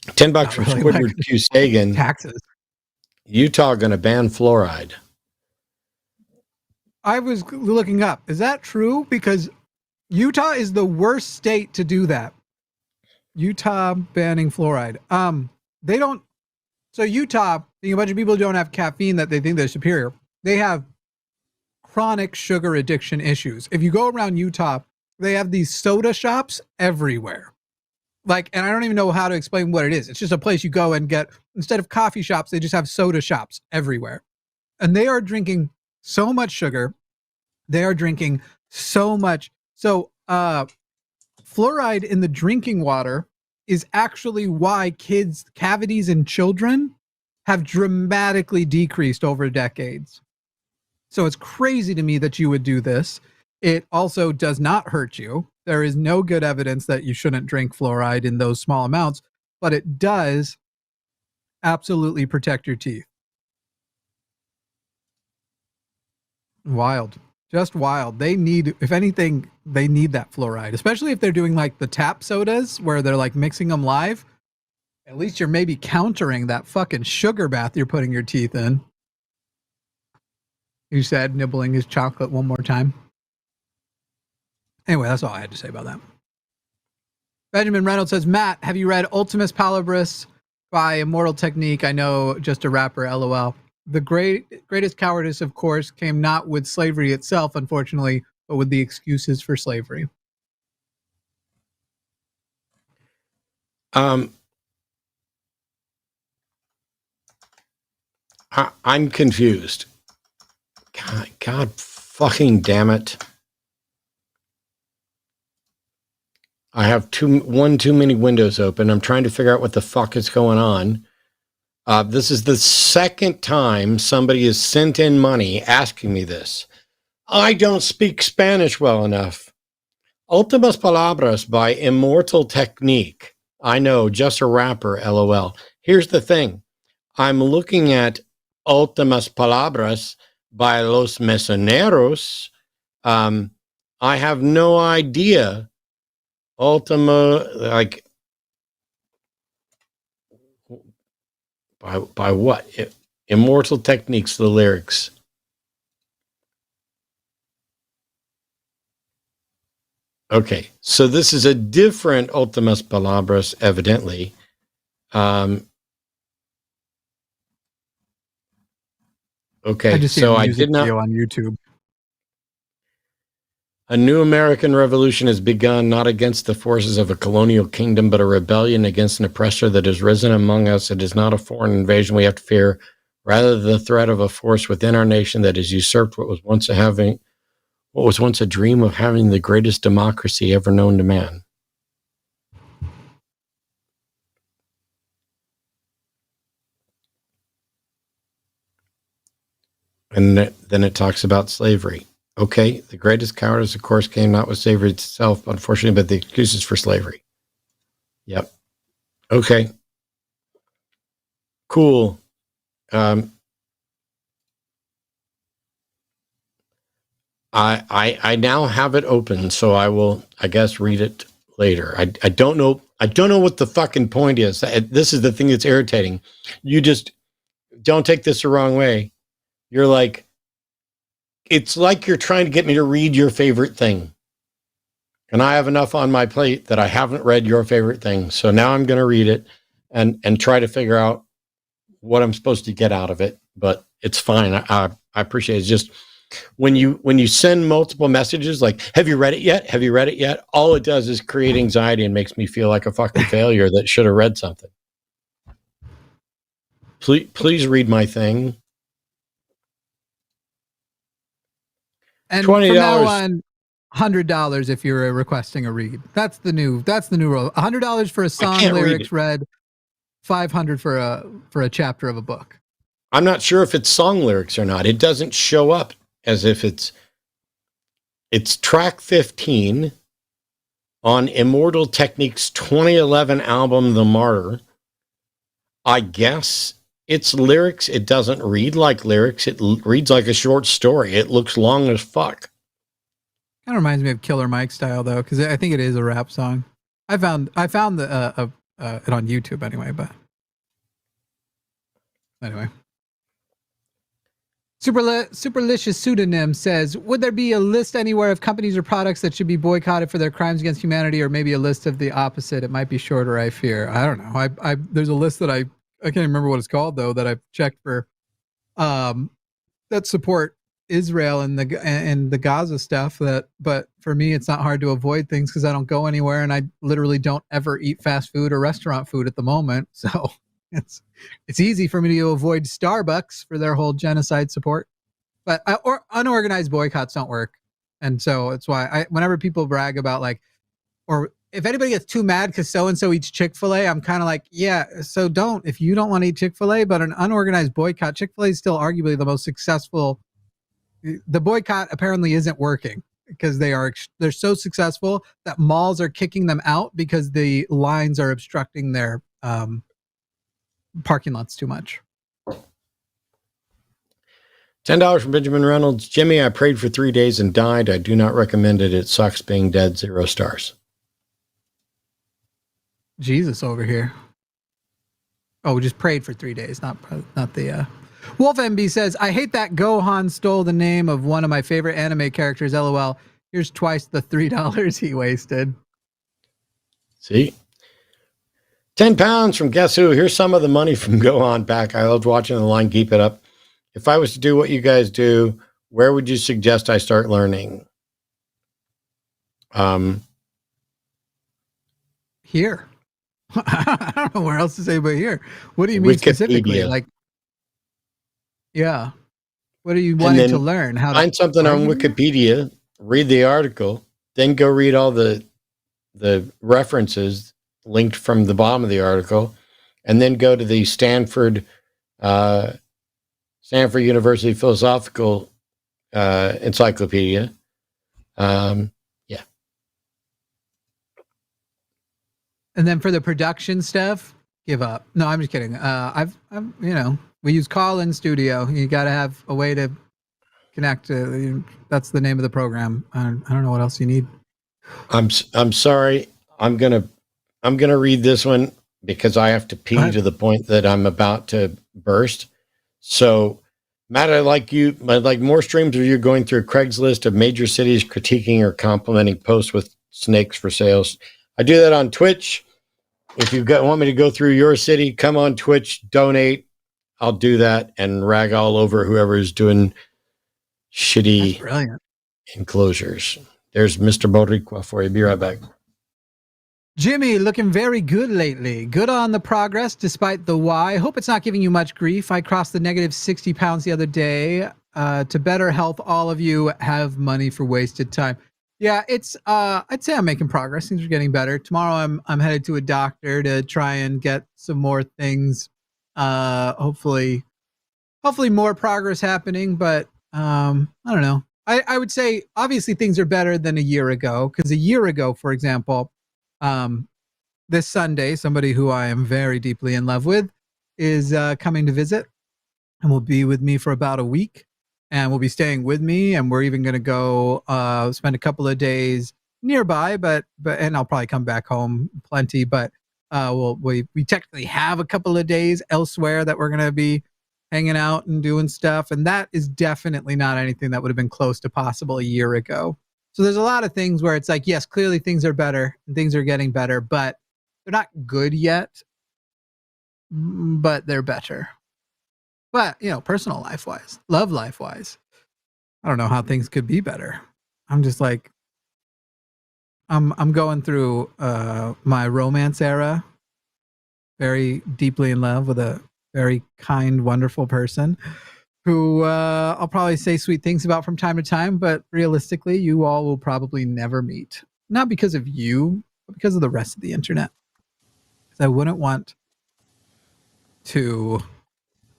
$10 from really Squidward Q. Sagan. Taxes. Utah going to ban fluoride. I was looking up. Is that true? Because Utah is the worst state to do that. Utah banning fluoride. They don't. So Utah, being a bunch of people who don't have caffeine that they think they're superior, they have chronic sugar addiction issues. If you go around Utah, they have these soda shops everywhere. Like, and I don't even know how to explain what it is. It's just a place you go and get, instead of coffee shops, they just have soda shops everywhere. And they are drinking so much sugar. They are drinking so much. So, fluoride in the drinking water is actually why kids' cavities in children have dramatically decreased over decades. So it's crazy to me that you would do this. It also does not hurt you. There is no good evidence that you shouldn't drink fluoride in those small amounts, but it does absolutely protect your teeth. Wild. Just wild. They need, if anything, they need that fluoride, especially if they're doing like the tap sodas where they're like mixing them live. At least you're maybe countering that fucking sugar bath you're putting your teeth in. You said, nibbling his chocolate one more time. Anyway, that's all I had to say about that. Benjamin Reynolds says, Matt, have you read Ultimus Palabris by Immortal Technique? I know, just a rapper, LOL. The greatest cowardice, of course, came not with slavery itself, unfortunately, but with the excuses for slavery. I'm confused. God fucking damn it. I have one too many windows open. I'm trying to figure out what the fuck is going on. This is the second time somebody has sent in money asking me this. I don't speak Spanish well enough. Últimas Palabras by Immortal Technique. I know, just a rapper, LOL. Here's the thing. I'm looking at Últimas Palabras by Los Mesoneros. I have no idea. Ultima, like, by what? Immortal Techniques, the lyrics. Okay, so this is a different Últimas Palabras, evidently. Okay, so I did not. Video on YouTube. A new American revolution has begun, not against the forces of a colonial kingdom, but a rebellion against an oppressor that has risen among us. It is not a foreign invasion we have to fear, rather the threat of a force within our nation that has usurped what was once a dream of having the greatest democracy ever known to man. And then it talks about slavery. Okay, the greatest cowardice, of course, came not with slavery itself, unfortunately, but the excuses for slavery. Yep. Okay. Cool. I now have it open, so I will, I guess, read it later. I don't know. I don't know what the fucking point is. This is the thing that's irritating. You just don't take this the wrong way. You're like, it's like you're trying to get me to read your favorite thing. And I have enough on my plate that I haven't read your favorite thing. So now I'm going to read it and try to figure out what I'm supposed to get out of it. But it's fine. I appreciate it. It's just when you send multiple messages like, have you read it yet? Have you read it yet? All it does is create anxiety and makes me feel like a fucking failure that should have read something. Please read my thing. And $20. from now on, $100 if you're requesting a read. That's the new rule. $100 for a song lyrics read, $500 for a chapter of a book. I'm not sure if it's song lyrics or not. It doesn't show up as if it's track 15 on Immortal Technique's 2011 album, The Martyr. I guess it's lyrics. It doesn't read like lyrics. It reads like a short story. It looks long as fuck. Kind of reminds me of Killer Mike style, though, because I think it is a rap song. I found it on YouTube anyway, but anyway. Superlicious Pseudonym says, would there be a list anywhere of companies or products that should be boycotted for their crimes against humanity, or maybe a list of the opposite? It might be shorter, I fear. I don't know. There's a list that I can't remember what it's called, though, that I've checked for that support Israel and the Gaza stuff. But for me, it's not hard to avoid things because I don't go anywhere and I literally don't ever eat fast food or restaurant food at the moment. So it's easy for me to avoid Starbucks for their whole genocide support. But or unorganized boycotts don't work. And so it's why whenever people brag about or if anybody gets too mad because so-and-so eats Chick-fil-A, I'm kind of like, yeah, so don't. If you don't want to eat Chick-fil-A, but an unorganized boycott, Chick-fil-A is still arguably the most successful. The boycott apparently isn't working because they're so successful that malls are kicking them out because the lines are obstructing their parking lots too much. $10 from Benjamin Reynolds. Jimmy, I prayed for 3 days and died. I do not recommend it. It sucks being dead. 0 stars. Jesus over here. Oh, we just prayed for 3 days, not the. Wolf MB says, I hate that Gohan stole the name of one of my favorite anime characters, LOL. Here's twice the $3 he wasted. See? 10 pounds from Guess Who. Here's some of the money from Gohan back. I loved watching the line. Keep it up. If I was to do what you guys do, where would you suggest I start learning? Here. I don't know where else to say but here. What do you mean specifically? Like, yeah. What are you wanting to learn? How find something on Wikipedia, read the article, then go read all the references linked from the bottom of the article, and then go to the Stanford University Philosophical Encyclopedia. Yeah. And then for the production stuff, give up. No, I'm just kidding. I've we use Call-In Studio. You got to have a way to connect. That's the name of the program. I don't know what else you need. I'm sorry. I'm gonna read this one because I have to pee to the point that I'm about to burst. So, Matt, I'd like more streams of you going through Craigslist of major cities critiquing or complimenting posts with snakes for sales. I do that on Twitch. If you want me to go through your city, come on Twitch, donate. I'll do that and rag all over whoever is doing shitty enclosures. There's Mr. Boricua for you. Be right back. Jimmy, looking very good lately. Good on the progress despite the why. Hope it's not giving you much grief. I crossed the negative 60 pounds the other day. To better health, all of you have money for wasted time. Yeah, it's I'd say I'm making progress. Things are getting better. Tomorrow I'm headed to a doctor to try and get some more things. Hopefully more progress happening, but I don't know. I would say obviously things are better than a year ago, because a year ago, for example, this Sunday, somebody who I am very deeply in love with is coming to visit and will be with me for about a week. And will be staying with me, and we're even going to go spend a couple of days nearby, but and I'll probably come back home plenty. But we technically have a couple of days elsewhere that we're going to be hanging out and doing stuff, and that is definitely not anything that would have been close to possible a year ago. So there's a lot of things where it's like, yes, clearly things are better and things are getting better, but they're not good yet, but they're better. But, personal life-wise, love life-wise, I don't know how things could be better. I'm just like, I'm going through my romance era, very deeply in love with a very kind, wonderful person who I'll probably say sweet things about from time to time, but realistically, you all will probably never meet. Not because of you, but because of the rest of the internet. Because I wouldn't want to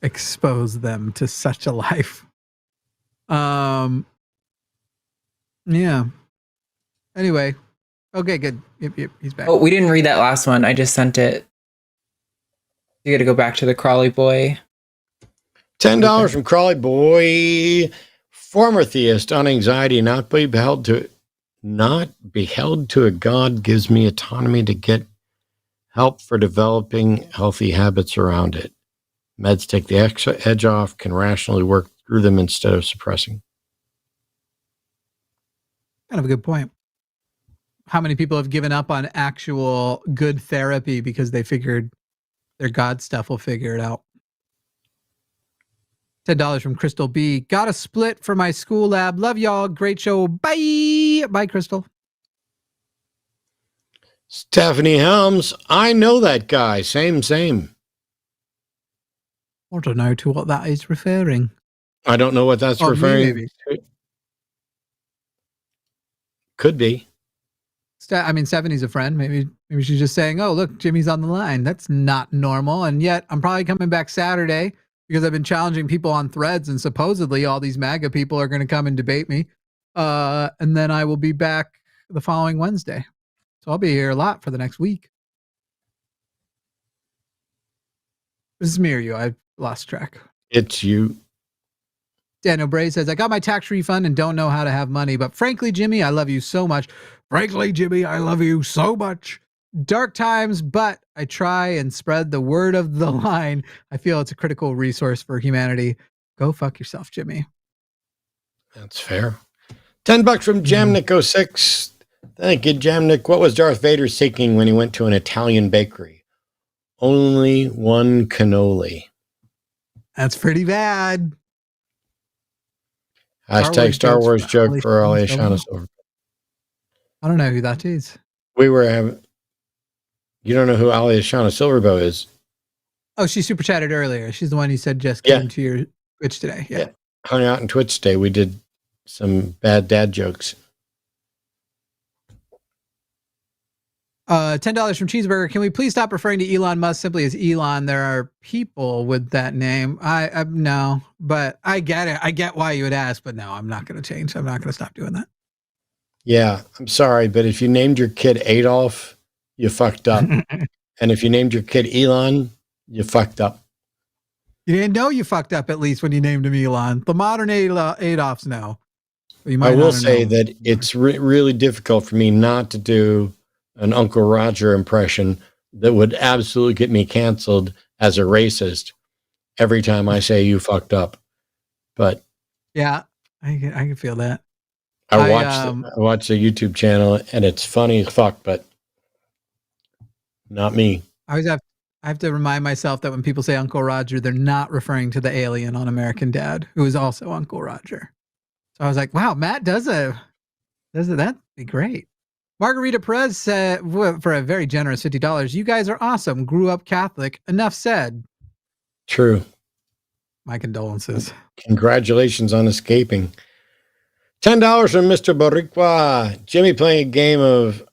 expose them to such a life. Yeah. Anyway. Okay, good. Yep, he's back. Oh, we didn't read that last one. I just sent it. You got to go back to the Crawley Boy. $10 from Crawley Boy. Former theist on anxiety, not beheld to a God gives me autonomy to get help for developing healthy habits around it. Meds take the edge off, can rationally work through them instead of suppressing. Kind of a good point. How many people have given up on actual good therapy because they figured their God stuff will figure it out? $10 from Crystal B. Got a split for my school lab. Love y'all. Great show. Bye. Bye, Crystal. Stephanie Helms. I know that guy. Same. I don't know to what that is referring. I don't know what that's referring to. Could be. Stephanie's a friend. Maybe she's just saying, oh, look, Jimmy's on the line. That's not normal. And yet I'm probably coming back Saturday because I've been challenging people on threads, and supposedly all these MAGA people are going to come and debate me. And then I will be back the following Wednesday. So I'll be here a lot for the next week. This is me or you? I lost track. It's you. Daniel Bray says, I got my tax refund and don't know how to have money, but frankly, Jimmy, I love you so much. Frankly, Jimmy, I love you so much. dark times, but I try and spread the word of the line. I feel it's a critical resource for humanity. Go fuck yourself, Jimmy. That's fair. $10 from Jamnik06. Thank you, Jamnik. What was Darth Vader seeking when he went to an Italian bakery? Only one cannoli. That's pretty bad. Hashtag Star Wars joke for Aliashana Silver. I don't know who that is. We were having. You don't know who Aliashana Silverbow is? Oh, she super chatted earlier. She's the one who said just came to your Twitch today. Yeah. Hung out on Twitch today. We did some bad dad jokes. $10 from Cheeseburger. Can we please stop referring to Elon Musk simply as Elon? There are people with that name. I no, but I get it. I get why you would ask, but no, I'm not going to change. I'm not going to stop doing that. Yeah, I'm sorry, but if you named your kid Adolf, you fucked up. And if you named your kid Elon, you fucked up. You didn't know you fucked up, at least when you named him Elon. The modern Adolfs know. You I will say that it's really difficult for me not to do an Uncle Roger impression that would absolutely get me canceled as a racist every time I say you fucked up. But yeah, I can feel that. I watch the YouTube channel and it's funny as fuck, but not me. I have to remind myself that when people say Uncle Roger, they're not referring to the alien on American Dad, who is also Uncle Roger. So I was like, wow, Matt that'd be great. Margarita Perez said, for a very generous $50, you guys are awesome. Grew up Catholic. Enough said. True. My condolences. Congratulations on escaping. $10 from Mr. Boricua. Jimmy playing a game of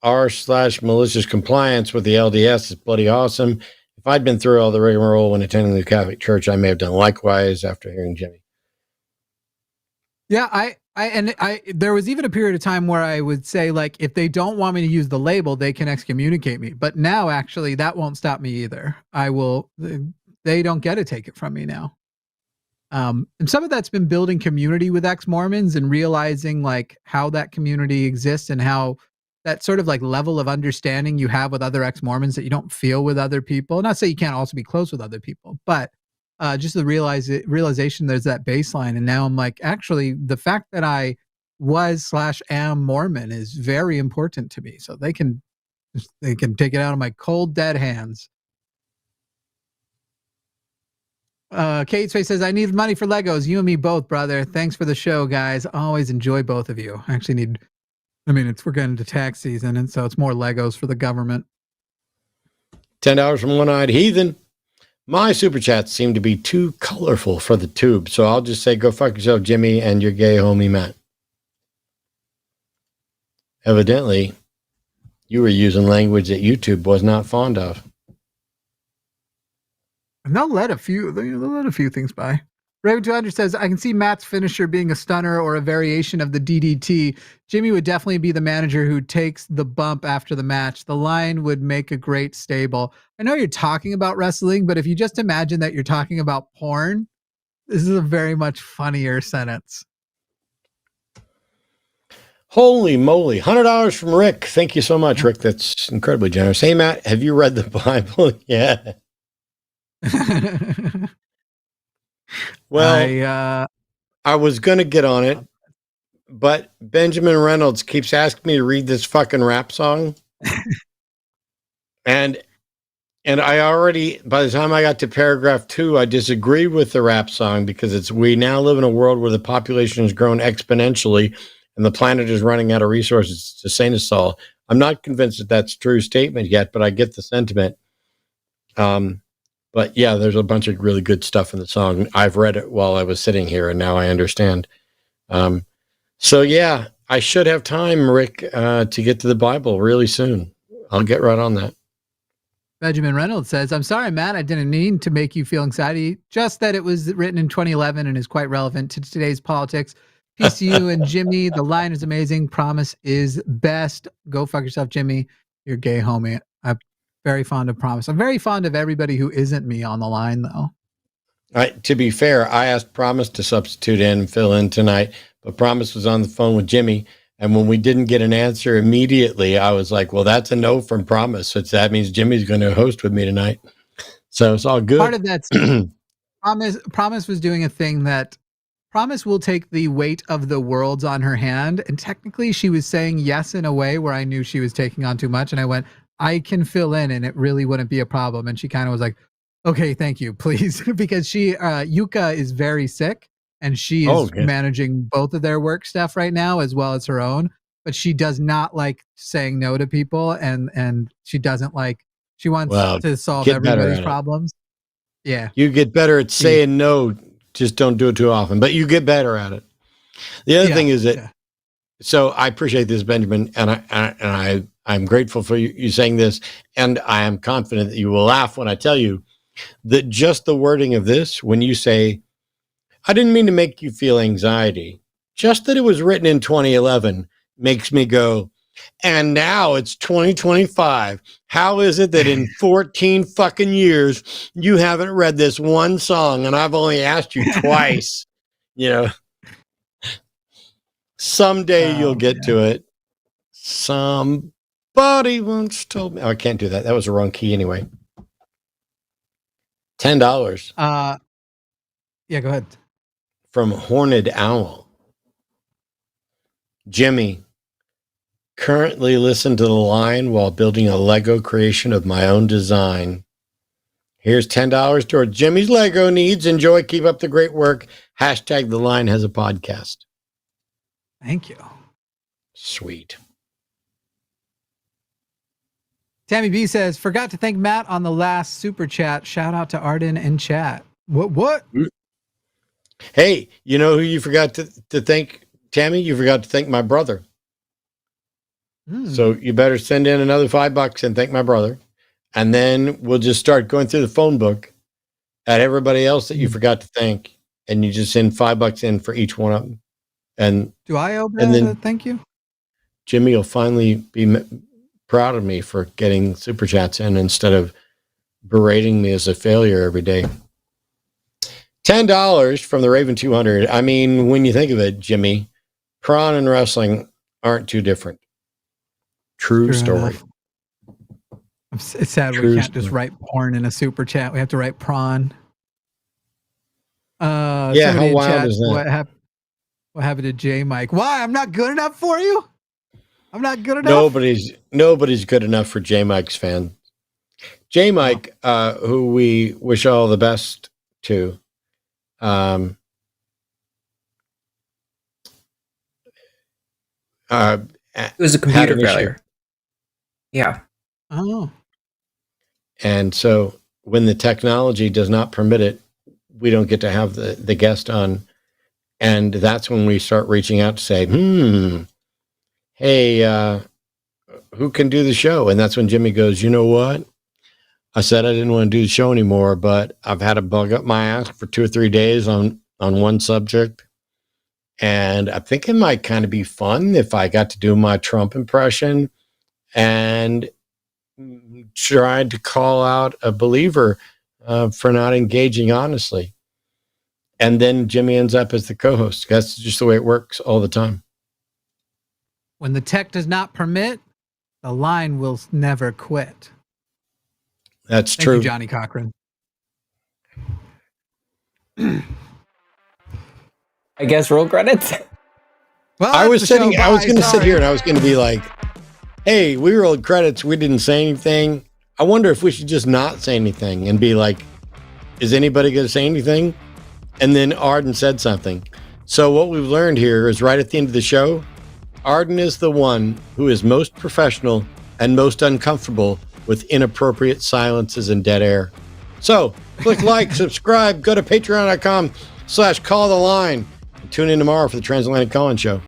r/malicious compliance with the LDS is bloody awesome. If I'd been through all the rigmarole when attending the Catholic Church, I may have done likewise after hearing Jimmy. Yeah, there was even a period of time where I would say, like, if they don't want me to use the label, they can excommunicate me. But now, actually, that won't stop me either. They don't get to take it from me now. And some of that's been building community with ex-Mormons and realizing like how that community exists and how that sort of like level of understanding you have with other ex-Mormons that you don't feel with other people. Not say you can't also be close with other people, but just the realization there's that baseline. And now I'm like, actually, the fact that I was/am Mormon is very important to me. So they can take it out of my cold, dead hands. Kate Space says, I need money for Legos. You and me both, brother. Thanks for the show, guys. Always enjoy both of you. I actually we're getting into tax season, and so it's more Legos for the government. $10 from One-Eyed Heathen. My super chats seem to be too colorful for the tube, so I'll just say go fuck yourself, Jimmy, and your gay homie, Matt. Evidently, you were using language that YouTube was not fond of. And they'll let a few things by. Raven 200 says, I can see Matt's finisher being a stunner or a variation of the DDT. Jimmy would definitely be the manager who takes the bump after the match. The line would make a great stable. I know you're talking about wrestling, but if you just imagine that you're talking about porn, this is a very much funnier sentence. Holy moly. $100 from Rick. Thank you so much, Rick. That's incredibly generous. Hey, Matt, have you read the Bible yet? Well, I was going to get on it, but Benjamin Reynolds keeps asking me to read this fucking rap song. and I already, by the time I got to paragraph 2, I disagreed with the rap song because we now live in a world where the population has grown exponentially and the planet is running out of resources to sustain us all. I'm not convinced that that's a true statement yet, but I get the sentiment. But yeah, there's a bunch of really good stuff in the song. I've read it while I was sitting here, and now I understand. So yeah, I should have time, Rick, to get to the Bible really soon. I'll get right on that. Benjamin Reynolds says, I'm sorry, Matt, I didn't mean to make you feel anxiety, just that it was written in 2011 and is quite relevant to today's politics. Peace to you and Jimmy. The line is amazing. Promise is best. Go fuck yourself, Jimmy. You're gay, homie. I'm very fond of Promise. I'm very fond of everybody who isn't me on the line, though. To be fair, I asked Promise to substitute in and fill in tonight, but Promise was on the phone with Jimmy, And when we didn't get an answer immediately, I was like, well, that's a no from Promise. So that means Jimmy's going to host with me tonight. So it's all good. Part of that's Promise was doing a thing that Promise will take the weight of the worlds on her hand. And technically she was saying yes in a way where I knew she was taking on too much. And I went, I can fill in and it really wouldn't be a problem. And she kind of was like, okay, thank you, please. Because Yuka is very sick and she is managing both of their work stuff right now as well as her own. But she does not like saying no to people and she doesn't like, she wants to solve everybody's problems. Yeah. You get better at saying no. Just don't do it too often, but you get better at it. The other thing is that, so I appreciate this, Benjamin, and I'm grateful for you saying this, and I am confident that you will laugh when I tell you that just the wording of this, when you say, I didn't mean to make you feel anxiety, just that it was written in 2011 makes me go, and now it's 2025. How is it that in 14 fucking years you haven't read this one song and I've only asked you twice? You know, someday you'll get to it. Somebody once told me. Oh, I can't do that. That was the wrong key anyway. $10. Yeah, go ahead. From Horned Owl. Jimmy, currently listen to the line while building a Lego creation of my own design. Here's $10 towards Jimmy's Lego needs. Enjoy. Keep up the great work. Hashtag the line has a podcast. Thank you. Sweet. Tammy B says, forgot to thank Matt on the last super chat. Shout out to Arden in chat. What? Hey, you know who you forgot to thank, Tammy? You forgot to thank my brother. So you better send in another $5 and thank my brother. And then we'll just start going through the phone book at everybody else that you forgot to thank. And you just send $5 in for each one of them. And do I owe that? Thank you. Jimmy will finally be proud of me for getting super chats in instead of berating me as a failure every day. $10 from the Raven 200. I mean, when you think of it, Jimmy, prawn and wrestling aren't too different. True story. It's sad we can't just write porn in a super chat. We have to write prawn. Yeah, how wild is that? What happened to J Mike? Why? I'm not good enough for you? I'm not good enough? Nobody's good enough for J Mike's fan. J Mike, who we wish all the best to. It was a computer failure. Yeah. Oh. And so when the technology does not permit it, we don't get to have the guest on. And that's when we start reaching out to say, hey, who can do the show? And that's when Jimmy goes, you know what? I said I didn't want to do the show anymore, but I've had a bug up my ass for 2 or 3 days on one subject. And I think it might kind of be fun if I got to do my Trump impression and tried to call out a believer for not engaging honestly. And then Jimmy ends up as the co-host. That's just the way it works all the time. When the tech does not permit, the line will never quit. That's Thank true. You, Johnny Cochran. I guess roll credits. Well, I was going to sit here and I was going to be like, hey, we rolled credits. We didn't say anything. I wonder if we should just not say anything and be like, is anybody going to say anything? And then Arden said something. So what we've learned here is right at the end of the show, Arden is the one who is most professional and most uncomfortable with inappropriate silences and dead air. So click like, subscribe, go to patreon.com/calltheline. Tune in tomorrow for the Transatlantic Call-In Show.